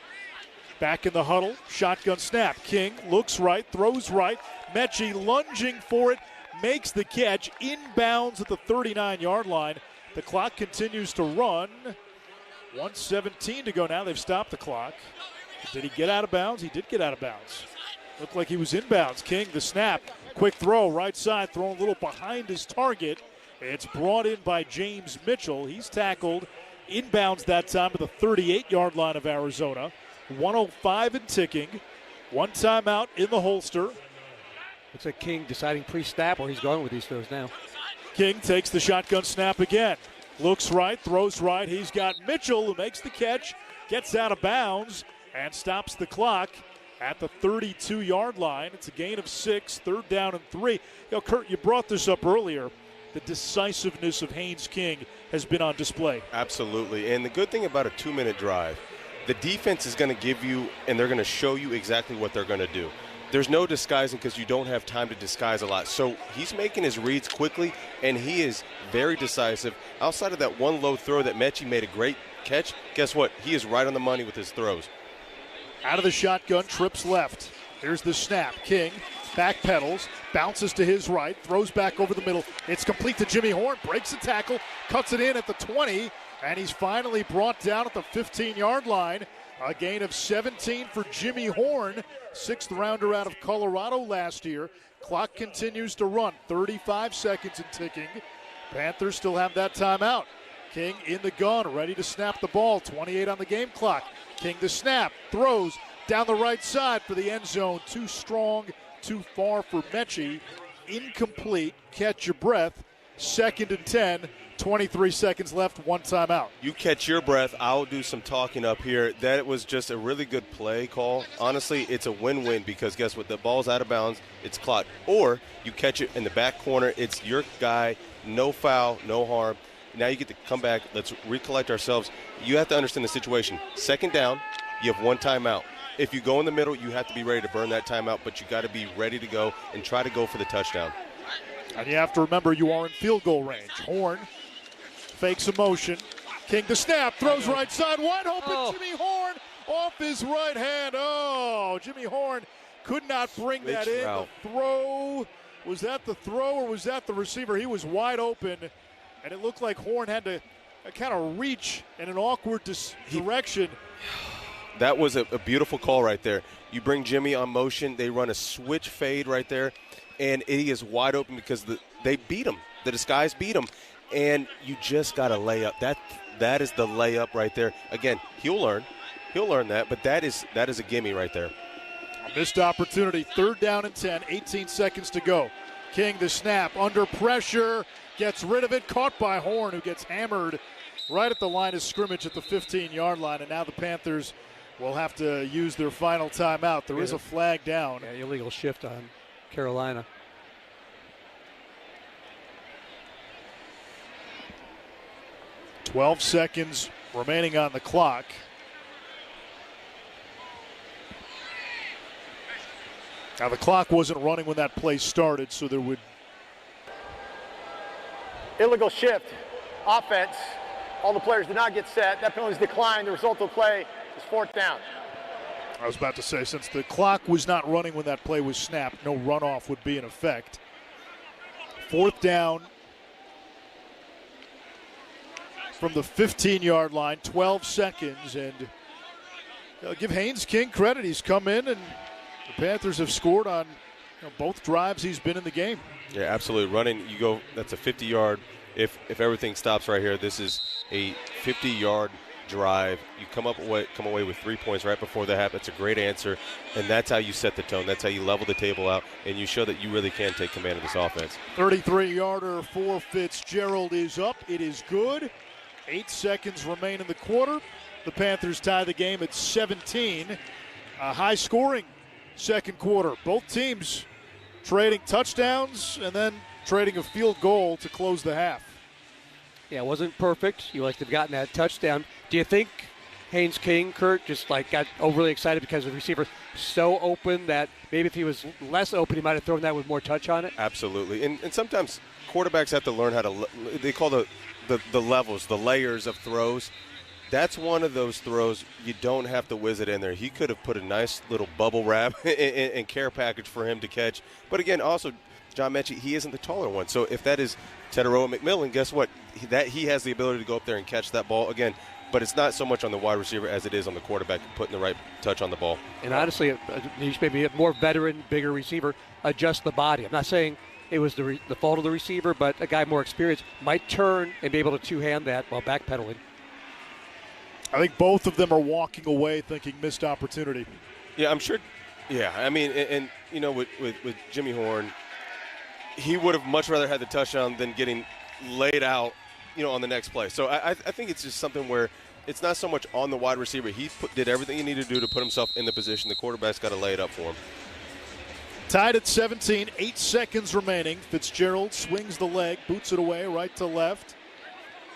Back in the huddle, shotgun snap. King looks right, throws right. Mechie lunging for it, makes the catch, inbounds at the 39-yard line. The clock continues to run. 1:17 to go now. They've stopped the clock. Did he get out of bounds? He did get out of bounds. Looked like he was inbounds. King, the snap. Quick throw, right side, thrown a little behind his target. It's brought in by James Mitchell. He's tackled inbounds that time at the 38-yard line of Arizona. 1:05 and ticking. 1 timeout in the holster. Looks like King deciding pre-snap where he's going with these throws now. King takes the shotgun snap again. Looks right, throws right. He's got Mitchell who makes the catch, gets out of bounds, and stops the clock at the 32-yard line. It's a gain of 6, 3rd down and 3. You know, Kurt, you brought this up earlier. The decisiveness of Haynes King has been on display. Absolutely. And the good thing about a 2-minute drive, the defense is going to give you, and they're going to show you exactly what they're going to do. There's no disguising because you don't have time to disguise a lot. So he's making his reads quickly, and he is very decisive. Outside of that one low throw that Mechie made a great catch, guess what? He is right on the money with his throws. Out of the shotgun, trips left. Here's the snap. King backpedals, bounces to his right, throws back over the middle. It's complete to Jimmy Horn, breaks the tackle, cuts it in at the 20, and he's finally brought down at the 15-yard line. A gain of 17 for Jimmy Horn, 6th rounder out of Colorado last year. Clock continues to run, 35 seconds and ticking. Panthers still have that timeout. King in the gun, ready to snap the ball, 28 on the game clock. King the snap, throws down the right side for the end zone. Too strong, too far for Mechie. Incomplete, catch your breath. 2nd and 10. 23 seconds left, 1 timeout. You catch your breath. I'll do some talking up here. That was just a really good play call. Honestly, it's a win-win because guess what? The ball's out of bounds. It's clocked. Or you catch it in the back corner. It's your guy. No foul, no harm. Now you get to come back. Let's recollect ourselves. You have to understand the situation. 2nd down, you have 1 timeout. If you go in the middle, you have to be ready to burn that timeout, but you got to be ready to go and try to go for the touchdown. And you have to remember you are in field goal range. Horn fakes a motion. King the snap, throws right side, wide open. Jimmy Horn off his right hand. Oh, Jimmy Horn could not bring that in. The throw, was that the throw or was that the receiver? He was wide open, and it looked like Horn had to kind of reach in an awkward direction. That was a beautiful call right there. You bring Jimmy on motion. They run a switch fade right there, and he is wide open because they beat him. The disguise beat him. And you just got to lay up. That is the layup right there. Again, he'll learn that, but that is a gimme right there. A missed opportunity. 3rd down and 10. 18 seconds to go. King the snap under pressure, gets rid of it, caught by Horn, who gets hammered right at the line of scrimmage at the 15-yard line. And now the Panthers will have to use their final timeout. There is a flag down. Yeah, illegal shift on Carolina. 12 seconds remaining on the clock. Now the clock wasn't running when that play started, so there would... Illegal shift, offense. All the players did not get set. That penalty is declined. The result of the play is 4th down. I was about to say, since the clock was not running when that play was snapped, no runoff would be in effect. 4th down from the 15-yard line, 12 seconds, and give Haynes King credit. He's come in, and the Panthers have scored on both drives he's been in the game. Yeah, absolutely. Running, you go. That's a 50-yard. If everything stops right here, this is a 50-yard drive. You come away with 3 points right before that happens. It's a great answer, and that's how you set the tone. That's how you level the table out, and you show that you really can take command of this offense. 33-yarder for Fitzgerald is up. It is good. 8 seconds remain in the quarter. The Panthers tie the game at 17. A high-scoring second quarter. Both teams trading touchdowns and then trading a field goal to close the half. Yeah, it wasn't perfect. You like to have gotten that touchdown. Do you think Haynes King, Kurt, just got overly excited because the receiver so open that maybe if he was less open, he might have thrown that with more touch on it? Absolutely. And sometimes quarterbacks have to learn how to – they call the levels, the layers of throws. That's one of those throws you don't have to whiz it in there. He could have put a nice little bubble wrap and care package for him to catch. But, again, also – John mentioned he isn't the taller one. So if that is Teteroa McMillan, guess what? He has the ability to go up there and catch that ball again. But it's not so much on the wide receiver as it is on the quarterback putting the right touch on the ball. And honestly, maybe a more veteran, bigger receiver adjust the body. I'm not saying it was the fault of the receiver, but a guy more experienced might turn and be able to two-hand that while backpedaling. I think both of them are walking away thinking missed opportunity. Yeah, I'm sure. Yeah, I mean, and you know, with Jimmy Horn, he would have much rather had the touchdown than getting laid out, on the next play. So I think it's just something where it's not so much on the wide receiver. He did everything he needed to do to put himself in the position. The quarterback's got to lay it up for him. Tied at 17, 8 seconds remaining. Fitzgerald swings the leg, boots it away right to left.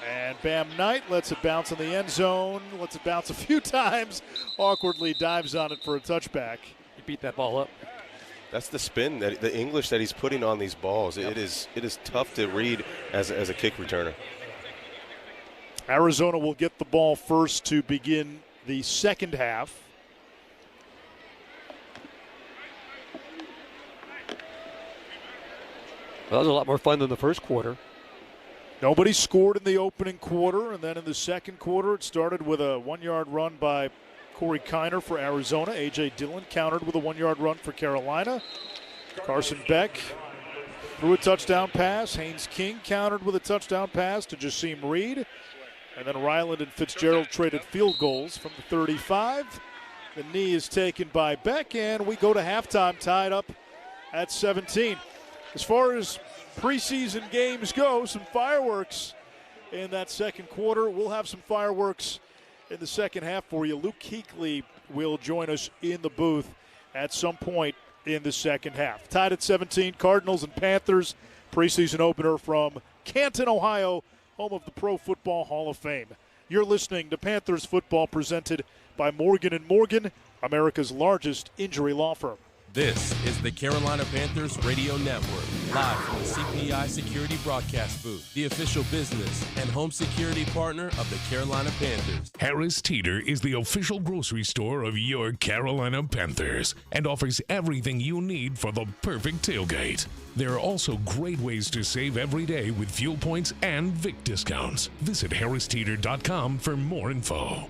And Bam Knight lets it bounce in the end zone, lets it bounce a few times, awkwardly dives on it for a touchback. He beat that ball up. That's the spin, the English that he's putting on these balls. Yep. It is tough to read as a kick returner. Arizona will get the ball first to begin the second half. Well, that was a lot more fun than the first quarter. Nobody scored in the opening quarter, and then in the second quarter it started with a 1-yard run by Corey Kiner for Arizona. A.J. Dillon countered with a 1-yard run for Carolina. Carson Beck threw a touchdown pass. Haynes King countered with a touchdown pass to Jasim Reed. And then Ryland and Fitzgerald traded field goals from the 35. The knee is taken by Beck, and we go to halftime tied up at 17. As far as preseason games go, some fireworks in that second quarter. We'll have some fireworks in the second half for you. Luke Kuechly will join us in the booth at some point in the second half. Tied at 17, Cardinals and Panthers, preseason opener from Canton, Ohio, home of the Pro Football Hall of Fame. You're listening to Panthers football presented by Morgan & Morgan, America's largest injury law firm. This is the Carolina Panthers Radio Network, live from the CPI Security Broadcast Booth, the official business and home security partner of the Carolina Panthers. Harris Teeter is the official grocery store of your Carolina Panthers and offers everything you need for the perfect tailgate. There are also great ways to save every day with fuel points and Vic discounts. Visit harristeeter.com for more info.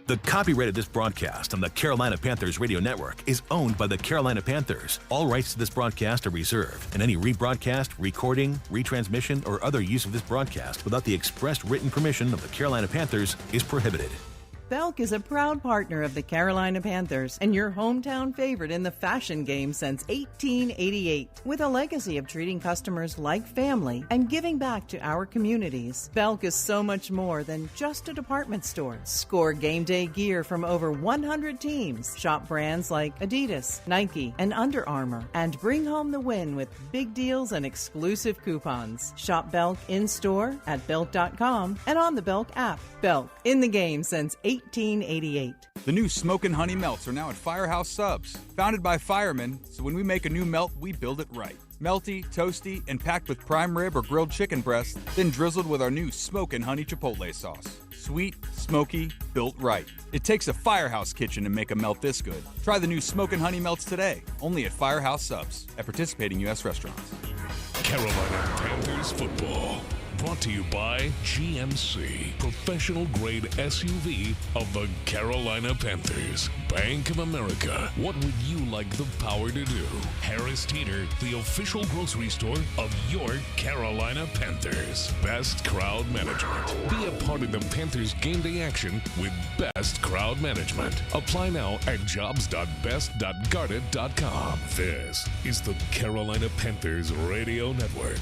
The copyright of this broadcast on the Carolina Panthers Radio Network is owned by the Carolina Panthers. All rights to this broadcast are reserved, and any rebroadcast, recording, retransmission, or other use of this broadcast without the express written permission of the Carolina Panthers is prohibited. Belk is a proud partner of the Carolina Panthers and your hometown favorite in the fashion game since 1888. With a legacy of treating customers like family and giving back to our communities, Belk is so much more than just a department store. Score game day gear from over 100 teams. Shop brands like Adidas, Nike, and Under Armour, and bring home the win with big deals and exclusive coupons. Shop Belk in-store at Belk.com and on the Belk app. Belk, in the game since 1888. The new Smokin' Honey Melts are now at Firehouse Subs. Founded by firemen, so when we make a new melt, we build it right. Melty, toasty, and packed with prime rib or grilled chicken breast, then drizzled with our new Smokin' Honey Chipotle sauce. Sweet, smoky, built right. It takes a Firehouse kitchen to make a melt this good. Try the new Smokin' Honey Melts today, only at Firehouse Subs, at participating U.S. restaurants. Carolina Panthers football. brought to you by GMC, professional grade SUV of the Carolina Panthers. Bank of America, what would you like the power to do? Harris Teeter, the official grocery store of your Carolina Panthers. Best Crowd Management. Be a part of the Panthers game day action with Best Crowd Management. Apply now at jobs.best.garda.com. This is the Carolina Panthers Radio Network.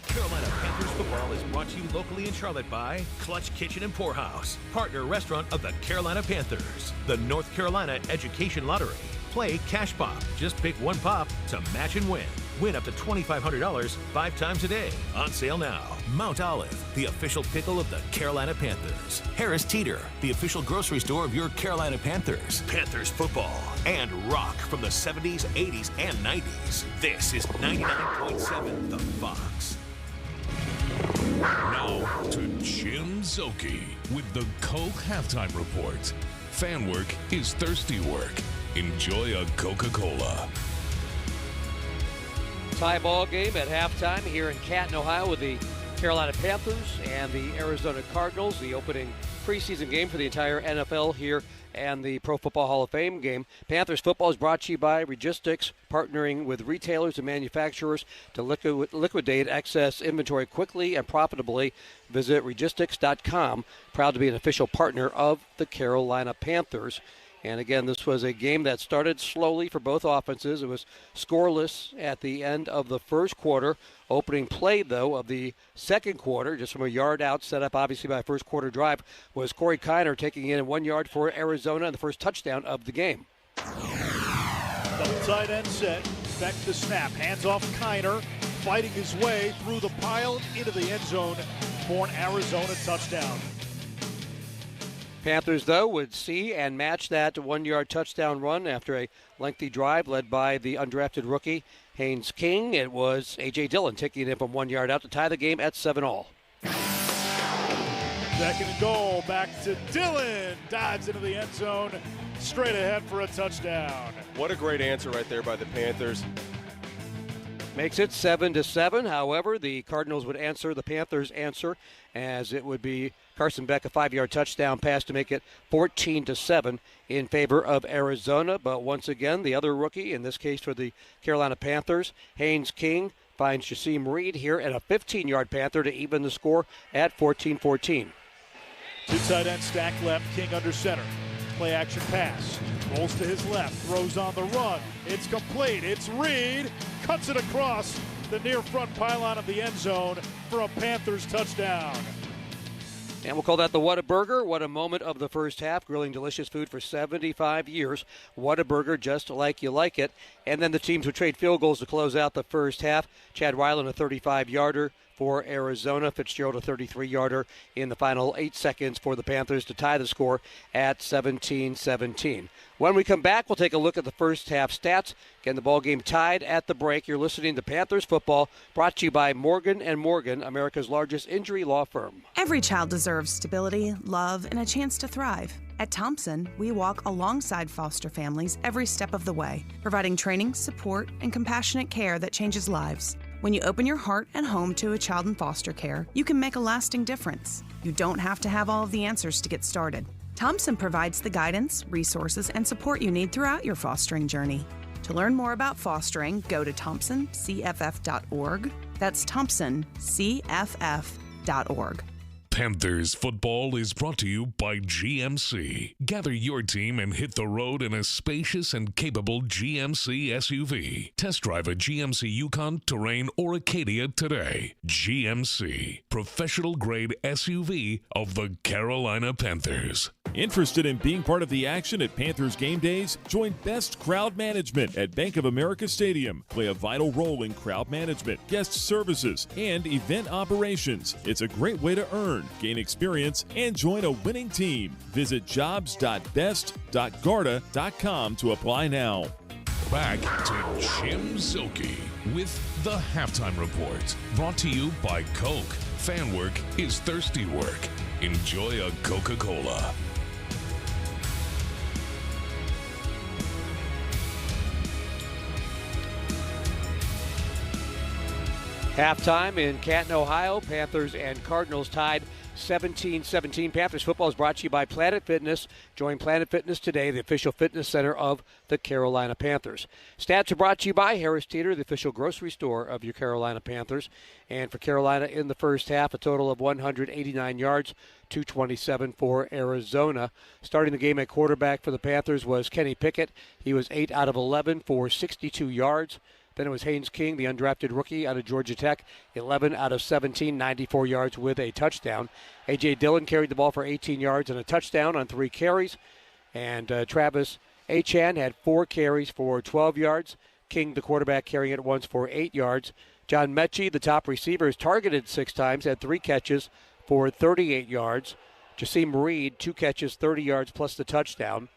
Carolina Panthers football is brought to you locally in Charlotte by Clutch Kitchen and Poorhouse, partner restaurant of the Carolina Panthers, the North Carolina Education Lottery. Play Cash Pop. Just pick one pop to match and win. Win up to $2,500 5 times a day. On sale now. Mount Olive, the official pickle of the Carolina Panthers. Harris Teeter, the official grocery store of your Carolina Panthers. Panthers football and rock from the 70s, 80s, and 90s. This is 99.7 The Fox. Now to Jim Szoke with the Coke Halftime Report. Fan work is thirsty work. Enjoy a Coca-Cola. Tie ball game at halftime here in Canton, Ohio with the Carolina Panthers and the Arizona Cardinals, the opening preseason game for the entire NFL here and the Pro Football Hall of Fame game. Panthers football is brought to you by Registics, partnering with retailers and manufacturers to liquidate excess inventory quickly and profitably. Visit Registics.com. Proud to be an official partner of the Carolina Panthers. And again, this was a game that started slowly for both offenses. It was scoreless at the end of the first quarter. Opening play, though, of the second quarter, just from a yard out, set up obviously by a first quarter drive, was Corey Kiner taking in 1 yard for Arizona and the first touchdown of the game. Double tight end set. Back to snap. Hands off Kiner. Fighting his way through the pile into the end zone for an Arizona touchdown. Panthers, though, would see and match that 1 yard touchdown run after a lengthy drive led by the undrafted rookie, Haynes King. It was A.J. Dillon taking it in from 1 yard out to tie the game at 7-all. Second and goal. Back to Dillon. Dives into the end zone. Straight ahead for a touchdown. What a great answer right there by the Panthers. Makes it 7-7. However, the Cardinals would answer the Panthers' answer, as it would be Carson Beck, a 5-yard touchdown pass to make it 14-7 in favor of Arizona. But once again, the other rookie, in this case for the Carolina Panthers, Haynes King, finds Jasim Reed here at a 15-yard Panther to even the score at 14-14. Two tight ends stack left, King under center. Play action pass. Rolls to his left, throws on the run. It's complete. It's Reed. Cuts it across the near front pylon of the end zone for a Panthers touchdown. And we'll call that the Whataburger. What a moment of the first half. Grilling delicious food for 75 years. Whataburger, just like you like it. And then the teams would trade field goals to close out the first half. Chad Ryland, a 35-yarder for Arizona. Fitzgerald, a 33-yarder in the final 8 seconds for the Panthers to tie the score at 17-17. When we come back, we'll take a look at the first half stats. Again, the ball game tied at the break. You're listening to Panthers football, brought to you by Morgan & Morgan, America's largest injury law firm. Every child deserves stability, love, and a chance to thrive. At Thompson, we walk alongside foster families every step of the way, providing training, support, and compassionate care that changes lives. When you open your heart and home to a child in foster care, you can make a lasting difference. You don't have to have all of the answers to get started. Thompson provides the guidance, resources, and support you need throughout your fostering journey. To learn more about fostering, go to thompsoncff.org. That's thompsoncff.org. Panthers football is brought to you by GMC. Gather your team and hit the road in a spacious and capable GMC SUV. Test drive a GMC Yukon, Terrain, or Acadia today. GMC, professional grade SUV of the Carolina Panthers. Interested in being part of the action at Panthers game days? Join Best Crowd Management at Bank of America Stadium. Play a vital role in crowd management, guest services, and event operations. It's a great way to earn, gain experience, and join a winning team. Visit jobs.best.garda.com to apply now. Back to Jim Szoke with the Halftime Report. Brought to you by Coke. Fan work is thirsty work. Enjoy a Coca-Cola. Halftime in Canton, Ohio, Panthers and Cardinals tied 17-17. Panthers football is brought to you by Planet Fitness. Join Planet Fitness today, the official fitness center of the Carolina Panthers. Stats are brought to you by Harris Teeter, the official grocery store of your Carolina Panthers. And for Carolina in the first half, a total of 189 yards, 227 for Arizona. Starting the game at quarterback for the Panthers was Kenny Pickett. He was 8 out of 11 for 62 yards. Then it was Haynes King, the undrafted rookie out of Georgia Tech, 11 out of 17, 94 yards with a touchdown. A.J. Dillon carried the ball for 18 yards and a touchdown on 3 carries. And Travis Achan had 4 carries for 12 yards. King, the quarterback, carrying it once for 8 yards. John Mechie, the top receiver, is targeted 6 times, had 3 catches for 38 yards. Jasim Reed, 2 catches, 30 yards plus the touchdown.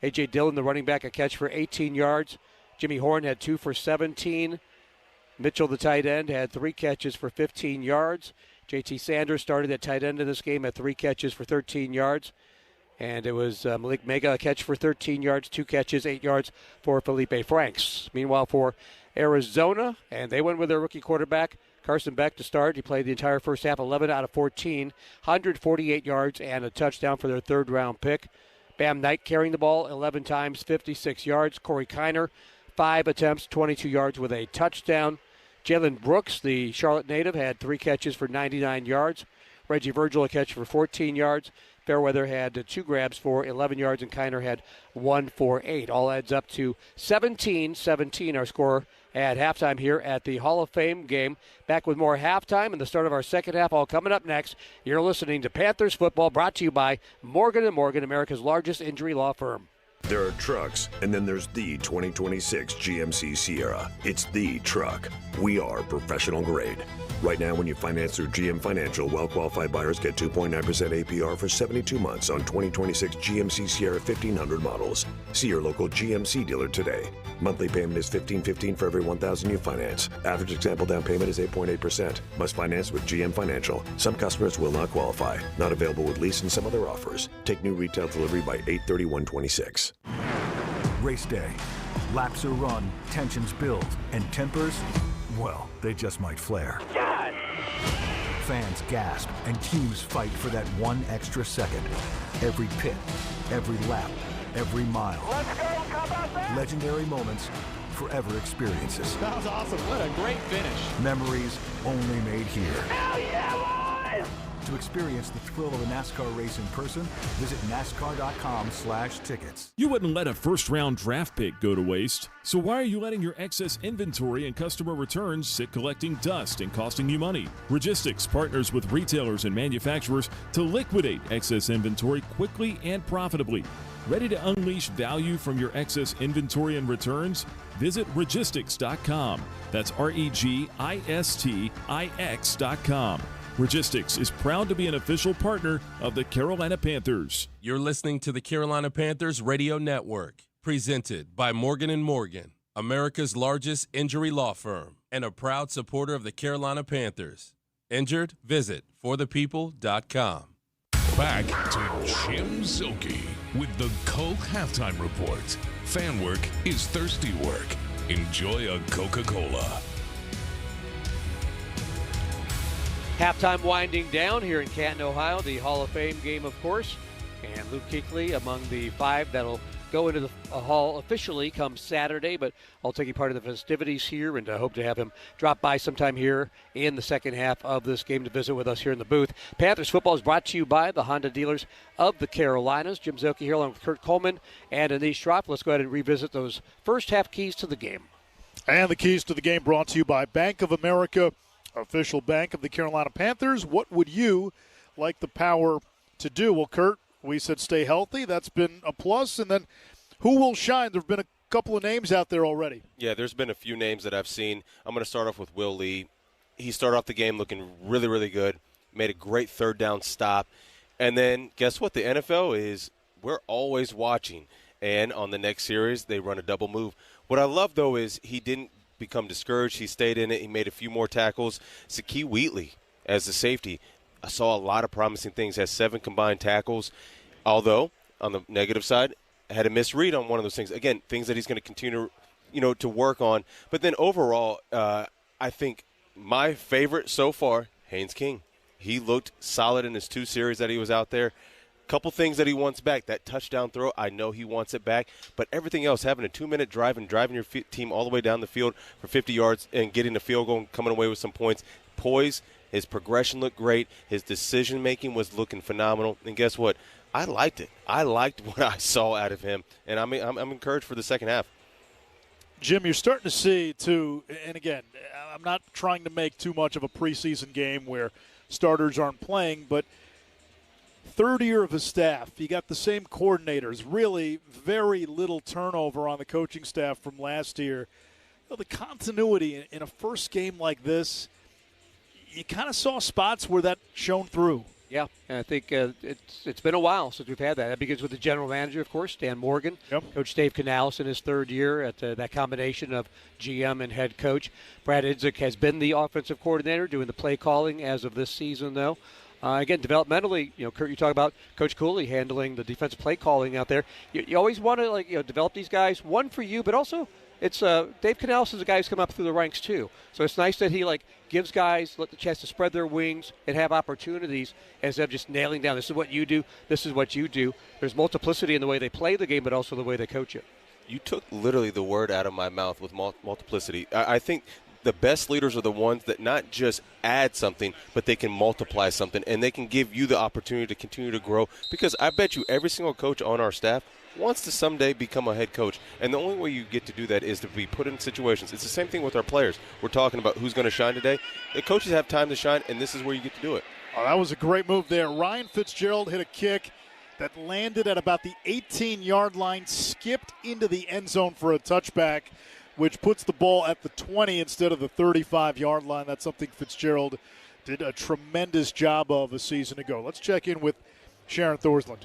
A.J. Dillon, the running back, a catch for 18 yards. Jimmy Horn had 2 for 17. Mitchell, the tight end, had 3 catches for 15 yards. J.T. Sanders started at tight end in this game, had 3 catches for 13 yards. And it was Malik Mega, a catch for 13 yards, 2 catches, 8 yards for Felipe Franks. Meanwhile, for Arizona, and they went with their rookie quarterback, Carson Beck, to start. He played the entire first half, 11 out of 14, 148 yards and a touchdown for their third-round pick. Bam Knight carrying the ball 11 times, 56 yards. Corey Kiner, 5 attempts, 22 yards with a touchdown. Jalen Brooks, the Charlotte native, had 3 catches for 99 yards. Reggie Virgil, a catch for 14 yards. Fairweather had 2 grabs for 11 yards, and Kiner had 1 for 8. All adds up to 17-17, our score at halftime here at the Hall of Fame game. Back with more halftime and the start of our second half, all coming up next. You're listening to Panthers football, brought to you by Morgan & Morgan, America's largest injury law firm. There are trucks, and then there's the 2026 GMC Sierra. It's the truck. We are professional grade. Right now, when you finance through GM Financial, well-qualified buyers get 2.9% APR for 72 months on 2026 GMC Sierra 1500 models. See your local GMC dealer today. Monthly payment is $1,515 for every $1,000 you finance. Average example down payment is 8.8%. Must finance with GM Financial. Some customers will not qualify. Not available with lease and some other offers. Take new retail delivery by 8/31/26. Race day. Laps are run, tensions build, and tempers, well, they just might flare. God! Fans gasp, and teams fight for that one extra second. Every pit, every lap, every mile. Let's go, legendary moments, forever experiences. That was awesome. What a great finish. Memories only made here. Hell yeah, boys! To experience the thrill of a NASCAR race in person, visit NASCAR.com/tickets. You wouldn't let a first-round draft pick go to waste. So why are you letting your excess inventory and customer returns sit collecting dust and costing you money? Registics partners with retailers and manufacturers to liquidate excess inventory quickly and profitably. Ready to unleash value from your excess inventory and returns? Visit Registics.com. That's REGISTIX.com. Registics is proud to be an official partner of the Carolina Panthers. You're listening to the Carolina Panthers Radio Network, presented by Morgan & Morgan, America's largest injury law firm, and a proud supporter of the Carolina Panthers. Injured? Visit forthepeople.com. Back to Jim Zilke with the Coke Halftime Report. Fan work is thirsty work. Enjoy a Coca-Cola. Halftime winding down here in Canton, Ohio, the Hall of Fame game, of course. And Luke Kuechly among the 5 that'll go into the hall officially come Saturday, but I'll take part of the festivities here, and I hope to have him drop by sometime here in the second half of this game to visit with us here in the booth. Panthers football is brought to you by the Honda dealers of the Carolinas. Jim Zilke here along with Kurt Coleman and Anish Shroff. Let's go ahead and revisit those first half keys to the game. And the keys to the game brought to you by Bank of America, official bank of the Carolina Panthers. What would you like the power to do? Well, Kurt, we said stay healthy. That's been a plus. And then who will shine? There have been a couple of names out there already. Yeah, there's been a few names that I've seen. I'm going to start off with Will Lee. He started off the game looking really, really good, made a great third down stop. And then guess what? The NFL is, we're always watching. And on the next series, they run a double move. What I love, though, is he didn't become discouraged. He stayed in it. He made a few more tackles. Zakee Wheatley as the safety. I saw a lot of promising things. Has 7 combined tackles. Although, on the negative side, had a misread on one of those things. Again, things that he's going to continue, to work on. But then overall, I think my favorite so far, Haynes King. He looked solid in his 2 series that he was out there. Couple things that he wants back. That touchdown throw, I know he wants it back. But everything else, having a 2-minute drive and driving your team all the way down the field for 50 yards and getting a field goal and coming away with some points. Poise, his progression looked great. His decision-making was looking phenomenal. And guess what? I liked it. I liked what I saw out of him. And I'm encouraged for the second half. Jim, you're starting to see, too, and again, I'm not trying to make too much of a preseason game where starters aren't playing, but third year of his staff, you got the same coordinators, really very little turnover on the coaching staff from last year. You know, the continuity in a first game like this, you kind of saw spots where that shone through. Yeah, and I think it's been a while since we've had that. That begins with the general manager, of course, Dan Morgan. Yep. Coach Dave Canales in his third year at that combination of GM and head coach. Brad Idzik has been the offensive coordinator, doing the play calling as of this season, though. Again, developmentally, Kurt, you talk about Coach Cooley handling the defensive play calling out there. You always want to develop these guys, one for you, but also it's Dave Canales is a guy who's come up through the ranks too. So it's nice that he gives guys the chance to spread their wings and have opportunities instead of just nailing down, this is what you do, this is what you do. There's multiplicity in the way they play the game, but also the way they coach it. You took literally the word out of my mouth with multiplicity. I think the best leaders are the ones that not just add something, but they can multiply something, and they can give you the opportunity to continue to grow. Because I bet you every single coach on our staff wants to someday become a head coach. And the only way you get to do that is to be put in situations. It's the same thing with our players. We're talking about who's going to shine today. The coaches have time to shine, and this is where you get to do it. Oh, that was a great move there. Ryan Fitzgerald hit a kick that landed at about the 18-yard line, skipped into the end zone for a touchback, which puts the ball at the 20 instead of the 35-yard line. That's something Fitzgerald did a tremendous job of a season ago. Let's check in with Sharon Thorsland.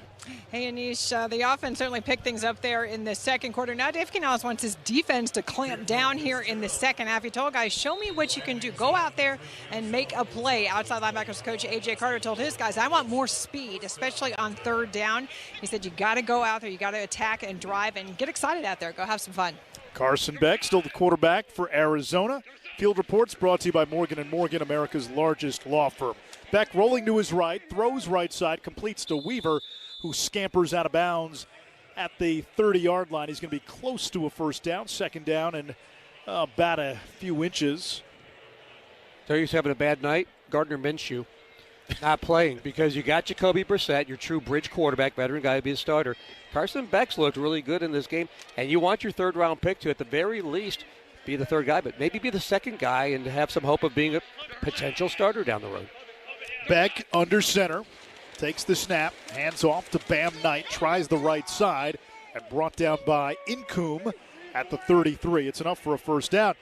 Hey, Anish, the offense certainly picked things up there in the second quarter. Now Dave Canales wants his defense to clamp down here in the second half. He told guys, show me what you can do. Go out there and make a play. Outside linebackers coach A.J. Carter told his guys, I want more speed, especially on third down. He said, you got to go out there. You got to attack and drive and get excited out there. Go have some fun. Carson Beck, still the quarterback for Arizona. Field Reports brought to you by Morgan & Morgan, America's largest law firm. Beck rolling to his right, throws right side, completes to Weaver, who scampers out of bounds at the 30-yard line. He's going to be close to a first down, second down, and about a few inches. So he's having a bad night. Gardner Minshew not playing because you got Jacoby Brissett, your true bridge quarterback, veteran guy to be a starter. Carson Beck's looked really good in this game, and you want your third-round pick to, at the very least, be the third guy, but maybe be the second guy and have some hope of being a potential starter down the road. Beck under center, takes the snap, hands off to Bam Knight, tries the right side, and brought down by Incoom at the 33. It's enough for a first down.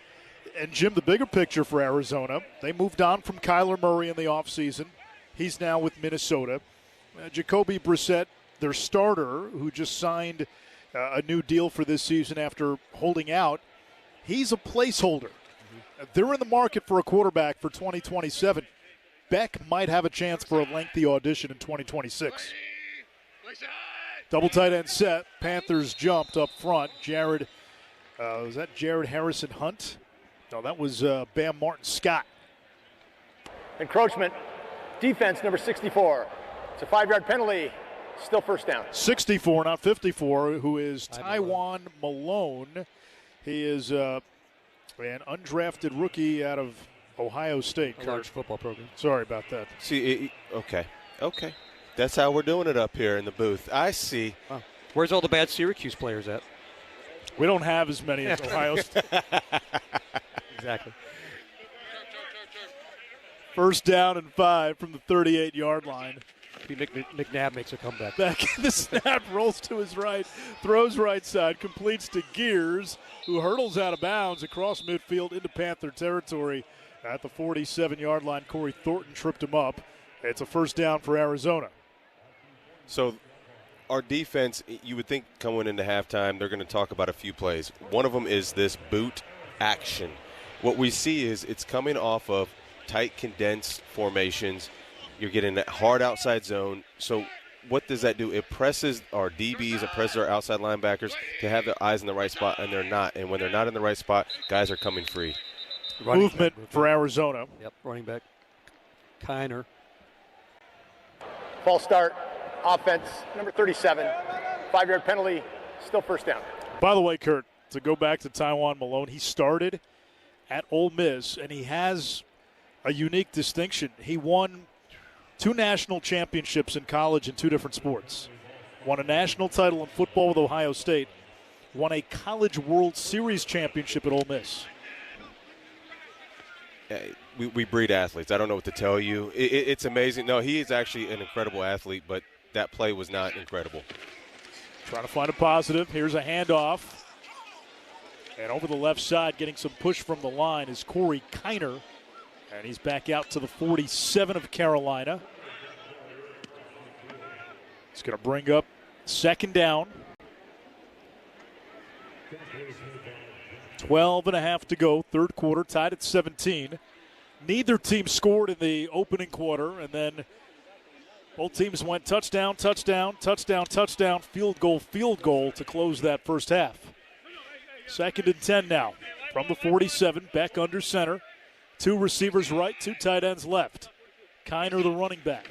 And, Jim, the bigger picture for Arizona, they moved on from Kyler Murray in the offseason. He's now with Minnesota. Jacoby Brissett, their starter, who just signed a new deal for this season after holding out, he's a placeholder. They're in the market for a quarterback for 2027. Beck might have a chance for a lengthy audition in 2026. Double tight end set. Panthers jumped up front. Was that Jared Harrison Hunt? No, that was Bam Martin Scott. Encroachment. Defense number 64. It's a 5-yard penalty. Still first down. 64, not 54, who is Tywan Malone. He is an undrafted rookie out of Ohio State. A large football program. Sorry about that. See, okay. That's how we're doing it up here in the booth. I see. Wow. Where's all the bad Syracuse players at? We don't have as many as Ohio State. Exactly. First down and 5 from the 38-yard line. McNabb makes a comeback. Back the snap, rolls to his right, throws right side, completes to Gears, who hurdles out of bounds across midfield into Panther territory at the 47-yard line. Corey Thornton tripped him up. It's a first down for Arizona. So our defense, you would think coming into halftime, they're going to talk about a few plays. One of them is this boot action. What we see is it's coming off of tight, condensed formations. You're getting that hard outside zone. So what does that do? It presses our DBs, it presses our outside linebackers to have their eyes in the right spot, and they're not. And when they're not in the right spot, guys are coming free. movement for Arizona. Yep, running back Kiner. False start, offense, number 37. 5-yard penalty, still first down. By the way, Kurt, to go back to Tywone Malone, he started at Ole Miss, and he has a unique distinction. He won 2 national championships in college in 2 different sports. Won a national title in football with Ohio State. Won a College World Series championship at Ole Miss. We breed athletes. I don't know what to tell you. It's amazing. No, he is actually an incredible athlete, but that play was not incredible. Trying to find a positive. Here's a handoff. And over the left side, getting some push from the line is Corey Kiner. And he's back out to the 47 of Carolina. He's going to bring up second down. 12.5 to go, third quarter, tied at 17. Neither team scored in the opening quarter, and then both teams went touchdown, touchdown, touchdown, touchdown, field goal to close that first half. 2nd and 10 now from the 47, Beck under center. 2 receivers right, 2 tight ends left. Kiner the running back.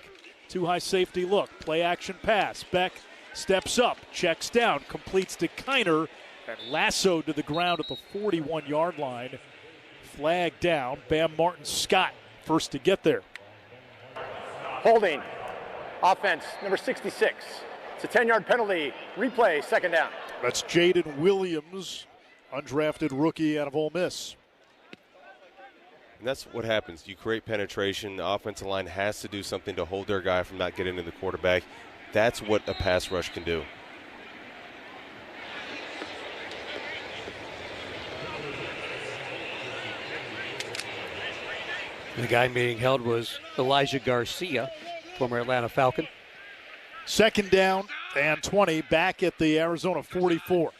2 high safety look, play action pass. Beck steps up, checks down, completes to Kiner, and lassoed to the ground at the 41-yard line. Flag down. Bam Martin Scott first to get there. Holding. Offense, number 66. It's a 10-yard penalty. Replay, second down. That's Jaden Williams, undrafted rookie out of Ole Miss. And that's what happens. You create penetration. The offensive line has to do something to hold their guy from not getting to the quarterback. That's what a pass rush can do. The guy being held was Elijah Garcia, former Atlanta Falcon. 2nd down and 20, back at the Arizona 44.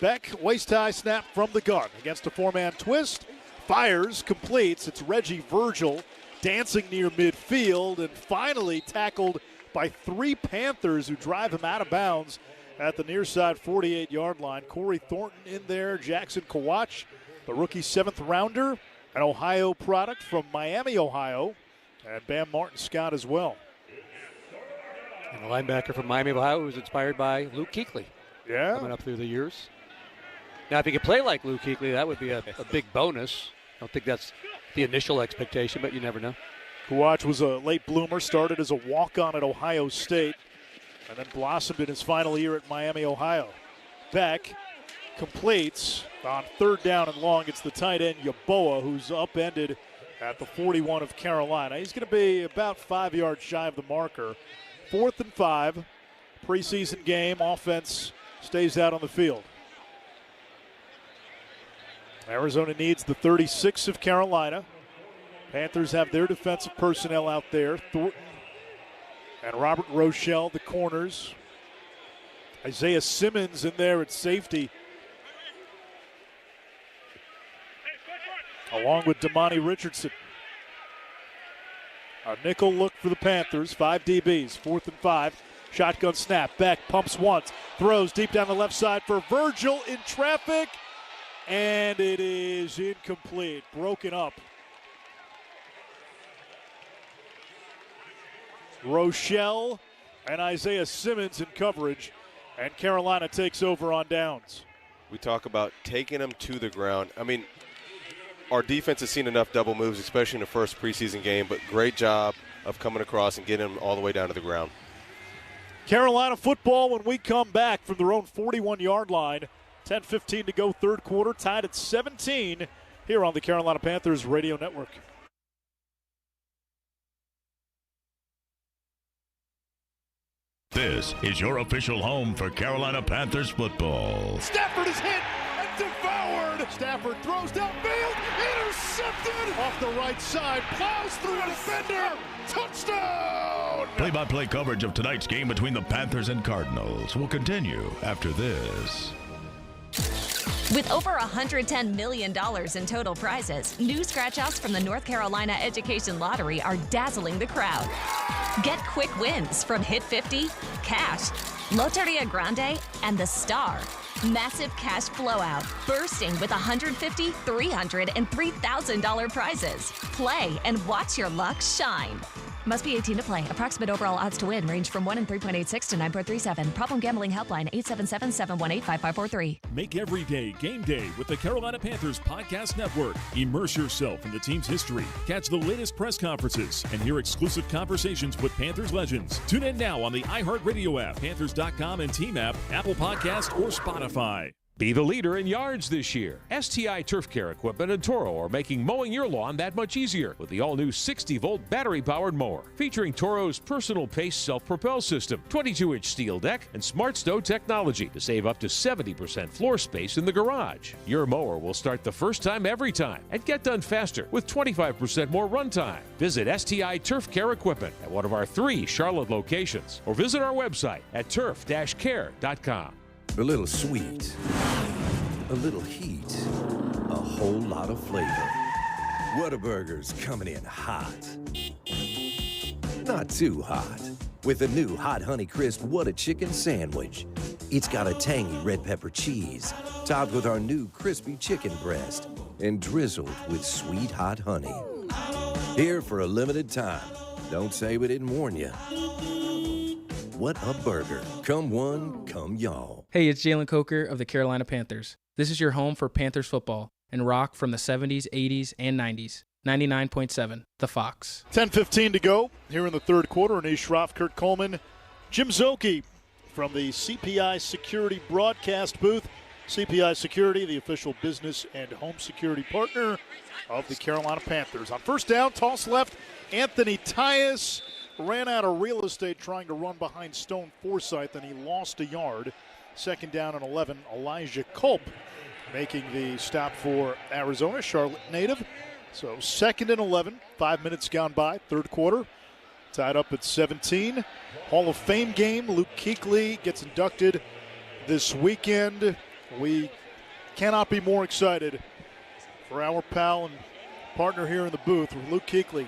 Beck, waist-high snap from the gun against a 4-man twist. Fires, completes. It's Reggie Virgil dancing near midfield and finally tackled by 3 Panthers who drive him out of bounds at the near side 48-yard line. Corey Thornton in there, Jackson Kawach, the rookie 7th rounder, an Ohio product from Miami, Ohio, and Bam Martin Scott as well. And a linebacker from Miami, Ohio, who was inspired by Luke Kuechly. Yeah. Coming up through the years. Now, if he could play like Luke Kuechly, that would be a big bonus. I don't think that's the initial expectation, but you never know. Kawach was a late bloomer, started as a walk-on at Ohio State, and then blossomed in his final year at Miami, Ohio. Beck completes on 3rd down and long. It's the tight end Yeboah who's upended at the 41 of Carolina. He's going to be about 5 yards shy of the marker. 4th and 5, preseason game. Offense stays out on the field. Arizona needs the 36 of Carolina. Panthers have their defensive personnel out there. Thornton and Robert Rochelle, the corners. Isaiah Simmons in there at safety, along with Damani Richardson. A nickel look for the Panthers. 5 DBs, 4th and 5. Shotgun snap. Beck pumps once, throws deep down the left side for Virgil in traffic, and it is incomplete. Broken up. Rochelle and Isaiah Simmons in coverage, and Carolina takes over on downs. We talk about taking them to the ground. I mean, our defense has seen enough double moves, especially in the first preseason game, but great job of coming across and getting them all the way down to the ground. Carolina football when we come back from their own 41-yard line. 10:15 to go, third quarter, tied at 17 here on the Carolina Panthers Radio Network. This is your official home for Carolina Panthers football. Stafford is hit and devoured. Stafford throws downfield, intercepted off the right side, plows through a defender. Touchdown! Play-by-play coverage of tonight's game between the Panthers and Cardinals will continue after this. With over $110 million in total prizes, new scratch-offs from the North Carolina Education Lottery are dazzling the crowd. Get quick wins from Hit 50, Cash, Loteria Grande, and The Star. Massive cash blowout, bursting with $150, $300, and $3,000 prizes. Play and watch your luck shine. Must be 18 to play. Approximate overall odds to win range from 1 in 3.86 to 9.37. Problem gambling helpline 877-718-5543. Make every day game day with the Carolina Panthers Podcast Network. Immerse yourself in the team's history. Catch the latest press conferences and hear exclusive conversations with Panthers legends. Tune in now on the iHeartRadio app, Panthers.com and Team app, Apple Podcast, or Spotify. Be the leader in yards this year. STI Turf Care Equipment and Toro are making mowing your lawn that much easier with the all-new 60-volt battery-powered mower. Featuring Toro's personal pace self-propel system, 22-inch steel deck, and Smart Stow technology to save up to 70% floor space in the garage. Your mower will start the first time every time and get done faster with 25% more runtime. Visit STI Turf Care Equipment at one of our 3 Charlotte locations or visit our website at turf-care.com. A little sweet, a little heat, a whole lot of flavor. Whataburger's coming in hot. Not too hot. With a new Hot Honey Crisp What a Chicken Sandwich. It's got a tangy red pepper cheese, topped with our new crispy chicken breast, and drizzled with sweet hot honey. Here for a limited time. Don't say we didn't warn you. What a burger. Come one, come y'all. Hey, it's Jalen Coker of the Carolina Panthers. This is your home for Panthers football and rock from the 70s, 80s, and 90s. 99.7, The Fox. 10:15 to go here in the third quarter. Anish Shroff, Kurt Coleman, Jim Szoke from the CPI Security broadcast booth. CPI Security, the official business and home security partner of the Carolina Panthers. On first down, toss left, Anthony Tyus ran out of real estate trying to run behind Stone Forsythe, and he lost a yard. Second down and 11, Elijah Culp making the stop for Arizona, Charlotte native. So second and 11, 5 minutes gone by, third quarter. Tied up at 17. Hall of Fame game, Luke Kuechly gets inducted this weekend. We cannot be more excited for our pal and partner here in the booth, Luke Kuechly.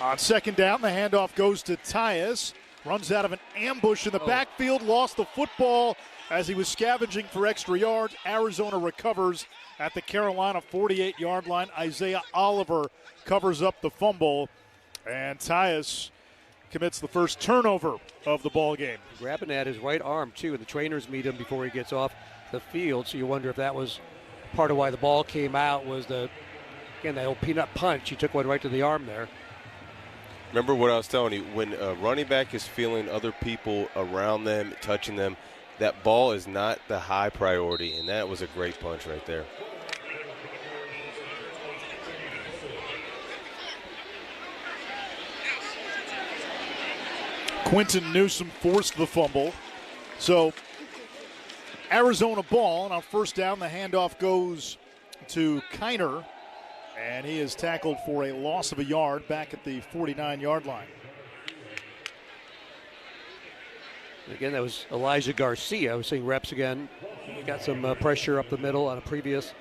On second down, the handoff goes to Tyus. Runs out of an ambush in the backfield, lost the football as he was scavenging for extra yards. Arizona recovers at the Carolina 48-yard line. Isaiah Oliver covers up the fumble, and Tyus commits the first turnover of the ball game. Grabbing at his right arm, too, and the trainers meet him before he gets off the field, so you wonder if that was part of why the ball came out was that old peanut punch. He took one right to the arm there. Remember what I was telling you, when a running back is feeling other people around them, touching them, that ball is not the high priority, and that was a great punch right there. Quentin Newsom forced the fumble. So Arizona ball, and on first down, the handoff goes to Kiner. And he is tackled for a loss of a yard back at the 49-yard line. Again, that was Elijah Garcia. I was seeing reps again. He got some pressure up the middle on a previous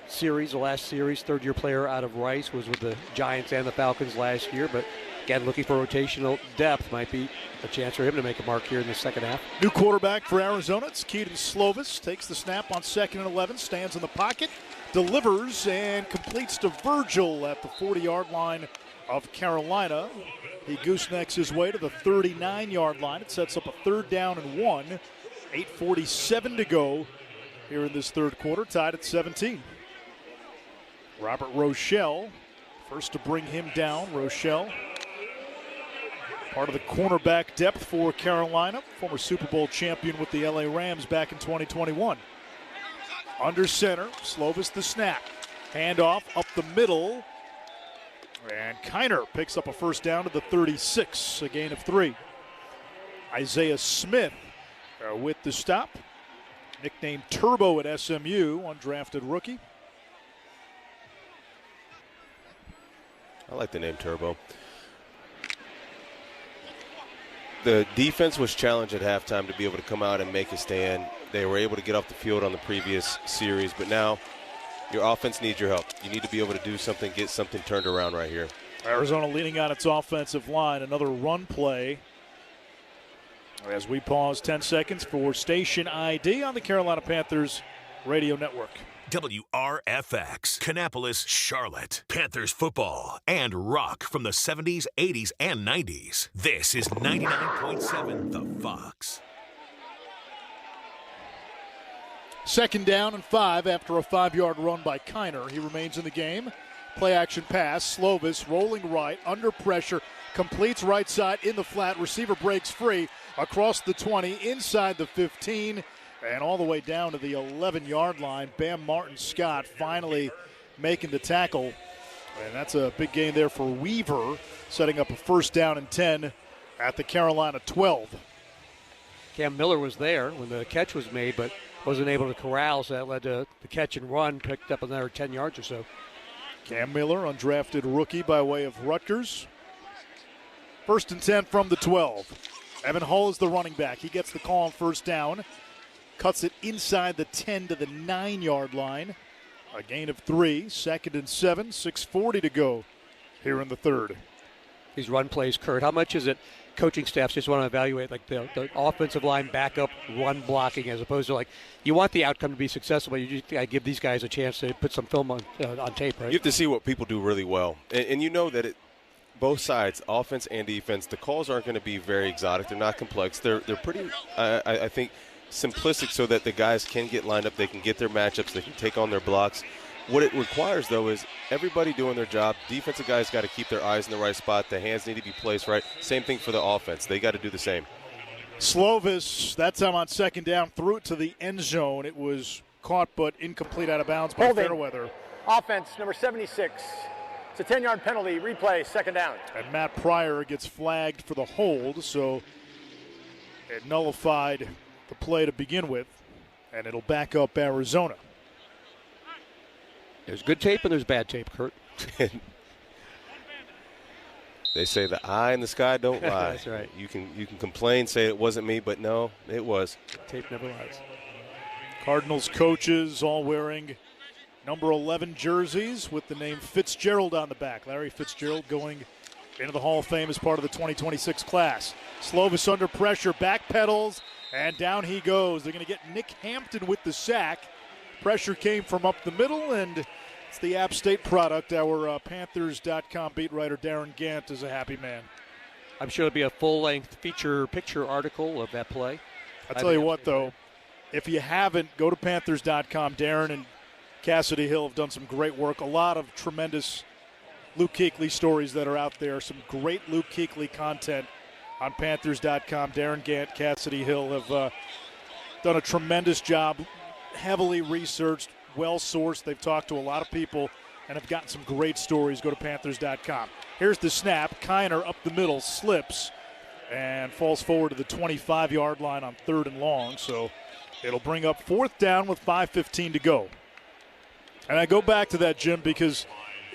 series, the last series. Third-year player out of Rice, was with the Giants and the Falcons last year. But again, looking for rotational depth. Might be a chance for him to make a mark here in the second half. New quarterback for Arizona. It's Keaton Slovis. Takes the snap on second and 11. Stands in the pocket. Delivers and completes to Virgil at the 40-yard line of Carolina. He goosenecks his way to the 39-yard line. It sets up a third down and 1. 8:47 to go here in this third quarter, tied at 17. Robert Rochelle, first to bring him down. Rochelle, part of the cornerback depth for Carolina, former Super Bowl champion with the LA Rams back in 2021. Under center, Slovis the snap. Handoff up the middle. And Kiner picks up a first down to the 36, a gain of 3. Isaiah Smith with the stop. Nicknamed Turbo at SMU, undrafted rookie. I like the name Turbo. The defense was challenged at halftime to be able to come out and make a stand. They were able to get off the field on the previous series, but now your offense needs your help. You need to be able to do something, get something turned around right here. Arizona leaning on its offensive line. Another run play As we pause 10 seconds for station ID on the Carolina Panthers radio network. WRFX, Kannapolis, Charlotte. Panthers football and rock from the 70s, 80s, and 90s. This is 99.7 The Fox. 2nd down and 5 after a 5-yard run by Kiner. He remains in the game. Play action pass. Slovis rolling right, under pressure, completes right side in the flat. Receiver breaks free across the 20, inside the 15, and all the way down to the 11-yard line. Bam Martin-Scott finally making the tackle. And that's a big gain there for Weaver, setting up a 1st down and 10 at the Carolina 12. Cam Miller was there when the catch was made, but wasn't able to corral, so that led to the catch and run, picked up another 10 yards or so. Cam Miller, undrafted rookie by way of Rutgers. 1st and 10 from the 12. Evan Hull is the running back. He gets the call on 1st down. Cuts it inside the 10 to the 9-yard line. A gain of 3. 2nd and 7. 6:40 to go here in the 3rd. These run plays, Kurt, how much is it coaching staffs just want to evaluate like the offensive line backup run blocking as opposed to like you want the outcome to be successful, but you just got to give these guys a chance to put some film on tape, right? You have to see what people do really well. And you know that both sides, offense and defense, the calls aren't going to be very exotic. They're not complex. They're pretty, I think, simplistic so that the guys can get lined up. They can get their matchups. They can take on their blocks. What it requires, though, is everybody doing their job. Defensive guys got to keep their eyes in the right spot. The hands need to be placed right. Same thing for the offense. They got to do the same. Slovis, that time on 2nd down, threw it to the end zone. It was caught but incomplete out of bounds by Fairweather. Offense, number 76. It's a 10-yard penalty. Replay, 2nd down. And Matt Pryor gets flagged for the hold, so it nullified the play to begin with, and it'll back up Arizona. There's good tape and there's bad tape, Kurt. They say the eye in the sky don't lie. That's right. You can complain, say it wasn't me, but no, it was. Tape never lies. Cardinals coaches all wearing number 11 jerseys with the name Fitzgerald on the back. Larry Fitzgerald going into the Hall of Fame as part of the 2026 class. Slovis under pressure, backpedals, and down he goes. They're going to get Nick Hampton with the sack. Pressure came from up the middle, and it's the App State product. Our Panthers.com beat writer Darren Gant is a happy man. I'm sure it'll be a full-length feature picture article of that play. I'll tell you what, though, if you haven't, go to Panthers.com. Darren and Cassidy Hill have done some great work. A lot of tremendous Luke Kuechly stories that are out there. Some great Luke Kuechly content on Panthers.com. Darren Gant, Cassidy Hill have done a tremendous job. Heavily researched, well-sourced. They've talked to a lot of people and have gotten some great stories. Go to Panthers.com. Here's the snap. Kiner up the middle, slips, and falls forward to the 25-yard line on 3rd and long. So it'll bring up 4th down with 5:15 to go. And I go back to that, Jim, because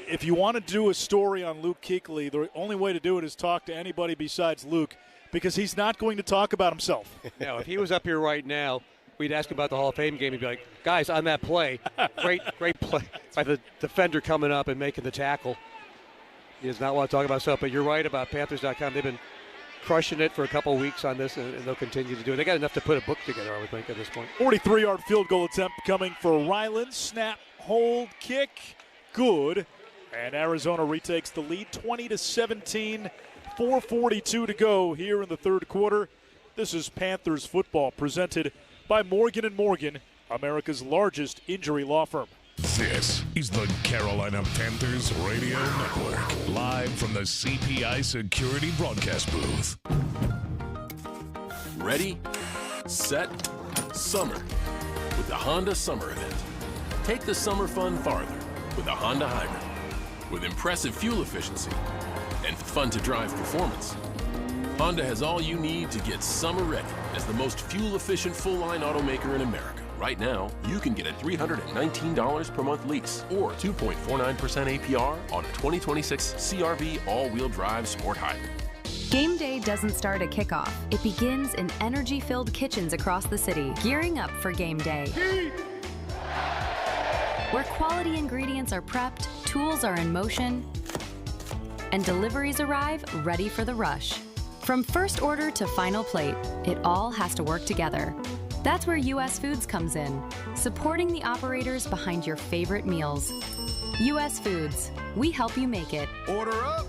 if you want to do a story on Luke Kuechly, the only way to do it is talk to anybody besides Luke, because he's not going to talk about himself. No, if he was up here right now, we'd ask him about the Hall of Fame game. He'd be like, guys, on that play, great play by the defender coming up and making the tackle. He does not want to talk about himself, but you're right about Panthers.com. They've been crushing it for a couple of weeks on this, and they'll continue to do it. They got enough to put a book together, I would think, at this point. 43-yard field goal attempt coming for Ryland. Snap, hold, kick, good. And Arizona retakes the lead, 20-17, 4:42 to go here in the 3rd quarter. This is Panthers football presented by Morgan & Morgan, America's largest injury law firm. This is the Carolina Panthers Radio Network, live from the CPI Security Broadcast Booth. Ready, set, summer with the Honda Summer Event. Take the summer fun farther with a Honda Hybrid. With impressive fuel efficiency and fun-to-drive performance, Honda has all you need to get summer ready as the most fuel-efficient full-line automaker in America. Right now, you can get a $319 per month lease or 2.49% APR on a 2026 CR-V all-wheel drive sport hybrid. Game day doesn't start at kickoff. It begins in energy-filled kitchens across the city, gearing up for game day. Where quality ingredients are prepped, tools are in motion, and deliveries arrive ready for the rush. From first order to final plate, it all has to work together. That's where U.S. Foods comes in, supporting the operators behind your favorite meals. U.S. Foods, we help you make it. Order up!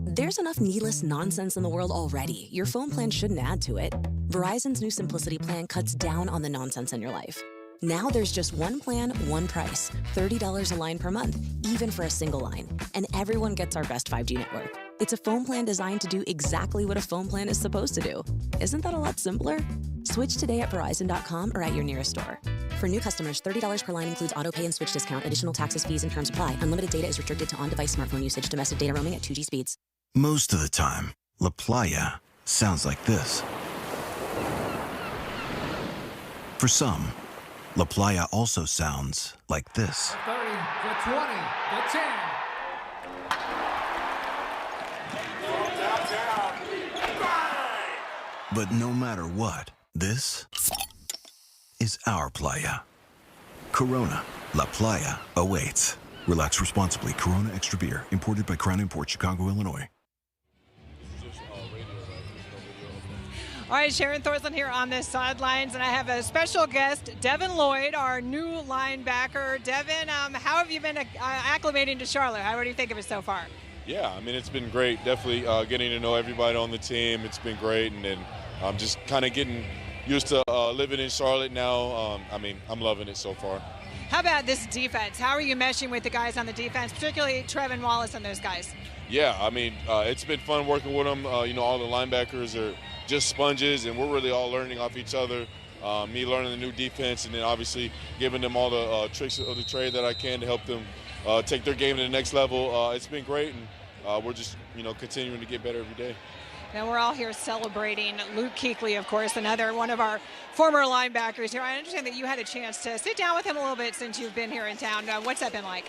There's enough needless nonsense in the world already. Your phone plan shouldn't add to it. Verizon's new Simplicity plan cuts down on the nonsense in your life. Now there's just one plan, one price. $30 a line per month, even for a single line. And everyone gets our best 5G network. It's a phone plan designed to do exactly what a phone plan is supposed to do. Isn't that a lot simpler? Switch today at Verizon.com or at your nearest store. For new customers, $30 per line includes auto pay and switch discount. Additional taxes, fees, and terms apply. Unlimited data is restricted to on-device smartphone usage. Domestic data roaming at 2G speeds. Most of the time, La Playa sounds like this. For some, La Playa also sounds like this. The 30, the 20, the 10. But no matter what, this is our playa. Corona, La Playa awaits. Relax responsibly. Corona Extra Beer, imported by Crown Imports, Chicago, Illinois. All right, Sharon Thorson here on the sidelines, and I have a special guest, Devin Lloyd, our new linebacker. Devin, how have you been acclimating to Charlotte? How do you think of it so far? Yeah, I mean, it's been great. Definitely getting to know everybody on the team. It's been great, and then I'm just kind of getting used to living in Charlotte now. I mean, I'm loving it so far. How about this defense? How are you meshing with the guys on the defense, particularly Trevin Wallace and those guys? Yeah, I mean, it's been fun working with them. All the linebackers are just sponges, and we're really all learning off each other. Me learning the new defense, and then obviously giving them all the tricks of the trade that I can to help them take their game to the next level. It's been great, and we're just continuing to get better every day. And we're all here celebrating Luke Kuechly, of course, another one of our former linebackers here. I understand that you had a chance to sit down with him a little bit since you've been here in town. What's that been like?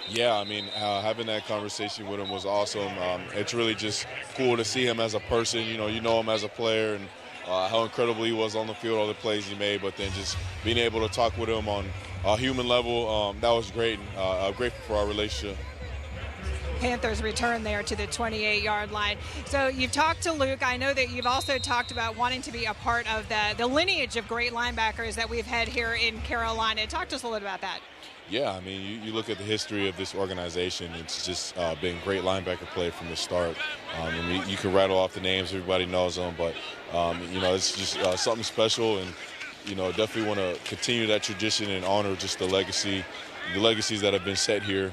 Yeah, I mean, having that conversation with him was awesome. It's really just cool to see him as a person. You know him as a player, and how incredible he was on the field, all the plays he made, but then just being able to talk with him on a human level, that was great, and grateful for our relationship. Panthers return there to the 28-yard line. So you've talked to Luke. I know that you've also talked about wanting to be a part of the lineage of great linebackers that we've had here in Carolina. Talk to us a little bit about that. Yeah, I mean, you look at the history of this organization, it's just been great linebacker play from the start. And you can rattle off the names, everybody knows them, but, it's just something special, and, definitely want to continue that tradition and honor just the legacies that have been set here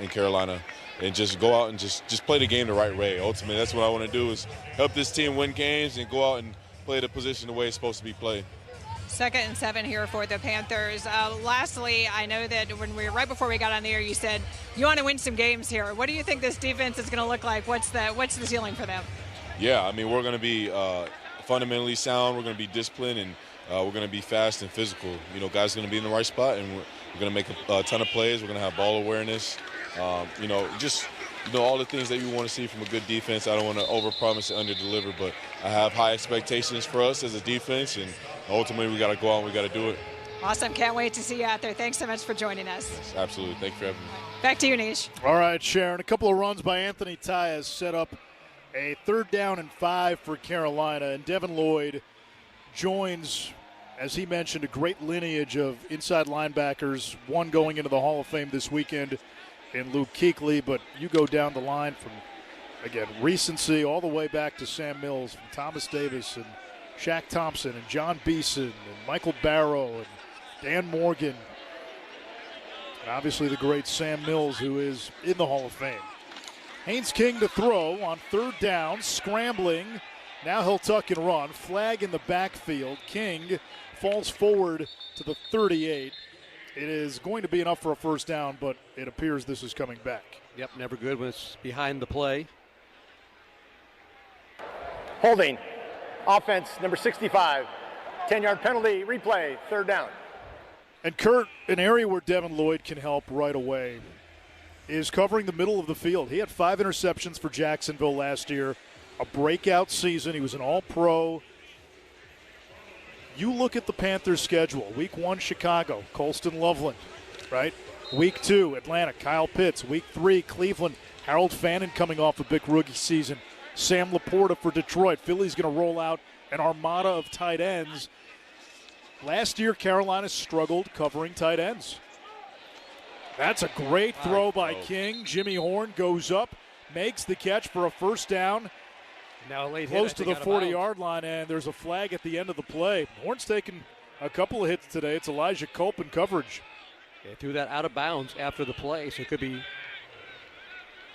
in Carolina, and just go out and just play the game the right way. Ultimately, that's what I want to do, is help this team win games and go out and play the position the way it's supposed to be played. 2nd and 7 here for the Panthers. Lastly, I know that right before we got on the air, you said you want to win some games here. What do you think this defense is going to look like? What's the ceiling for them? Yeah, I mean, we're going to be fundamentally sound. We're going to be disciplined, and we're going to be fast and physical. Guys are going to be in the right spot, and we're going to make a ton of plays. We're going to have ball awareness. All the things that you want to see from a good defense. I don't want to overpromise and underdeliver, but I have high expectations for us as a defense, and ultimately we got to go out and we got to do it. Awesome. Can't wait to see you out there. Thanks so much for joining us. Yes, absolutely. Thank you for having me. Back to you, Nish. All right, Sharon. A couple of runs by Anthony Tyus set up a 3rd down and 5 for Carolina, and Devin Lloyd joins, as he mentioned, a great lineage of inside linebackers, one going into the Hall of Fame this weekend in Luke Kuechly, but you go down the line from, again, recency all the way back to Sam Mills, from Thomas Davis and Shaq Thompson and John Beeson and Michael Barrow and Dan Morgan, and obviously the great Sam Mills, who is in the Hall of Fame. Haynes King to throw on 3rd down, scrambling. Now he'll tuck and run. Flag in the backfield. King falls forward to the 38. It is going to be enough for a 1st down, but it appears this is coming back. Yep, never good when it's behind the play. Holding. Offense, number 65. 10-yard penalty, replay, 3rd down. And Kurt, an area where Devin Lloyd can help right away is covering the middle of the field. He had 5 interceptions for Jacksonville last year, a breakout season. He was an all-pro. You look at the Panthers' schedule. Week 1, Chicago, Colston Loveland, right? Week 2, Atlanta, Kyle Pitts. Week 3, Cleveland, Harold Fannin coming off a big rookie season. Sam Laporta for Detroit. Philly's going to roll out an armada of tight ends. Last year, Carolina struggled covering tight ends. That's a great throw by King. Jimmy Horn goes up, makes the catch for a first down. Now late close hit, to the 40-yard line, and there's a flag at the end of the play. Horn's taken a couple of hits today. It's Elijah Culp in coverage. They threw that out of bounds after the play, so it could be,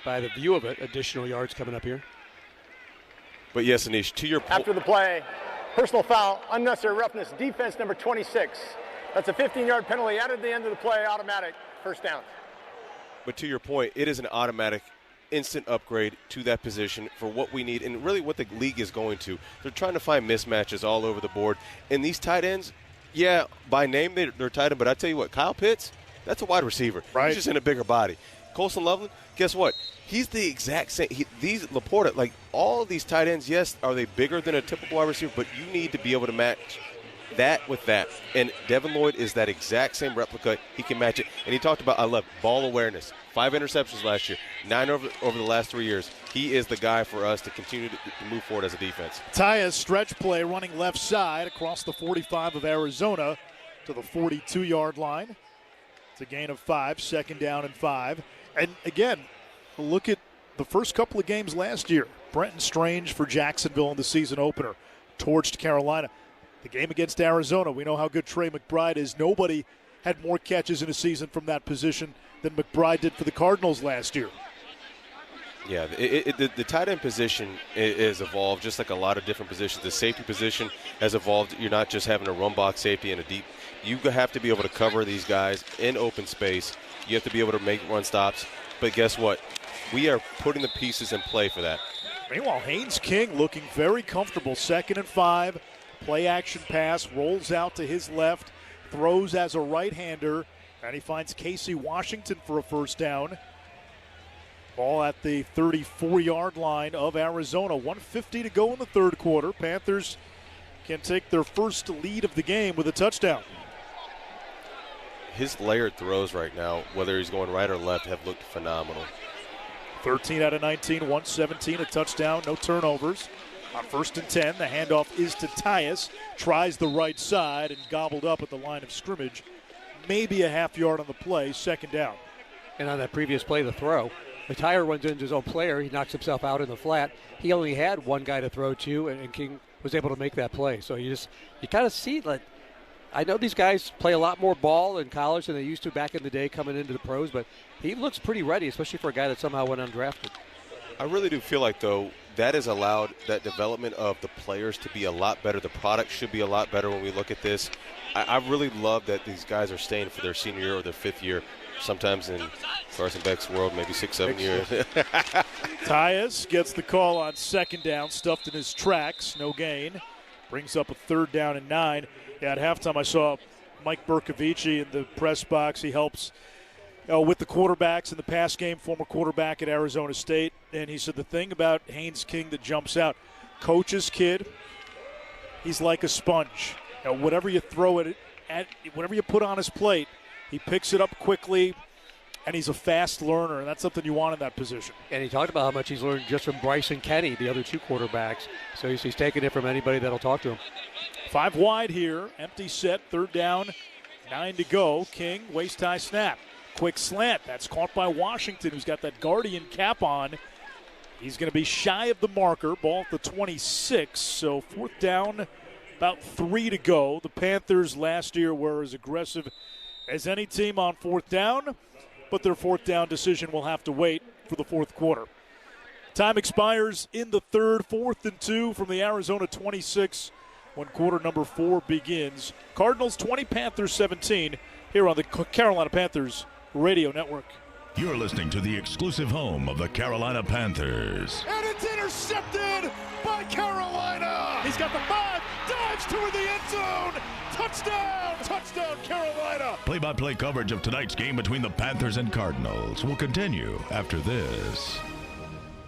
by the view of it, additional yards coming up here. But yes, Anish, to your point. After the play, personal foul, unnecessary roughness, defense number 26. That's a 15-yard penalty added at the end of the play, automatic, first down. But to your point, it is an automatic instant upgrade to that position for what we need and really what the league is going to. They're trying to find mismatches all over the board. And these tight ends, yeah, by name they're tight end, but I tell you what, Kyle Pitts, that's a wide receiver. Right. He's just in a bigger body. Colson Loveland, guess what? He's the exact same. These Laporta, like all of these tight ends, yes, are they bigger than a typical wide receiver, but you need to be able to match that with that. And Devin Lloyd is that exact same replica. He can match it. And he talked about, I love ball awareness. 5 interceptions last year, 9 over the last 3 years. He is the guy for us to continue to move forward as a defense. Tyus stretch play running left side across the 45 of Arizona to the 42-yard line. It's a gain of 5, second down and 5. And again, look at the first couple of games last year. Brenton Strange for Jacksonville in the season opener, torched Carolina. The game against Arizona, we know how good Trey McBride is. Nobody had more catches in a season from that position than McBride did for the Cardinals last year. Yeah, the tight end position is evolved just like a lot of different positions. The safety position has evolved. You're not just having a run box safety and a deep. You have to be able to cover these guys in open space. You have to be able to make run stops. But guess what? We are putting the pieces in play for that. Meanwhile, Haynes King looking very comfortable. 2nd and 5. Play action pass, rolls out to his left, throws as a right-hander, and he finds Casey Washington for a first down. Ball at the 34-yard line of Arizona. 1:50 to go in the third quarter. Panthers can take their first lead of the game with a touchdown. His layered throws right now, whether he's going right or left, have looked phenomenal. 13 out of 19, 117, a touchdown, no turnovers. On 1st and 10, the handoff is to Tyus. Tries the right side and gobbled up at the line of scrimmage. Maybe a half yard on the play, second down. And on that previous play, the throw, the Tyer runs into his own player. He knocks himself out in the flat. He only had one guy to throw to, and King was able to make that play. So you kind of see, like, I know these guys play a lot more ball in college than they used to back in the day coming into the pros, but he looks pretty ready, especially for a guy that somehow went undrafted. I really do feel like, though, that has allowed that development of the players to be a lot better. The product should be a lot better when we look at this. I really love that these guys are staying for their senior year or their 5th year. Sometimes in Carson Beck's world, maybe 6-7 years. Tyus gets the call on second down, stuffed in his tracks, no gain. Brings up a 3rd down and 9. Yeah, at halftime I saw Mike Bercovici in the press box. He helps with the quarterbacks in the pass game, former quarterback at Arizona State. And he said the thing about Haynes King that jumps out, coach's kid, he's like a sponge. Whatever you throw at whatever you put on his plate, he picks it up quickly, and he's a fast learner, and that's something you want in that position. And he talked about how much he's learned just from Bryce and Kenny, the other 2 quarterbacks. So he's taking it from anybody that'll talk to him. 5 wide here, empty set, 3rd down, 9 to go. King, waist-high snap. Quick slant. That's caught by Washington, who's got that Guardian cap on. He's going to be shy of the marker. Ball at the 26, so 4th down, about 3 to go. The Panthers last year were as aggressive as any team on 4th down, but their 4th down decision will have to wait for the 4th quarter. Time expires in the 3rd, 4th and 2 from the Arizona 26 when quarter number 4 begins. Cardinals 20, Panthers 17 here on the Carolina Panthers Radio Network. You're listening to the exclusive home of the Carolina Panthers. And it's intercepted by Carolina. He's got the 5, dives toward the end zone. Touchdown, touchdown, Carolina. Play-by-play coverage of tonight's game between the Panthers and Cardinals will continue after this.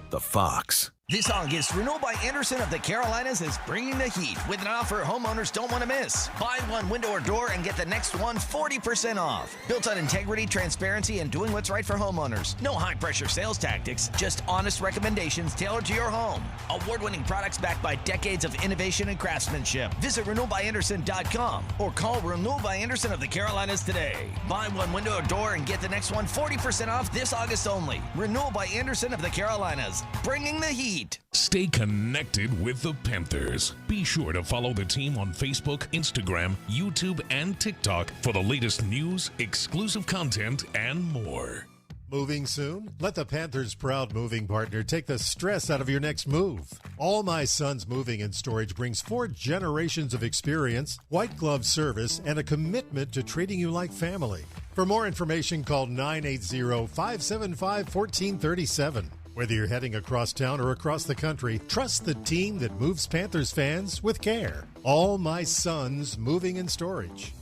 The Fox. This August, Renewal by Anderson of the Carolinas is bringing the heat with an offer homeowners don't want to miss. Buy one window or door and get the next one 40% off. Built on integrity, transparency, and doing what's right for homeowners. No high-pressure sales tactics, just honest recommendations tailored to your home. Award-winning products backed by decades of innovation and craftsmanship. Visit renewalbyanderson.com or call Renewal by Anderson of the Carolinas today. Buy one window or door and get the next one 40% off this August only. Renewal by Anderson of the Carolinas, bringing the heat. Stay connected with the Panthers. Be sure to follow the team on Facebook, Instagram, YouTube, and TikTok for the latest news, exclusive content, and more. Moving soon? Let the Panthers' proud moving partner take the stress out of your next move. All My Son's Moving and Storage brings 4 generations of experience, white glove service, and a commitment to treating you like family. For more information, call 980-575-1437. Whether you're heading across town or across the country, trust the team that moves Panthers fans with care. All My Son's Moving and Storage.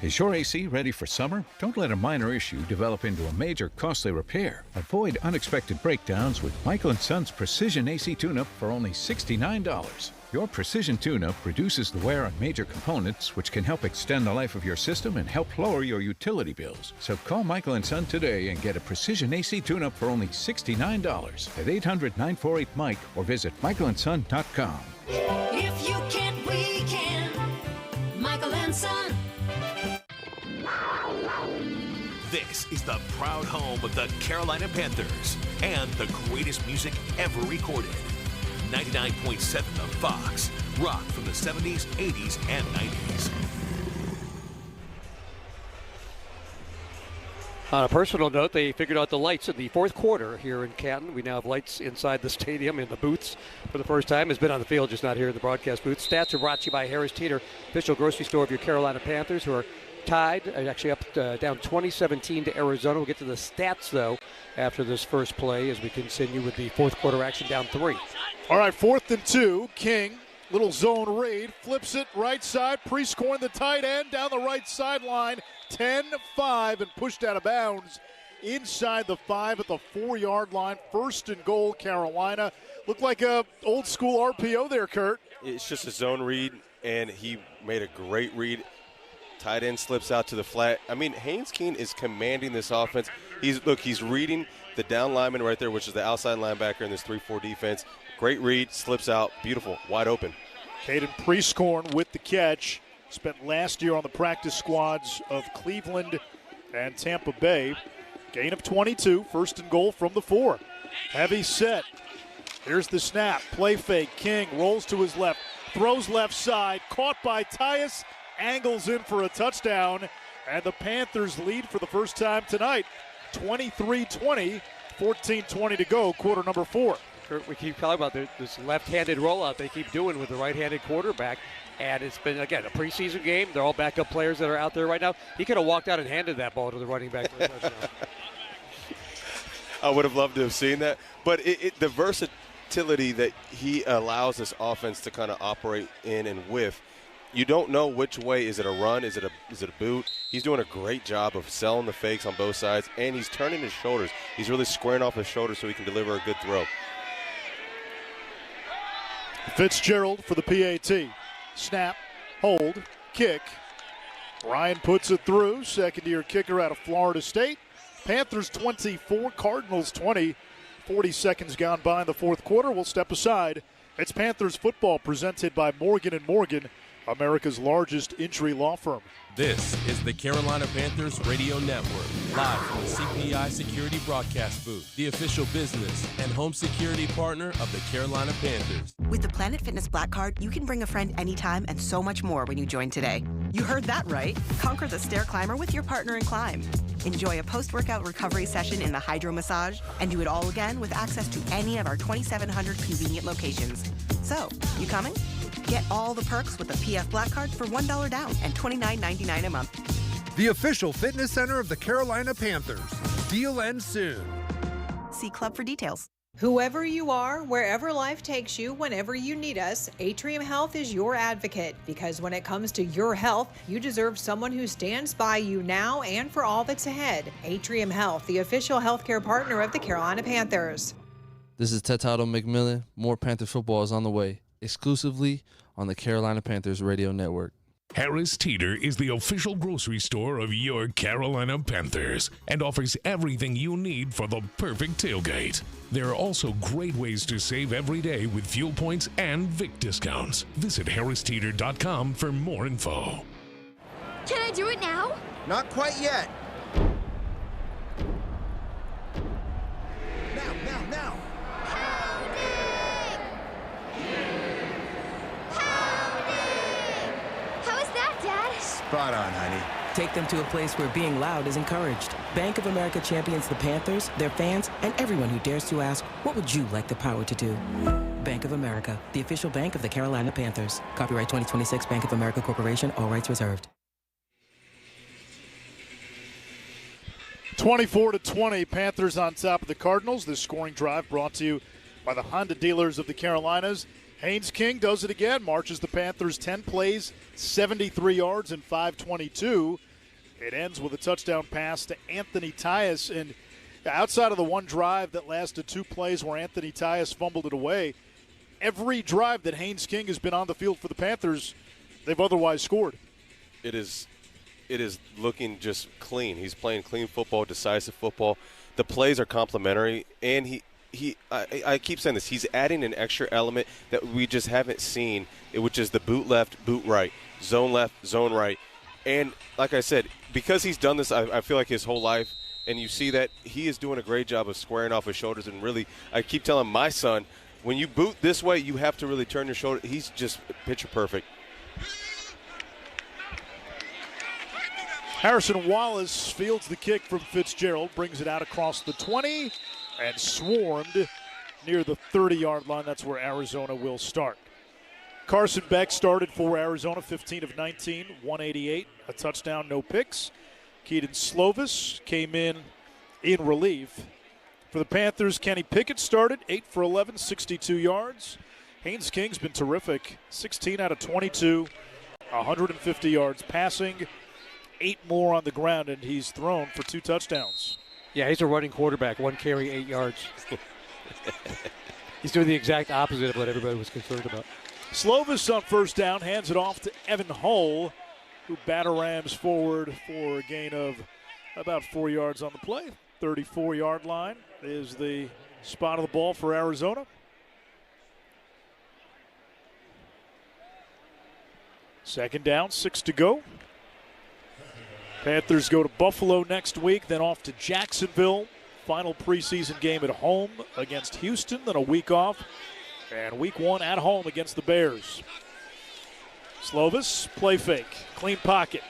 Is your AC ready for summer? Don't let a minor issue develop into a major costly repair. Avoid unexpected breakdowns with Michael & Son's Precision AC Tune-Up for only $69. Your Precision Tune-Up reduces the wear on major components, which can help extend the life of your system and help lower your utility bills. So call Michael & Son today and get a Precision AC Tune-Up for only $69 at 800-948-MIKE or visit michaelandson.com. If you can't, we can. Michael & Son. This is the proud home of the Carolina Panthers and the greatest music ever recorded. 99.7 The Fox. Rock from the 70s, 80s, and 90s. On a personal note, they figured out the lights in the fourth quarter here in Canton. We now have lights inside the stadium in the booths for the first time. It's been on the field, just not here in the broadcast booth. Stats are brought to you by Harris Teeter, official grocery store of your Carolina Panthers, who are tied, actually up down 2017 to Arizona. We'll get to the stats, though, after this first play as we continue with the fourth quarter action down 3. All right, 4th and 2. King, little zone read, flips it right side, pre-scoring the tight end down the right sideline, 10-5, and pushed out of bounds inside the 5 at the 4-yard line. 1st and goal, Carolina. Looked like a old school RPO there, Kurt. It's just a zone read, and he made a great read. Tight end slips out to the flat. I mean, Haynes Keene is commanding this offense. He's reading the down lineman right there, which is the outside linebacker in this 3-4 defense. Great read, slips out, beautiful, wide open. Caden Prescorn with the catch. Spent last year on the practice squads of Cleveland and Tampa Bay. Gain of 22, 1st and goal from the 4. Heavy set. Here's the snap, play fake. King rolls to his left, throws left side, caught by Tyus. Angles in for a touchdown, and the Panthers lead for the first time tonight, 23-20, 14:20 to go, quarter number 4. Kurt, we keep talking about this left-handed rollout they keep doing with the right-handed quarterback, and it's been, again, a preseason game. They're all backup players that are out there right now. He could have walked out and handed that ball to the running back for a touchdown. I would have loved to have seen that, but the versatility that he allows this offense to kind of operate in and with, you don't know which way. Is it a run? Is it a boot? He's doing a great job of selling the fakes on both sides, and he's turning his shoulders. He's really squaring off his shoulders so he can deliver a good throw. Fitzgerald for the PAT. Snap, hold, kick. Ryan puts it through. Second-year kicker out of Florida State. Panthers 24, Cardinals 20. 40 seconds gone by in the fourth quarter. We'll step aside. It's Panthers football presented by Morgan & Morgan, America's largest injury law firm. This is the Carolina Panthers Radio Network, live from the CPI Security Broadcast Booth, the official business and home security partner of the Carolina Panthers. With the Planet Fitness Black Card, you can bring a friend anytime and so much more when you join today. You heard that right. Conquer the stair climber with your partner in climb. Enjoy a post-workout recovery session in the hydro massage and do it all again with access to any of our 2,700 convenient locations. So, you coming? Get all the perks with the PF Black Card for $1 down and $29.99 a month. The official fitness center of the Carolina Panthers. Deal ends soon. See Club for details. Whoever you are, wherever life takes you, whenever you need us, Atrium Health is your advocate, because when it comes to your health, you deserve someone who stands by you now and for all that's ahead. Atrium Health, the official healthcare partner of the Carolina Panthers. This is Tetato McMillan. More Panther football is on the way, exclusively on the Carolina Panthers radio network. Harris Teeter is the official grocery store of your Carolina Panthers and offers everything you need for the perfect tailgate. There are also great ways to save every day with fuel points and Vic discounts. Visit harristeeter.com for more info. Can I do it now? Not quite yet. Now. How is that, Dad? Spot on, honey. Take them to a place where being loud is encouraged. Bank of America champions the Panthers, their fans, and everyone who dares to ask, what would you like the power to do? Bank of America, the official bank of the Carolina Panthers. Copyright 2026 Bank of America Corporation, all rights reserved. 24-20, Panthers on top of the Cardinals. This scoring drive brought to you by the Honda dealers of the Carolinas. Haynes King does it again, marches the Panthers 10 plays, 73 yards, and 522. It ends with a touchdown pass to Anthony Tyus. And outside of the one drive that lasted 2 plays where Anthony Tyus fumbled it away, every drive that Haynes King has been on the field for the Panthers, they've otherwise scored. It is looking just clean. He's playing clean football, decisive football. The plays are complementary, and I keep saying this, he's adding an extra element that we just haven't seen, which is the boot left, boot right, zone left, zone right. And like I said, because he's done this, I feel like his whole life, and you see that he is doing a great job of squaring off his shoulders. And really, I keep telling my son, when you boot this way, you have to really turn your shoulder. He's just picture perfect. Harrison Wallace fields the kick from Fitzgerald, brings it out across the 20, and swarmed near the 30-yard line. That's where Arizona will start. Carson Beck started for Arizona, 15 of 19, 188, a touchdown, no picks. Keaton Slovis came in relief. For the Panthers, Kenny Pickett started, 8 for 11, 62 yards. Haynes King's been terrific, 16 out of 22, 150 yards passing, 8 more on the ground, and he's thrown for 2 touchdowns. Yeah, he's a running quarterback, 1 carry, 8 yards. He's doing the exact opposite of what everybody was concerned about. Slovis on first down, hands it off to Evan Hull, who batarams forward for a gain of about 4 yards on the play. 34-yard line is the spot of the ball for Arizona. Second down, 6 to go. Panthers go to Buffalo next week, then off to Jacksonville. Final preseason game at home against Houston, then a week off. And week 1 at home against the Bears. Slovis, play fake, clean pocket.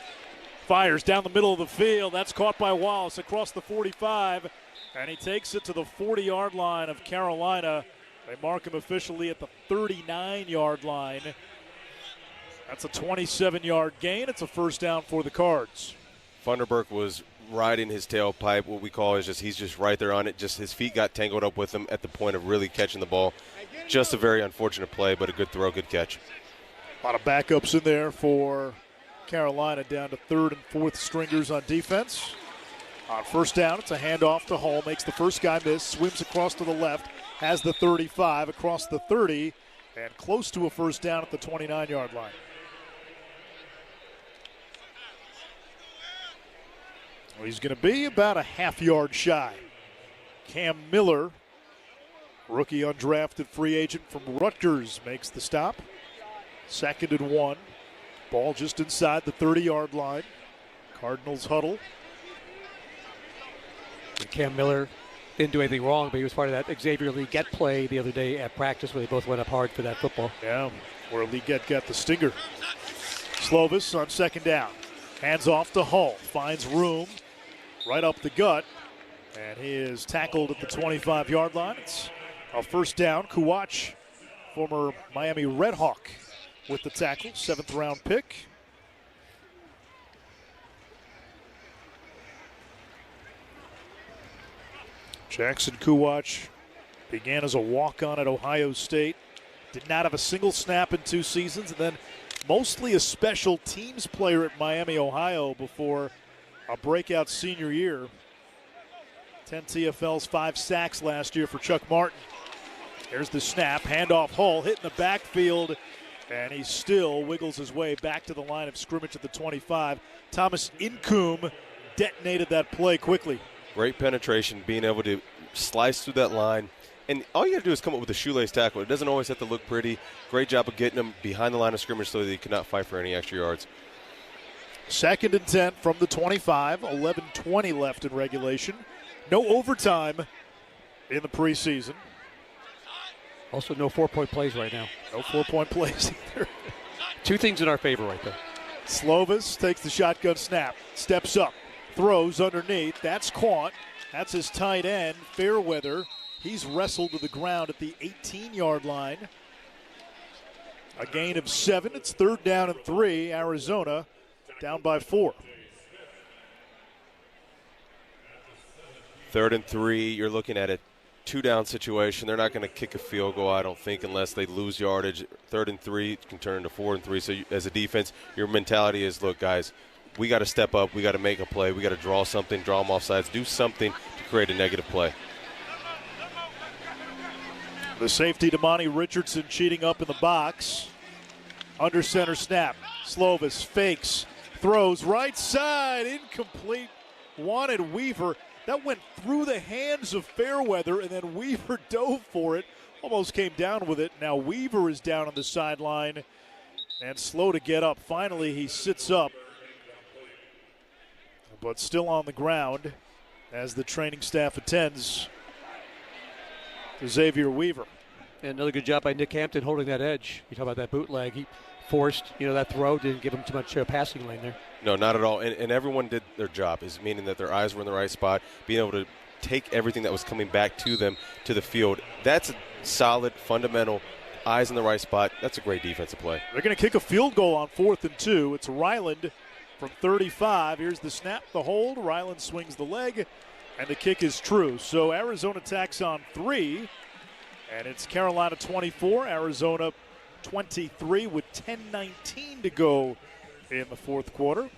Fires down the middle of the field. That's caught by Wallace across the 45. And he takes it to the 40-yard line of Carolina. They mark him officially at the 39-yard line. That's a 27-yard gain. It's a first down for the Cards. Funderburk was riding his tailpipe. What we call is he's just right there on it. Just his feet got tangled up with him at the point of really catching the ball. Just a very unfortunate play, but a good throw, good catch. A lot of backups in there for Carolina, down to 3rd and 4th stringers on defense. On first down, it's a handoff to Hall. Makes the first guy miss. Swims across to the left. Has the 35 across the 30. And close to a first down at the 29-yard line. Well, he's going to be about a half-yard shy. Cam Miller, rookie undrafted free agent from Rutgers, makes the stop. 2nd and 1. Ball just inside the 30-yard line. Cardinals huddle. And Cam Miller didn't do anything wrong, but he was part of that Xavier Leggett play the other day at practice where they both went up hard for that football. Yeah, where Leggett got the stinger. Slovis on 2nd down. Hands off to Hull. Finds room right up the gut. And he is tackled at the 25-yard line. It's a first down. Kuwach, former Miami Redhawk, with the tackle. 7th-round pick. Jackson Kuwach began as a walk-on at Ohio State. Did not have a single snap in 2 seasons, and then mostly a special teams player at Miami, Ohio, before a breakout senior year. 10 TFLs, 5 sacks last year for Chuck Martin. There's the snap, handoff Hull, hit in the backfield, and he still wiggles his way back to the line of scrimmage at the 25. Thomas Incoom detonated that play quickly. Great penetration, being able to slice through that line. And all you got to do is come up with a shoelace tackle. It doesn't always have to look pretty. Great job of getting him behind the line of scrimmage so that he could not fight for any extra yards. 2nd and 10 from the 25, 11:20 left in regulation. No overtime in the preseason. Also, no 4-point plays right now. No 4-point plays either. 2 things in our favor right there. Slovis takes the shotgun snap, steps up, throws underneath. That's Quant. That's his tight end, Fairweather. He's wrestled to the ground at the 18-yard line. A gain of 7. It's 3rd down and 3. Arizona down by 4. 3rd and 3, you're looking at a 2-down situation. They're not going to kick a field goal, I don't think, unless they lose yardage. 3rd and 3 can turn into 4th and 3. So as a defense, your mentality is, look, guys, we got to step up. We got to make a play. We got to draw something, draw them off sides, do something to create a negative play. The safety, Damani Richardson, cheating up in the box. Under center snap. Slovis fakes, throws right side, incomplete. Wanted Weaver. That went through the hands of Fairweather, and then Weaver dove for it. Almost came down with it. Now Weaver is down on the sideline and slow to get up. Finally, he sits up, but still on the ground as the training staff attends to Xavier Weaver. And another good job by Nick Hampton holding that edge. You talk about that bootleg. He forced, that throw, didn't give him too much passing lane there. No, not at all. And everyone did their job, is meaning that their eyes were in the right spot, being able to take everything that was coming back to them to the field. That's a solid, fundamental, eyes in the right spot. That's a great defensive play. They're going to kick a field goal on 4th and 2. It's Ryland from 35. Here's the snap, the hold. Ryland swings the leg, and the kick is true. So Arizona tacks on 3, and it's Carolina 24, Arizona 23 with 10:19 to go in the 4th quarter.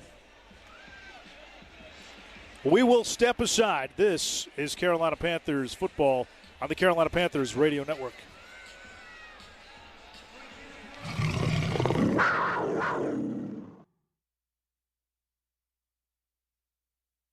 We will step aside. This is Carolina Panthers football on the Carolina Panthers Radio Network.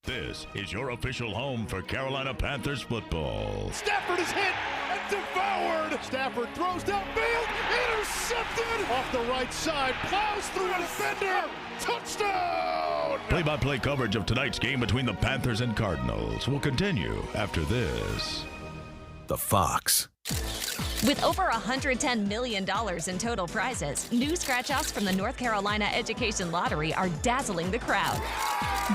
This is your official home for Carolina Panthers football. Stafford is hit and devoured. Stafford throws downfield, intercepted off the right side, plows through a defender, touchdown! Play-by-play coverage of tonight's game between the Panthers and Cardinals will continue after this. The Fox. With over $110 million in total prizes, new scratch-offs from the North Carolina Education Lottery are dazzling the crowd.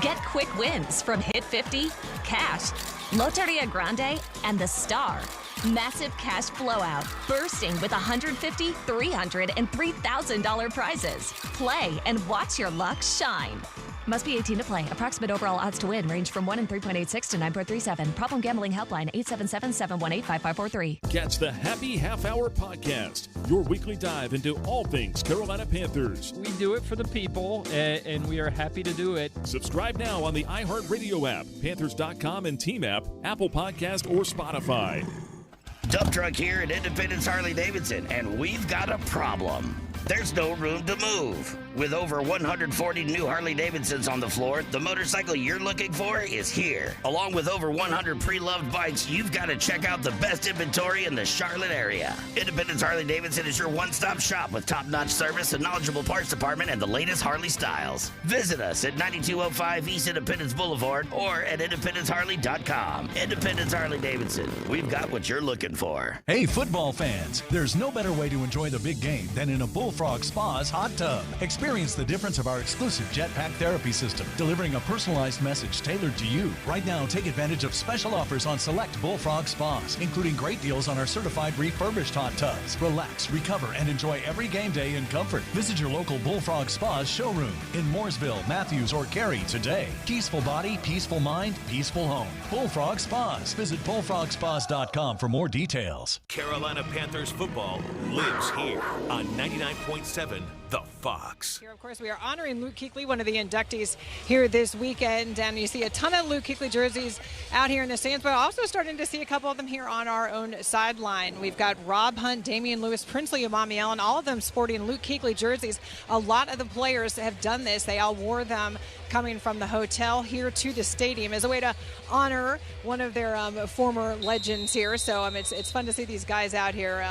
Get quick wins from Hit 50, Cash, Loteria Grande, and The Star. Massive cash blowout, bursting with $150, $300, and $3,000 prizes. Play and watch your luck shine. Must be 18 to play. Approximate overall odds to win range from 1 in 3.86 to 9.37. Problem gambling helpline 877-718-5543. Catch the Happy Half Hour Podcast, your weekly dive into all things Carolina Panthers. We do it for the people, and we are happy to do it. Subscribe now on the iHeartRadio app, Panthers.com and Team app, Apple Podcast, or Spotify. Dump truck here at Independence Harley-Davidson, and we've got a problem. There's no room to move. With over 140 new Harley-Davidsons on the floor, the motorcycle you're looking for is here. Along with over 100 pre-loved bikes, you've got to check out the best inventory in the Charlotte area. Independence Harley-Davidson is your one-stop shop with top-notch service, a knowledgeable parts department, and the latest Harley styles. Visit us at 9205 East Independence Boulevard or at IndependenceHarley.com. Independence Harley-Davidson. We've got what you're looking for. Hey, football fans, there's no better way to enjoy the big game than in a Bullfrog Spa's hot tub. Experience the difference of our exclusive Jetpack therapy system, delivering a personalized message tailored to you. Right now, take advantage of special offers on select Bullfrog Spas, including great deals on our certified refurbished hot tubs. Relax, recover, and enjoy every game day in comfort. Visit your local Bullfrog Spas showroom in Mooresville, Matthews, or Cary today. Peaceful body, peaceful mind, peaceful home. Bullfrog Spas. Visit bullfrogspas.com for more details. Carolina Panthers football lives here on 99.7 the Fox. Here, of course, we are honoring Luke Kuechly, one of the inductees here this weekend, and you see a ton of Luke Kuechly jerseys out here in the stands, but also starting to see a couple of them here on our own sideline. We've got Rob Hunt, Damian Lewis, Princely Umami Allen, all of them sporting Luke Kuechly jerseys. A lot of the players have done this. They all wore them coming from the hotel here to the stadium as a way to honor one of their former legends here. So it's fun to see these guys out here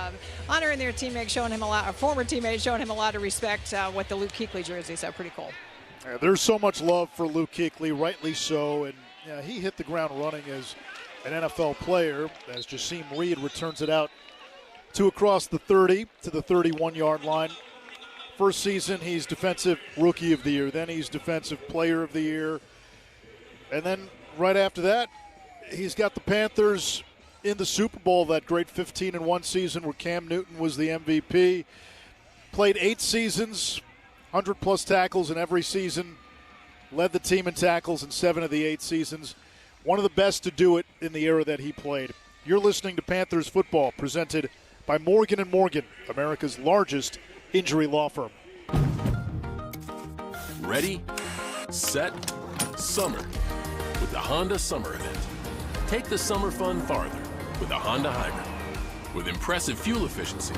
honoring their teammates, showing him a former teammate, showing him a lot of respect with the Luke Kuechly jersey. So pretty cool. Yeah, there's so much love for Luke Kuechly, rightly so, and he hit the ground running as an NFL player as Jasim Reed returns it out to across the 30 to the 31-yard line. First season, he's Defensive Rookie of the Year. Then he's Defensive Player of the Year. And then right after that, he's got the Panthers in the Super Bowl, that great 15-1 season where Cam Newton was the MVP. Played 8 seasons, 100-plus tackles in every season. Led the team in tackles in 7 of the 8 seasons. One of the best to do it in the era that he played. You're listening to Panthers football, presented by Morgan & Morgan, America's largest injury law firm. Ready, set, summer with the Honda Summer Event. Take the summer fun farther with a Honda Hybrid. With impressive fuel efficiency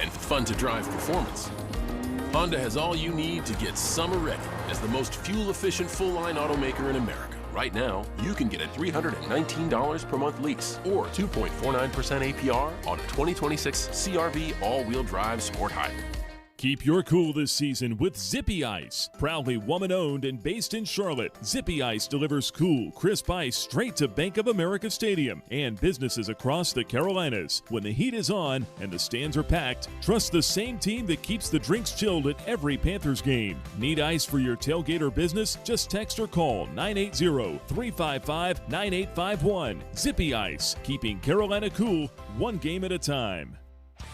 and fun-to-drive performance, Honda has all you need to get summer ready as the most fuel-efficient full-line automaker in America. Right now, you can get a $319 per month lease or 2.49% APR on a 2026 CR-V all-wheel drive sport hybrid. Keep your cool this season with Zippy Ice. Proudly woman-owned and based in Charlotte, Zippy Ice delivers cool, crisp ice straight to Bank of America Stadium and businesses across the Carolinas. When the heat is on and the stands are packed, trust the same team that keeps the drinks chilled at every Panthers game. Need ice for your tailgate or business? Just text or call 980-355-9851. Zippy Ice, keeping Carolina cool one game at a time.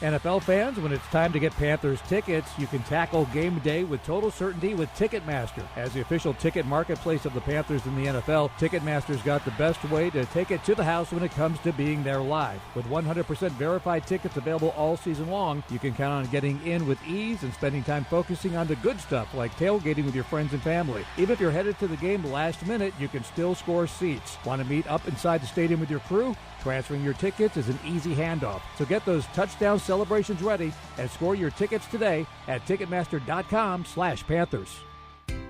NFL fans, when it's time to get Panthers tickets, you can tackle game day with total certainty with Ticketmaster. As the official ticket marketplace of the Panthers in the NFL, Ticketmaster's got the best way to take it to the house when it comes to being there live. With 100% verified tickets available all season long, you can count on getting in with ease and spending time focusing on the good stuff like tailgating with your friends and family. Even if you're headed to the game last minute, you can still score seats. Want to meet up inside the stadium with your crew? Transferring your tickets is an easy handoff. So get those touchdown celebrations ready and score your tickets today at Ticketmaster.com/Panthers.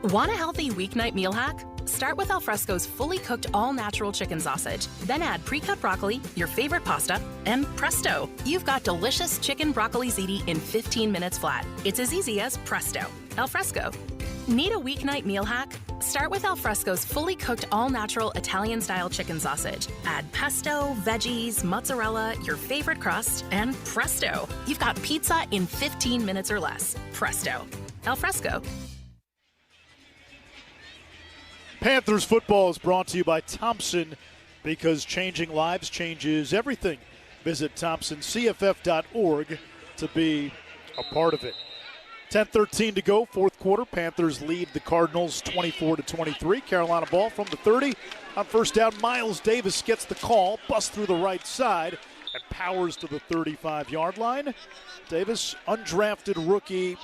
Want a healthy weeknight meal hack? Start with Alfresco's fully cooked all-natural chicken sausage. Then add pre-cut broccoli, your favorite pasta, and presto! You've got delicious chicken broccoli ziti in 15 minutes flat. It's as easy as presto. Alfresco. Need a weeknight meal hack? Start with Alfresco's fully cooked all-natural Italian-style chicken sausage. Add pesto, veggies, mozzarella, your favorite crust, and presto! You've got pizza in 15 minutes or less. Presto. Alfresco. Panthers football is brought to you by Thompson, because changing lives changes everything. Visit thompsoncff.org to be a part of it. 10:13 to go, fourth quarter. Panthers lead the Cardinals 24-23. Carolina ball from the 30. On first down, Miles Davis gets the call, busts through the right side, and powers to the 35-yard line. Davis, undrafted rookie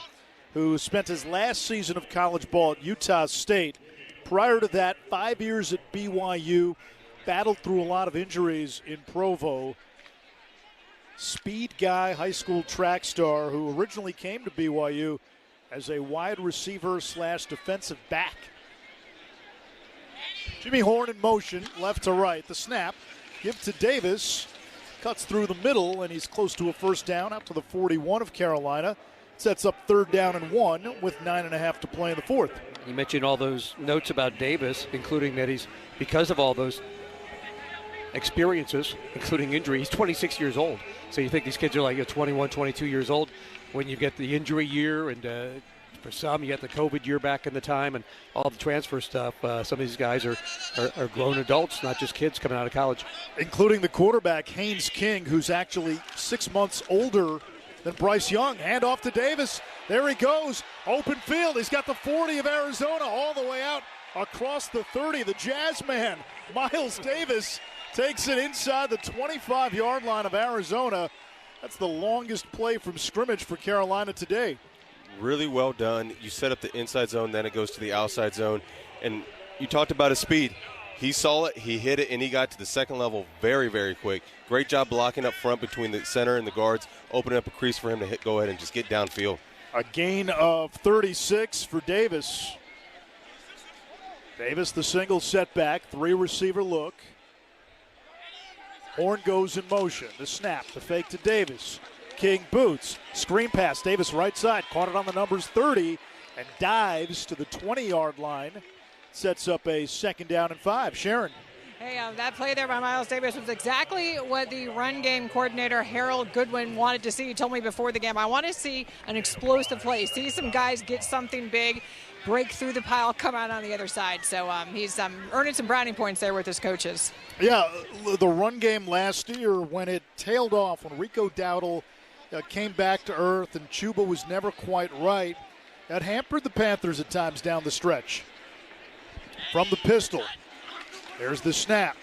who spent his last season of college ball at Utah State. Prior to that, 5 years at BYU, battled through a lot of injuries in Provo. Speed guy, high school track star who originally came to BYU as a wide receiver / defensive back. Jimmy Horn in motion, left to right. The snap, give to Davis, cuts through the middle, and he's close to a first down out to the 41 of Carolina. Sets up 3rd down and 1 with 9.5 to play in the fourth. You mentioned all those notes about Davis, including that he's, because of all those experiences, including injury, he's 26 years old. So you think these kids are like 21, 22 years old when you get the injury year, and for some you get the COVID year back in the time and all the transfer stuff. Some of these guys are grown adults, not just kids coming out of college. Including the quarterback, Haynes King, who's actually 6 months older than Bryce Young. Hand off to Davis. There he goes. Open field. He's got the 40 of Arizona all the way out across the 30. The Jazz man, Miles Davis, takes it inside the 25-yard line of Arizona. That's the longest play from scrimmage for Carolina today. really well done. You set up the inside zone, then it goes to the outside zone. And you talked about his speed. He saw it, he hit it, and he got to the second level very, very quick. Great job blocking up front between the center and the guards, opening up a crease for him to go ahead and just get downfield. A gain of 36 for Davis. Davis, the single setback, 3-receiver look. Horn goes in motion. The snap, the fake to Davis. King boots. Screen pass. Davis right side. Caught it on the numbers 30 and dives to the 20-yard line. Sets up a 2nd down and 5. Sharon. Hey, that play there by Miles Davis was exactly what the run game coordinator, Harold Goodwin, wanted to see. He told me before the game, I want to see an explosive play, see some guys get something big, break through the pile, come out on the other side. So he's earning some brownie points there with his coaches. Yeah, the run game last year when it tailed off, when Rico Dowdle came back to earth and Chuba was never quite right, that hampered the Panthers at times down the stretch. From the pistol. There's the snap.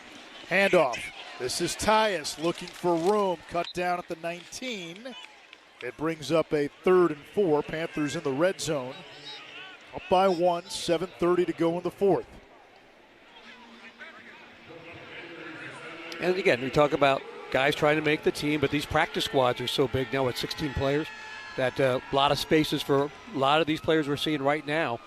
Handoff. This is Tyus looking for room. Cut down at the 19. It brings up a 3rd and 4. Panthers in the red zone. Up by 1. 7:30 to go in the 4th. And again, we talk about guys trying to make the team, but these practice squads are so big now with 16 players that a lot of spaces for a lot of these players we're seeing right now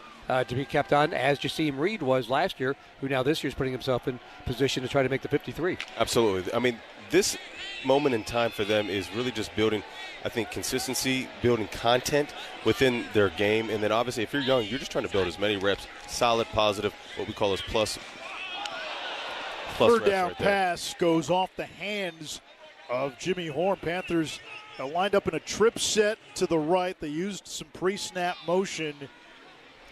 to be kept on, as Jaseem Reed was last year, who now this year's putting himself in position to try to make the 53. Absolutely. I mean, this moment in time for them is really just building, I think, consistency, building content within their game. And then obviously if you're young, you're just trying to build as many reps, solid, positive, what we call as plus 3rd down pass goes off the hands of Jimmy Horn. Panthers lined up in a trip set to the right. They used some pre-snap motion,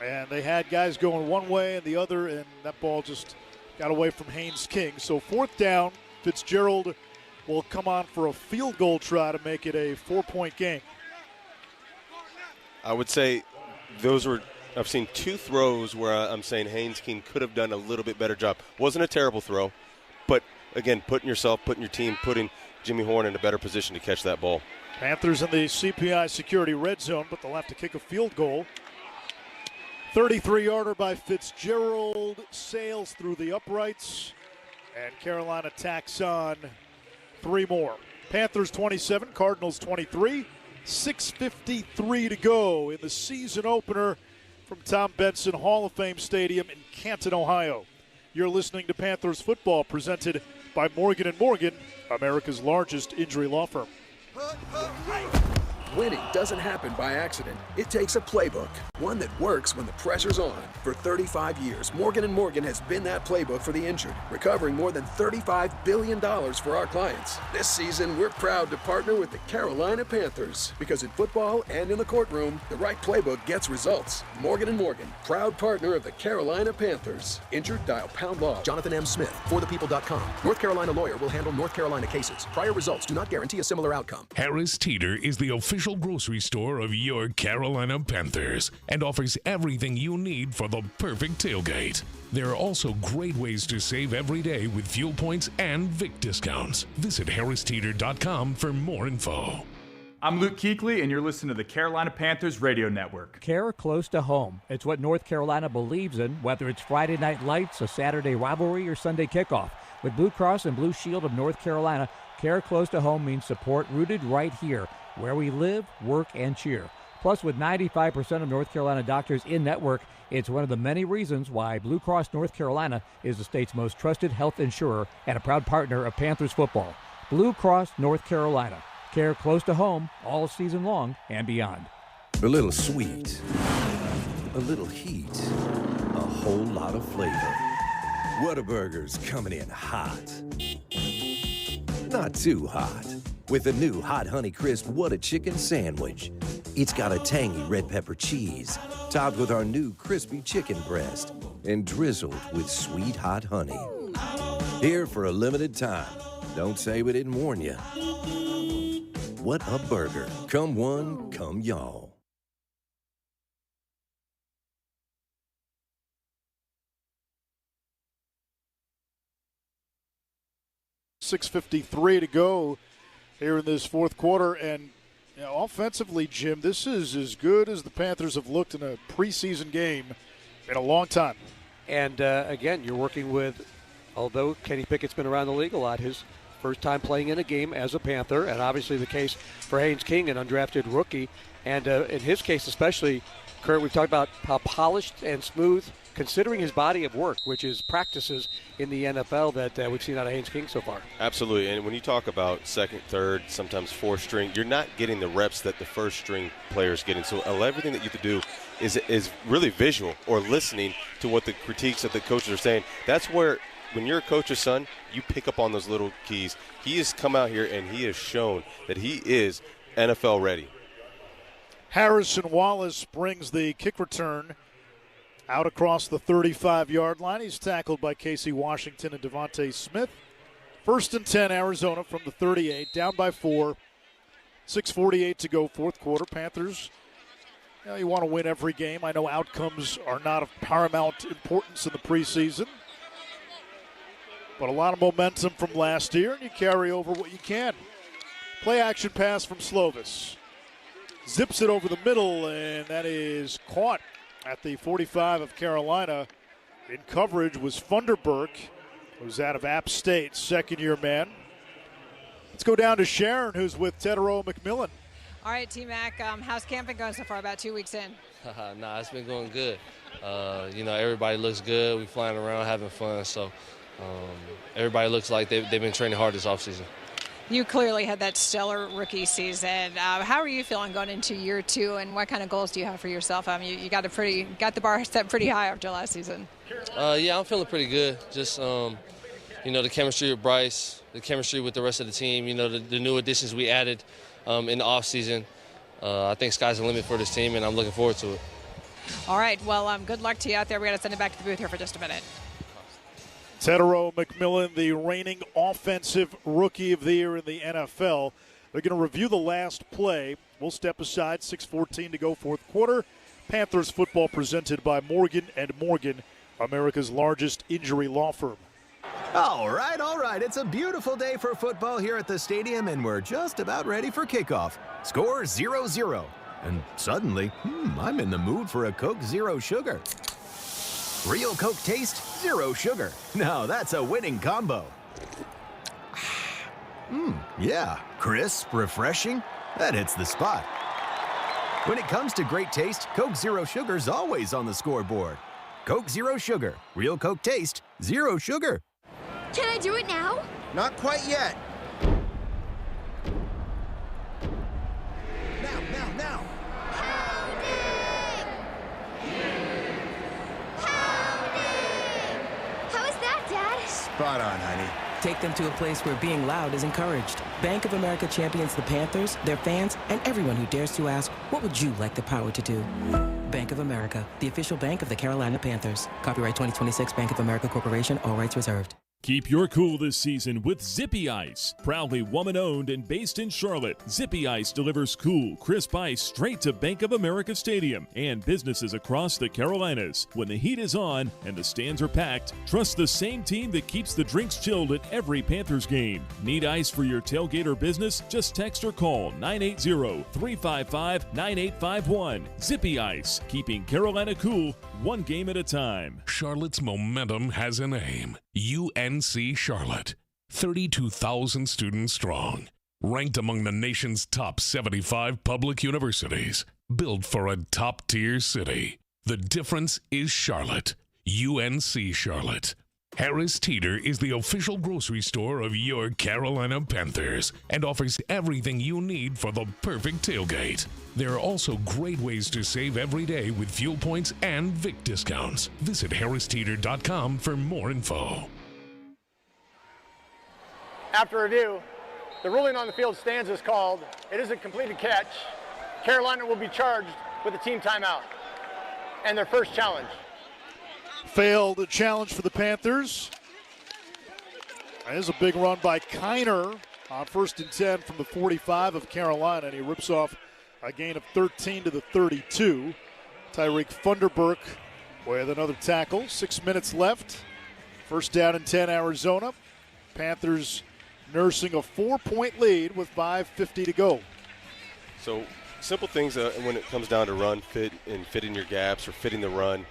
and they had guys going one way and the other, and that ball just got away from Haynes King. So 4th down, Fitzgerald will come on for a field goal try to make it a 4-point game. I would say I've seen 2 throws where I'm saying Haynes King could have done a little bit better job. Wasn't a terrible throw, but again, putting your team, putting Jimmy Horn in a better position to catch that ball. Panthers in the CPI security red zone, but they'll have to kick a field goal. 33-yarder by Fitzgerald, sails through the uprights, and Carolina tacks on 3 more. Panthers 27, Cardinals 23, 6:53 to go in the season opener from Tom Benson Hall of Fame Stadium in Canton, Ohio. You're listening to Panthers football presented by Morgan & Morgan, America's largest injury law firm. Winning doesn't happen by accident. It takes a playbook, one that works when the pressure's on. For 35 years, Morgan & Morgan has been that playbook for the injured, recovering more than $35 billion for our clients. This season, we're proud to partner with the Carolina Panthers, because in football and in the courtroom, the right playbook gets results. Morgan & Morgan, proud partner of the Carolina Panthers. Injured? Dial #law. Jonathan M. Smith, forthepeople.com. North Carolina lawyer will handle North Carolina cases. Prior results do not guarantee a similar outcome. Harris Teeter is the official grocery store of your Carolina Panthers and offers everything you need for the perfect tailgate. There are also great ways to save every day with fuel points and Vic discounts. Visit harristeeter.com for more info. I'm Luke Kuechly, and you're listening to the Carolina Panthers Radio Network. Care close to home. It's what North Carolina believes in, whether it's Friday night lights, a Saturday rivalry, or Sunday kickoff. With Blue Cross and Blue Shield of North Carolina, care close to home means support rooted right here, where we live, work, and cheer. Plus, with 95% of North Carolina doctors in network, it's one of the many reasons why Blue Cross North Carolina is the state's most trusted health insurer and a proud partner of Panthers football. Blue Cross North Carolina. Care close to home all season long and beyond. A little sweet, a little heat, a whole lot of flavor. Whataburger's coming in hot. Not too hot. With the new Hot Honey Crisp What a Chicken Sandwich. It's got a tangy red pepper cheese, topped with our new crispy chicken breast, and drizzled with sweet hot honey. Here for a limited time. Don't say we didn't warn you. What a burger. Come one, come y'all. .653 to go here in this 4th quarter, and Offensively, Jim, this is as good as the Panthers have looked in a preseason game in a long time. And, again, you're working with, although Kenny Pickett's been around the league a lot, his first time playing in a game as a Panther, and obviously the case for Haynes King, an undrafted rookie. And in his case especially, Kurt, we've talked about how polished and smooth, considering his body of work, which is practices in the NFL that we've seen out of Haynes King so far. Absolutely. And when you talk about second, third, sometimes fourth string, you're not getting the reps that the first string players getting. So everything that you have to do is really visual or listening to what the critiques that the coaches are saying. That's where, when you're a coach's son, you pick up on those little keys. He has come out here and he has shown that he is NFL ready. Harrison Wallace brings the kick return out across the 35-yard line. He's tackled by Casey Washington and Devontae Smith. 1st and 10, Arizona from the 38, down by 4. 6:48 to go, fourth quarter. Panthers, you want to win every game. I know outcomes are not of paramount importance in the preseason, but a lot of momentum from last year, and you carry over what you can. Play action pass from Slovis. Zips it over the middle, and that is caught at the 45 of Carolina. In coverage was Funderburk, who's out of App State, second-year man. Let's go down to Sharon, who's with Tedero McMillan. All right, T-Mac, how's camp been going so far, about 2 weeks in? Nah, it's been going good. Everybody looks good. We're flying around, having fun. So everybody looks like they've been training hard this offseason. You clearly had that stellar rookie season. How are you feeling going into year 2, and what kind of goals do you have for yourself? You got the bar set pretty high after last season. Yeah, I'm feeling pretty good. Just the chemistry with Bryce, the chemistry with the rest of the team. The new additions we added in the off season. I think sky's the limit for this team, and I'm looking forward to it. All right. Well, good luck to you out there. We got to send it back to the booth here for just a minute. Tedero McMillan, the reigning offensive rookie of the year in the NFL. They're going to review the last play. We'll step aside. 6:14 to go, fourth quarter. Panthers football presented by Morgan & Morgan, America's largest injury law firm. All right. It's a beautiful day for football here at the stadium, and we're just about ready for kickoff. Score 0-0. And suddenly, I'm in the mood for a Coke Zero Sugar. Real Coke taste, zero sugar. Now that's a winning combo. Yeah, crisp, refreshing. That hits the spot. When it comes to great taste, Coke Zero Sugar's always on the scoreboard. Coke Zero Sugar. Real Coke taste, zero sugar. Can I do it now? Not quite yet. Now. Spot on, honey. Take them to a place where being loud is encouraged. Bank of America champions the Panthers, their fans, and everyone who dares to ask, what would you like the power to do? Bank of America, the official bank of the Carolina Panthers. Copyright 2026 Bank of America Corporation, all rights reserved. Keep your cool this season with Zippy Ice. Proudly woman-owned and based in Charlotte, Zippy Ice delivers cool, crisp ice straight to Bank of America Stadium and businesses across the Carolinas. When the heat is on and the stands are packed, trust the same team that keeps the drinks chilled at every Panthers game. Need ice for your tailgate or business? Just text or call 980-355-9851. Zippy Ice, keeping Carolina cool one game at a time. Charlotte's momentum has a name. UNC Charlotte. 32,000 students strong. Ranked among the nation's top 75 public universities. Built for a top-tier city. The difference is Charlotte. UNC Charlotte. Harris Teeter is the official grocery store of your Carolina Panthers and offers everything you need for the perfect tailgate. There are also great ways to save every day with fuel points and Vic discounts. Visit harristeeter.com for more info. After review, the ruling on the field stands as called. It is a completed catch. Carolina will be charged with a team timeout and their first challenge. Failed challenge for the Panthers. That is a big run by Kiner on 1st and 10 from the 45 of Carolina, and he rips off a gain of 13 to the 32. Tyreek Funderburk with another tackle. 6 minutes left. First down and 10, Arizona. Panthers nursing a 4-point lead with 5:50 to go. So simple things when it comes down to run fit and fitting your gaps or fitting the run.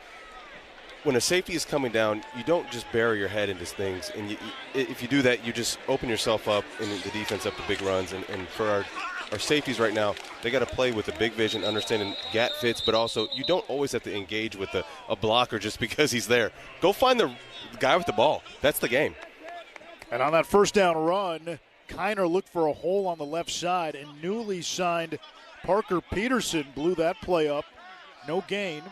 When a safety is coming down, you don't just bury your head into things. And if you do that, you just open yourself up and the defense up to big runs. And for our safeties right now, they got to play with a big vision, understanding gap fits, but also you don't always have to engage with a blocker just because he's there. Go find the guy with the ball. That's the game. And on that first down run, Kiner looked for a hole on the left side, and newly signed Parker Peterson blew that play up. No gain.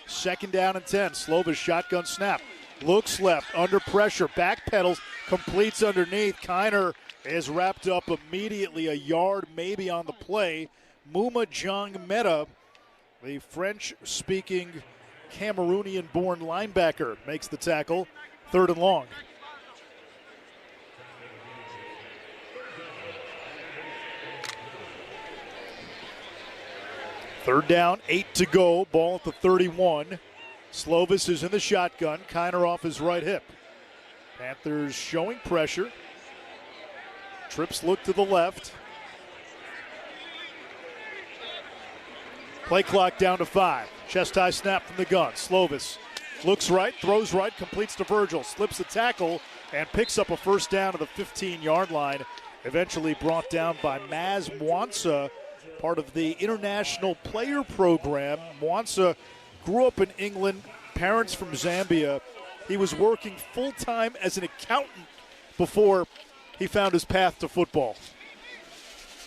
2nd down and 10. Slovis shotgun snap. Looks left, under pressure, backpedals, completes underneath. Kiner is wrapped up immediately, a yard maybe on the play. Muma Jong Meta, the French-speaking Cameroonian-born linebacker, makes the tackle. 3rd and long. Third down, 8 to go. Ball at the 31. Slovis is in the shotgun. Kiner off his right hip. Panthers showing pressure. Trips look to the left. Play clock down to 5. Chest high snap from the gun. Slovis looks right, throws right, completes to Virgil. Slips the tackle and picks up a first down to the 15-yard line. Eventually brought down by Maz Mwansa, part of the International Player Program. Mwansa grew up in England, parents from Zambia. He was working full-time as an accountant before he found his path to football.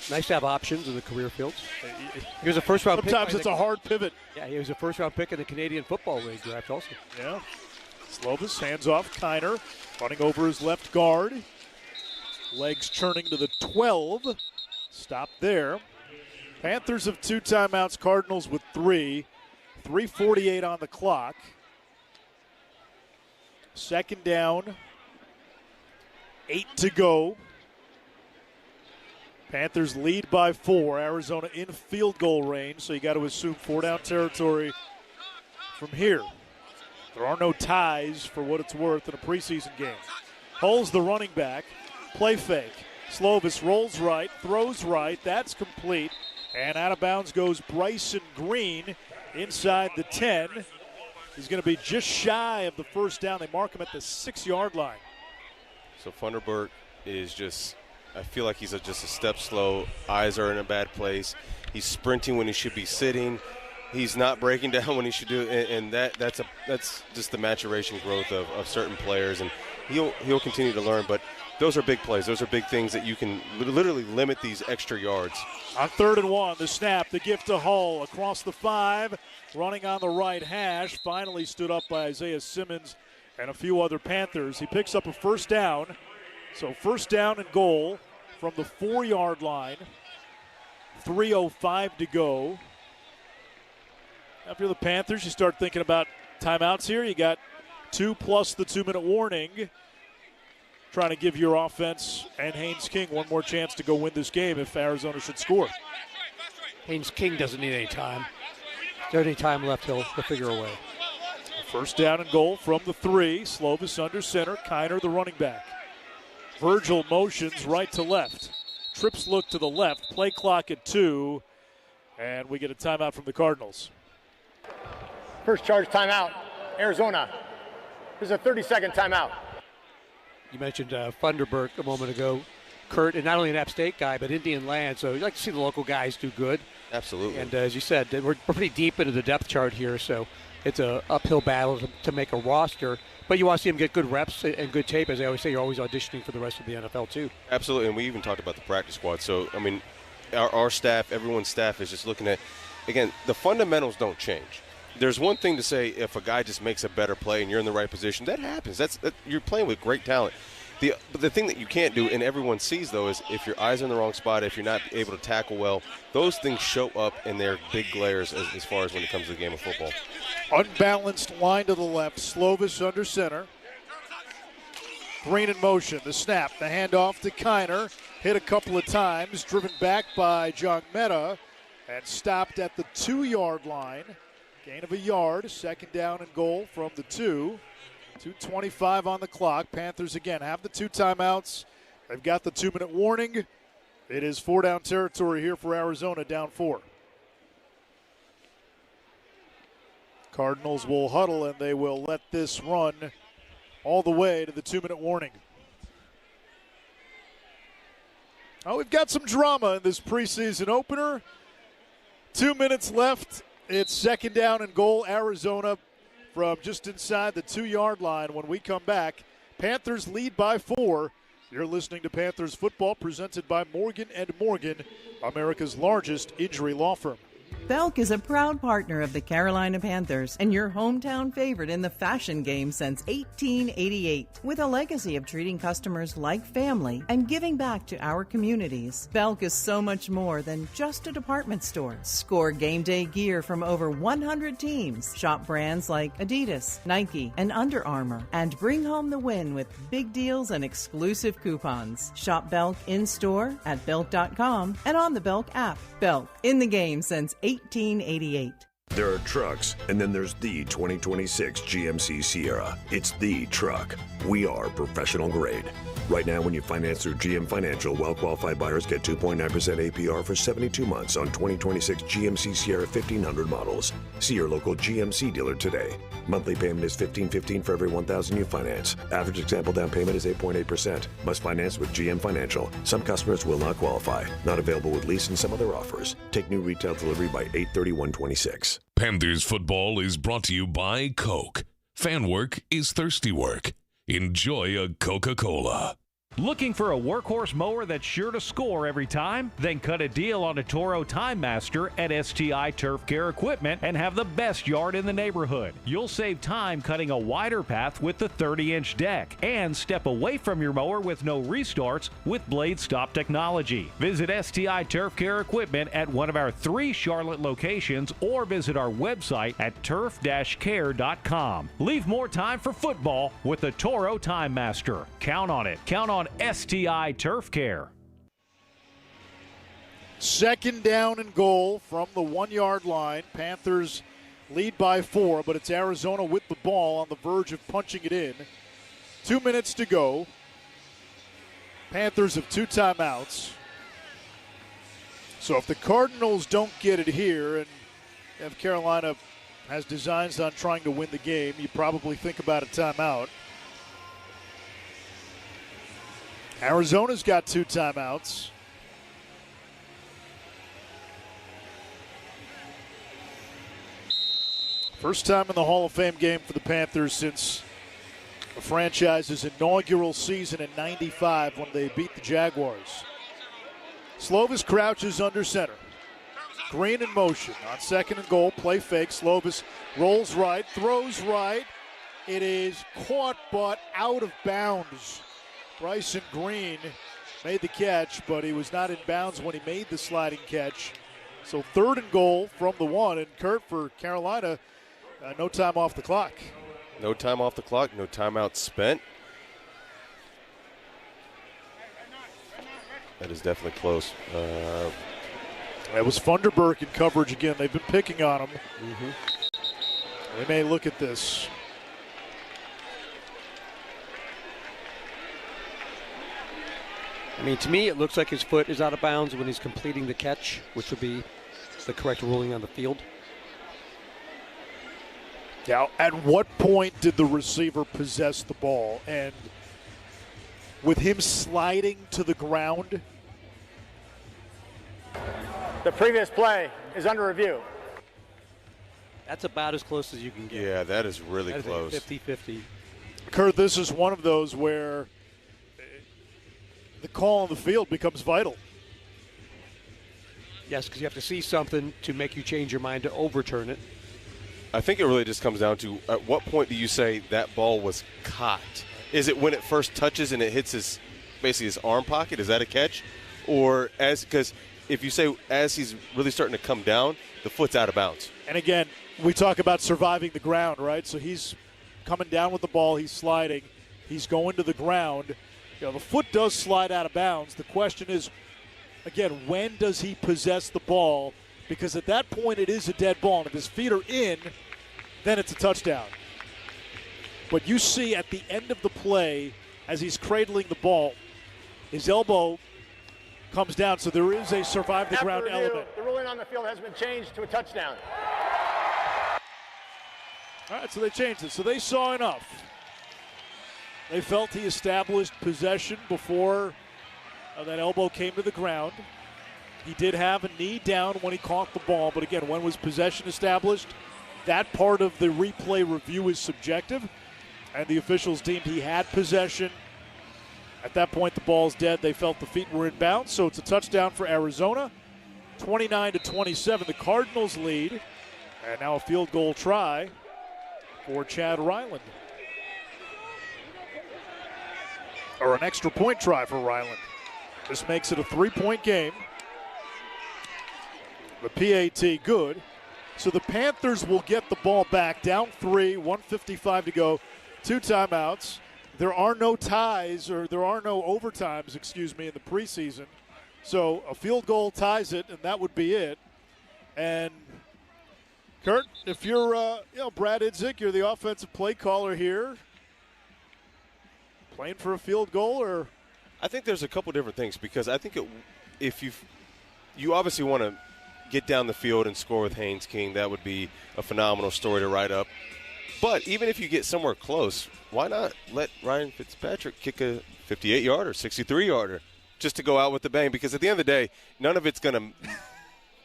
Nice to have options in the career fields. He was a first-round pick. Sometimes it's a hard pivot. Yeah, he was a first-round pick in the Canadian Football League draft also. Yeah. Slovis hands off. Kiner running over his left guard. Legs churning to the 12. Stop there. Panthers have 2 timeouts, Cardinals with 3. 3:48 on the clock. 2nd down, 8 to go. Panthers lead by 4. Arizona in field goal range, so you got to assume 4-down territory from here. There are no ties for what it's worth in a preseason game. Hull's the running back. Play fake. Slovis rolls right, throws right. That's complete. And out of bounds goes Bryson Green inside the 10. He's going to be just shy of the first down. They mark him at the 6-yard line. So Funderburk is just, I feel like he's just a step slow. Eyes are in a bad place. He's sprinting when he should be sitting. He's not breaking down when he should do it. And that's just the maturation growth of certain players. And he'll continue to learn. But those are big plays. Those are big things that you can literally limit these extra yards. On 3rd and 1, the snap, the gift to Hull across the 5, running on the right hash. Finally stood up by Isaiah Simmons and a few other Panthers. He picks up a first down. So first down and goal from the 4-yard line. 3:05 to go. After you're the Panthers, you start thinking about timeouts here. You got 2 plus the 2-minute warning. Trying to give your offense and Haynes King one more chance to go win this game if Arizona should score. Haynes King doesn't need any time. If there's any time left, he'll figure a way. First down and goal from the 3. Slovis under center. Kiner the running back. Virgil motions right to left. Trips look to the left. Play clock at 2. And we get a timeout from the Cardinals. First charge timeout, Arizona. This is a 30-second timeout. You mentioned Funderburk a moment ago. Kurt, and not only an App State guy, but Indian land, so you like to see the local guys do good. Absolutely. And as you said, we're pretty deep into the depth chart here, so it's an uphill battle to make a roster. But you want to see him get good reps and good tape. As I always say, you're always auditioning for the rest of the NFL, too. Absolutely, and we even talked about the practice squad. So, I mean, our staff, everyone's staff is just looking at, again, the fundamentals don't change. There's one thing to say if a guy just makes a better play and you're in the right position. That happens. You're playing with great talent. But the thing that you can't do, and everyone sees, though, is if your eyes are in the wrong spot, if you're not able to tackle well, those things show up in their big glares as far as when it comes to the game of football. Unbalanced line to the left. Slovis under center. Green in motion. The snap. The handoff to Kiner. Hit a couple of times. Driven back by Jong Meta. And stopped at the 2-yard line. Gain of a yard. Second down and goal from the 2. 2:25 on the clock. Panthers again have the 2 timeouts. They've got the 2-minute warning. It is 4-down territory here for Arizona, down 4. Cardinals will huddle, and they will let this run all the way to the 2-minute warning. Oh, we've got some drama in this preseason opener. 2 minutes left. It's 2nd down and goal, Arizona, from just inside the 2-yard line. When we come back, Panthers lead by 4. You're listening to Panthers football, presented by Morgan & Morgan, America's largest injury law firm. Belk is a proud partner of the Carolina Panthers and your hometown favorite in the fashion game since 1888. With a legacy of treating customers like family and giving back to our communities, Belk is so much more than just a department store. Score game day gear from over 100 teams. Shop brands like Adidas, Nike, and Under Armour, and bring home the win with big deals and exclusive coupons. Shop Belk in-store at Belk.com and on the Belk app. Belk, in the game since 1888. There are trucks, and then there's the 2026 GMC Sierra. It's the truck. We are professional grade. Right now, when you finance through GM Financial, well-qualified buyers get 2.9% APR for 72 months on 2026 GMC Sierra 1500 models. See your local GMC dealer today. Monthly payment is $1,515 for every $1,000 you finance. Average example down payment is 8.8%. Must finance with GM Financial. Some customers will not qualify. Not available with lease and some other offers. Take new retail delivery by 8/31/26. Panthers football is brought to you by Coke. Fan work is thirsty work. Enjoy a Coca-Cola. Looking for a workhorse mower that's sure to score every time? Then cut a deal on a Toro Time Master at STI Turf Care Equipment and have the best yard in the neighborhood. You'll save time cutting a wider path with the 30-inch deck and step away from your mower with no restarts with Blade Stop technology. Visit STI Turf Care Equipment at one of our 3 Charlotte locations or visit our website at turf-care.com. Leave more time for football with the Toro Time Master. Count on it. Count on STI Turf Care. 2nd down and goal from the 1-yard line. Panthers lead by 4, but it's Arizona with the ball on the verge of punching it in. 2 minutes to go. Panthers have 2 timeouts. So if the Cardinals don't get it here, and if Carolina has designs on trying to win the game, you probably think about a timeout. Arizona's got 2 timeouts. First time in the Hall of Fame game for the Panthers since the franchise's inaugural season in '95 when they beat the Jaguars. Slovis crouches under center. Green in motion on 2nd and goal. Play fake. Slovis rolls right, throws right. It is caught but out of bounds. Bryson Green made the catch, but he was not in bounds when he made the sliding catch. So 3rd and goal from the 1. And Kurt, for Carolina, no time off the clock. No time off the clock, no timeout spent. That is definitely close. That was Funderburk in coverage again. They've been picking on him. They may look at this. I mean, to me, it looks like his foot is out of bounds when he's completing the catch, which would be the correct ruling on the field. Now, at what point did the receiver possess the ball? And with him sliding to the ground? The previous play is under review. That's about as close as you can get. Yeah, that is really close. 50-50. Kurt, this is one of those where the call on the field becomes vital. Yes, because you have to see something to make you change your mind to overturn it. I think it really just comes down to at what point do you say that ball was caught? Is it when it first touches and it hits basically his arm pocket? Is that a catch? Or because if you say as he's really starting to come down, the foot's out of bounds. And again, we talk about surviving the ground, right? So he's coming down with the ball, he's sliding, he's going to the ground. You know, the foot does slide out of bounds. The question is, again, when does he possess the ball? Because at that point, it is a dead ball. And if his feet are in, then it's a touchdown. But you see at the end of the play, as he's cradling the ball, his elbow comes down, so there is a survive the ground After review, element. the ruling on the field has been changed to a touchdown. All right, so they changed it. So they saw enough. They felt he established possession before that elbow came to the ground. He did have a knee down when he caught the ball, but again, when was possession established? That part of the replay review is subjective, and the officials deemed he had possession. At that point, the ball's dead. They felt the feet were in bounds, so it's a touchdown for Arizona. 29-27, the Cardinals lead, and now a field goal try for Chad Ryland. Or an extra point try for Ryland. This makes it a 3-point game. The PAT good. So the Panthers will get the ball back, down 3, 1:55 to go, 2 timeouts. There are no ties, or there are no overtimes, in the preseason. So a field goal ties it, and that would be it. And Kurt, if you're Brad Idzik, you're the offensive play caller here, playing for a field goal, or? I think there's a couple different things, because I think if you obviously want to get down the field and score with Haynes King, that would be a phenomenal story to write up. But even if you get somewhere close, why not let Ryan Fitzpatrick kick a 58-yarder, 63-yarder, just to go out with the bang? Because at the end of the day, none of it's going to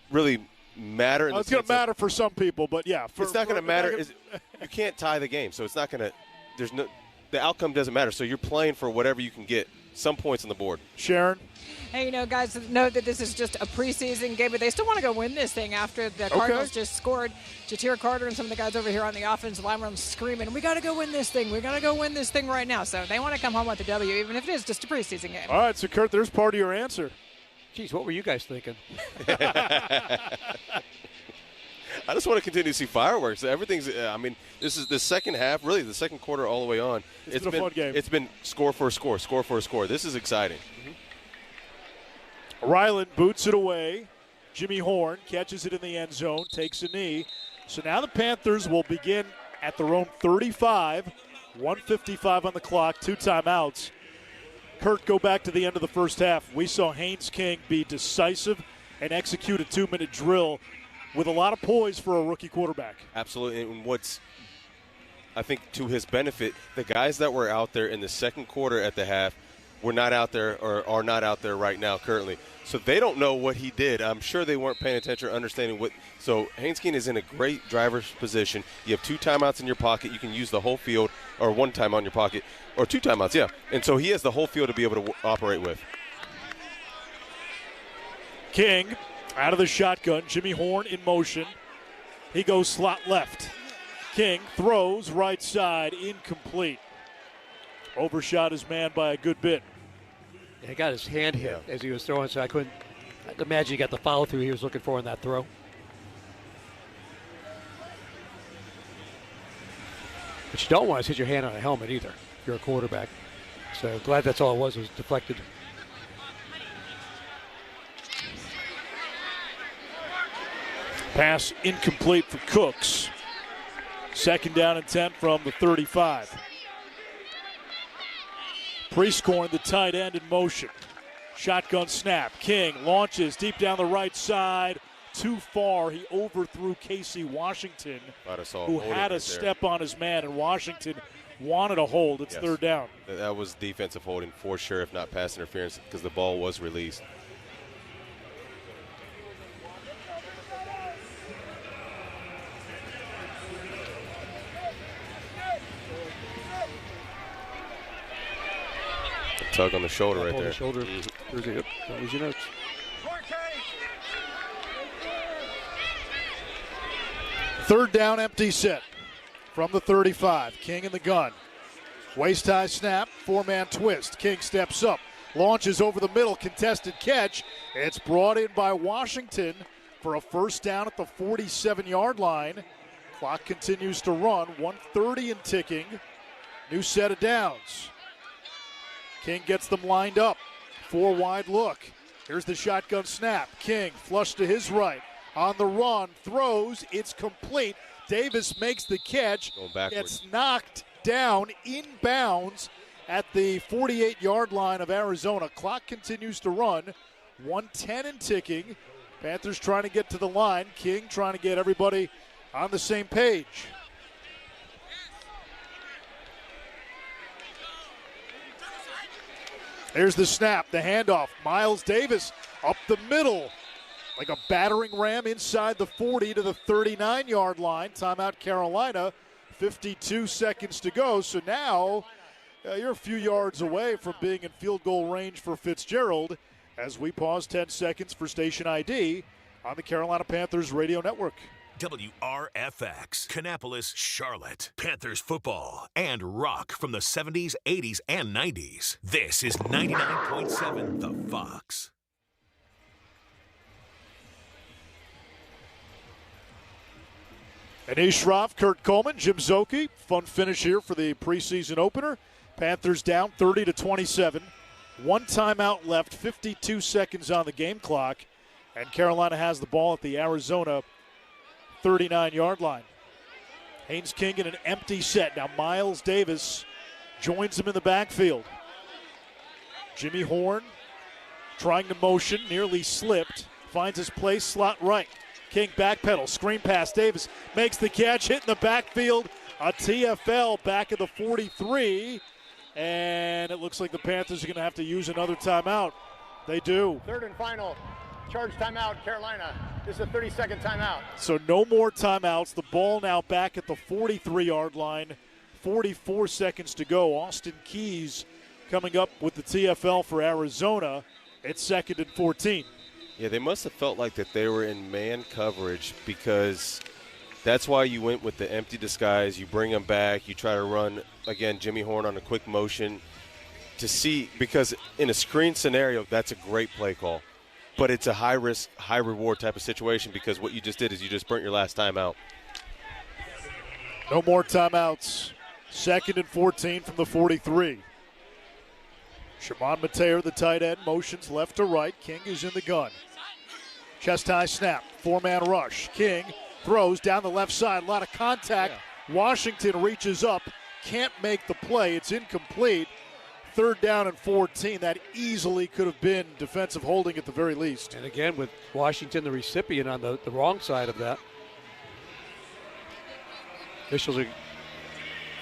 really matter. It's going to matter for some people, but yeah. It's not going to matter. You can't tie the game, so it's not going to – the outcome doesn't matter. So you're playing for whatever you can get, some points on the board. Sharon? Hey, guys, know that this is just a preseason game, but they still want to go win this thing after the Cardinals just scored. Jatir Carter and some of the guys over here on the offensive line were screaming, we got to go win this thing. We got to go win this thing right now. So they want to come home with the W, even if it is just a preseason game. All right, so, Kurt, there's part of your answer. Geez, what were you guys thinking? I just want to continue to see fireworks. Everything's. This is the second half, really the second quarter all the way on. It's been a fun game. It's been score for a score, score for a score. This is exciting. Ryland boots it away. Jimmy Horn catches it in the end zone, takes a knee. So now the Panthers will begin at their own 35, 1:55 on the clock, 2 timeouts. Kurt, go back to the end of the first half. We saw Haynes King be decisive and execute a 2-minute drill with a lot of poise for a rookie quarterback. Absolutely. And what's, I think, to his benefit, the guys that were out there in the second quarter at the half were not out there or are not out there right now currently. So they don't know what he did. I'm sure they weren't paying attention or understanding what. So Haynes King is in a great driver's position. You have 2 timeouts in your pocket. You can use the whole field, or 1 timeout in your pocket, or 2 timeouts, yeah. And so he has the whole field to be able to operate with. King out of the shotgun. Jimmy Horn in motion. He goes slot left. King throws right side, incomplete. Overshot his man by a good bit. He got his hand hit as he was throwing, so I couldn't imagine he got the follow through he was looking for in that throw. But you don't want to hit your hand on a helmet either if you're a quarterback. So glad that's all it was deflected. Pass incomplete for Cooks. 2nd down and 10 from the 35. Prescorn, the tight end, in motion. Shotgun snap. King launches deep down the right side. Too far. He overthrew Casey Washington, who had a step on his man, and Washington wanted a hold. It's 3rd down. That was defensive holding for sure, if not pass interference, because the ball was released. Tug on the shoulder right there. The shoulder. Yep. That was your notes. Third down, empty set from the 35. King in the gun. Waist high snap, 4-man twist. King steps up, launches over the middle, contested catch. It's brought in by Washington for a first down at the 47-yard line. Clock continues to run, 1:30 and ticking. New set of downs. King gets them lined up. 4 wide look. Here's the shotgun snap. King flush to his right. On the run, throws. It's complete. Davis makes the catch. Gets knocked down inbounds at the 48-yard line of Arizona. Clock continues to run. 1:10 and ticking. Panthers trying to get to the line. King trying to get everybody on the same page. Here's the snap, the handoff. Miles Davis up the middle like a battering ram inside the 40 to the 39-yard line. Timeout Carolina, 52 seconds to go. So now you're a few yards away from being in field goal range for Fitzgerald as we pause 10 seconds for station ID on the Carolina Panthers radio network. WRFX, Kannapolis, Charlotte. Panthers football and rock from the 70s, 80s, and 90s. This is 99.7 The Fox. Anish Shroff, Kurt Coleman, Jim Zoki. Fun finish here for the preseason opener. Panthers down 30-27. One timeout left, 52 seconds on the game clock. And Carolina has the ball at the Arizona 39-yard line. Haynes King in an empty set. Now Miles Davis joins him in the backfield. Jimmy Horn trying to motion, nearly slipped. Finds his place, slot right. King backpedal, screen pass. Davis makes the catch, hit in the backfield. A TFL back at the 43. And it looks like the Panthers are going to have to use another timeout. They do. Third and final. Charge timeout, Carolina. This is a 30-second timeout. So no more timeouts. The ball now back at the 43-yard line. 44 seconds to go. Austin Keys coming up with the TFL for Arizona. It's 2nd and 14. Yeah, they must have felt like that they were in man coverage because that's why you went with the empty disguise. You bring them back. You try to run, again, Jimmy Horn on a quick motion to see, because in a screen scenario, that's a great play call. But it's a high-risk, high-reward type of situation because what you just did is you just burnt your last timeout. No more timeouts. 2nd and 14 from the 43. Shimon Mateer, the tight end, motions left to right. King is in the gun. Chest high snap, 4-man rush. King throws down the left side, a lot of contact. Yeah. Washington reaches up, can't make the play. It's incomplete. 3rd down and 14. That easily could have been defensive holding at the very least. And again, with Washington, the recipient, on the wrong side of that. Officials are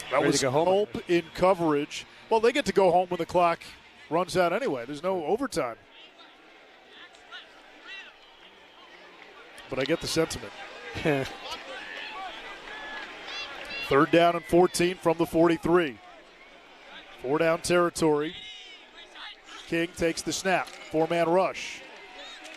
that was to go home. Hope in coverage. Well, they get to go home when the clock runs out anyway. There's no overtime. But I get the sentiment. 3rd down and 14 from the 43. 4-down territory. King takes the snap. 4-man rush.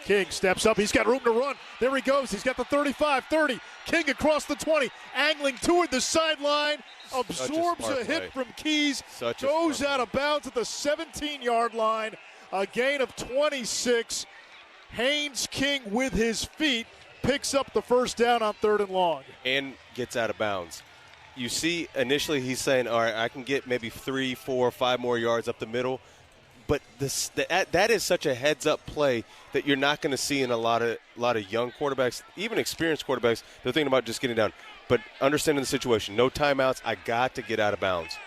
King steps up. He's got room to run. There he goes. He's got the 35, 30. King across the 20. Angling toward the sideline. Absorbs a hit from Keys. Goes out of bounds at the 17-yard line. A gain of 26. Haynes King with his feet picks up the 1st down on 3rd and long. And gets out of bounds. You see, initially he's saying, all right, I can get maybe 3, 4, 5 more yards up the middle. But that is such a heads-up play that you're not going to see in a lot of young quarterbacks, even experienced quarterbacks. They're thinking about just getting down. But understanding the situation, no timeouts, I got to get out of bounds.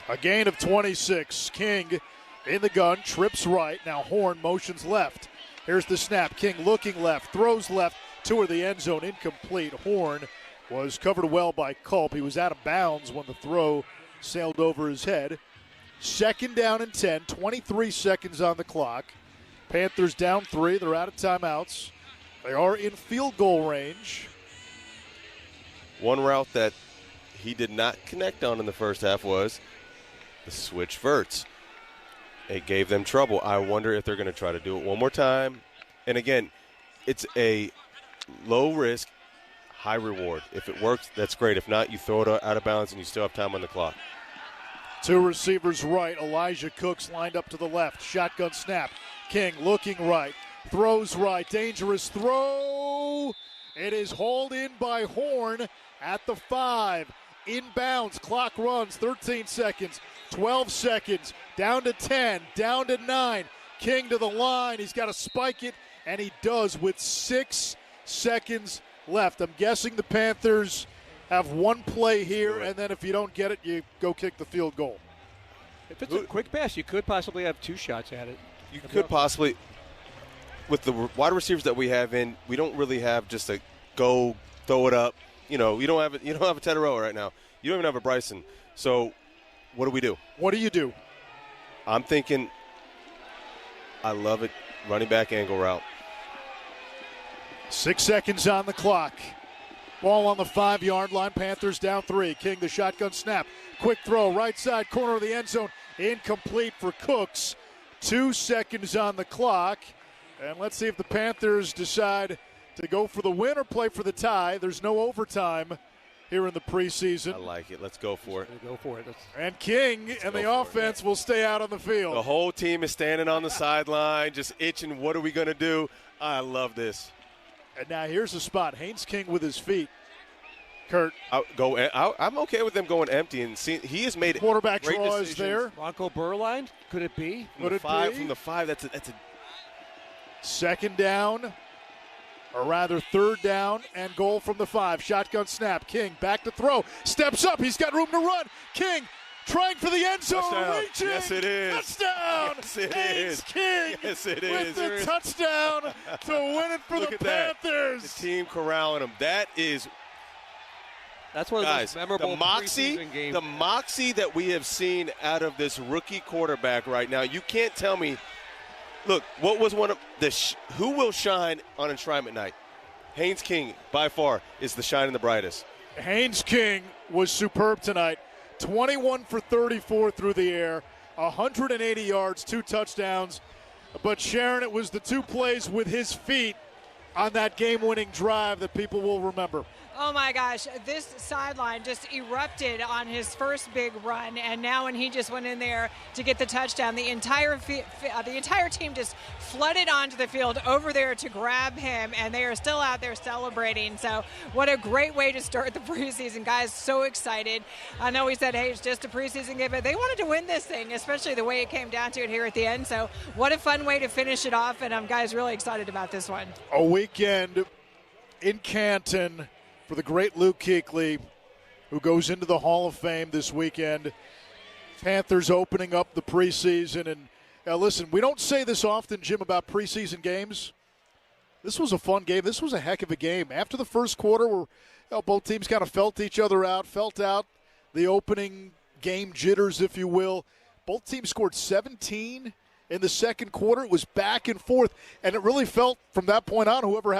A gain of 26. King in the gun, trips right. Now Horn motions left. Here's the snap. King looking left, throws left toward the end zone, incomplete. Horn was covered well by Culp. He was out of bounds when the throw sailed over his head. 2nd down and 10, 23 seconds on the clock. Panthers down 3. They're out of timeouts. They are in field goal range. One route that he did not connect on in the first half was the switch verts. It gave them trouble. I wonder if they're going to try to do it one more time. And again, it's a low risk, high reward. If it works, that's great. If not, you throw it out of bounds and you still have time on the clock. 2 receivers right. Elijah Cooks lined up to the left. Shotgun snap. King looking right. Throws right. Dangerous throw. It is hauled in by Horn at the 5. Inbounds. Clock runs. 13 seconds. 12 seconds. Down to 10. Down to 9. King to the line. He's got to spike it, and he does with 6 seconds left. I'm guessing the Panthers have one play here, and then if you don't get it, you go kick the field goal. If it's a quick pass, you could possibly have 2 shots at it. you could possibly, with the wide receivers that we have in, we don't really have just a go throw it up. You don't have a Tedoroa right now. You don't even have a Bryson. So what do? What do you do? I'm thinking, I love it, running back angle route. 6 seconds on the clock. Ball on the 5-yard line. Panthers down 3. King, the shotgun snap. Quick throw, right side corner of the end zone. Incomplete for Cooks. 2 seconds on the clock. And let's see if the Panthers decide to go for the win or play for the tie. There's no overtime here in the preseason. I like it. Let's go for it. Go for it. And King and the offense will stay out on the field. The whole team is standing on the sideline, just itching. What are we going to do? I love this. And now here's the spot. Haynes King with his feet. Kurt. I'm okay with them going empty. And he has made quarterback great draw decisions. is there. Bronco Burline? Could it be? Could it be? From the 5, that's a second down, or rather third down and goal from the 5. Shotgun snap. King back to throw. Steps up. He's got room to run. King trying for the end zone. Touchdown. Reaching. Yes, it is. Touchdown. Yes, it Haynes is. King yes, it with is. the touchdown to win it for Look the at that. Panthers. The team corralling them. That's one of the most memorable preseason games. The moxie that we have seen out of this rookie quarterback right now. You can't tell me. Look, what was one of the who will shine on enshrinement night? Haynes King, by far, is the shine and the brightest. Haynes King was superb tonight. 21 for 34 through the air, 180 yards, 2 touchdowns. But Sharon, it was the 2 plays with his feet on that game-winning drive that people will remember. Oh my gosh, this sideline just erupted on his first big run, and now when he just went in there to get the touchdown, the entire team just flooded onto the field over there to grab him, and they are still out there celebrating. So what a great way to start the preseason. Guys, so excited. I know we said, hey, it's just a preseason game, but they wanted to win this thing, especially the way it came down to it here at the end. So what a fun way to finish it off, and I'm guys really excited about this one. A weekend in Canton for the great Luke Kuechly, who goes into the Hall of Fame this weekend. Panthers opening up the preseason. And listen, we don't say this often, Jim, about preseason games. This was a fun game. This was a heck of a game. After the first quarter, where both teams kind of felt each other out, felt out the opening game jitters, if you will. Both teams scored 17 in the second quarter. It was back and forth, and it really felt from that point on, whoever had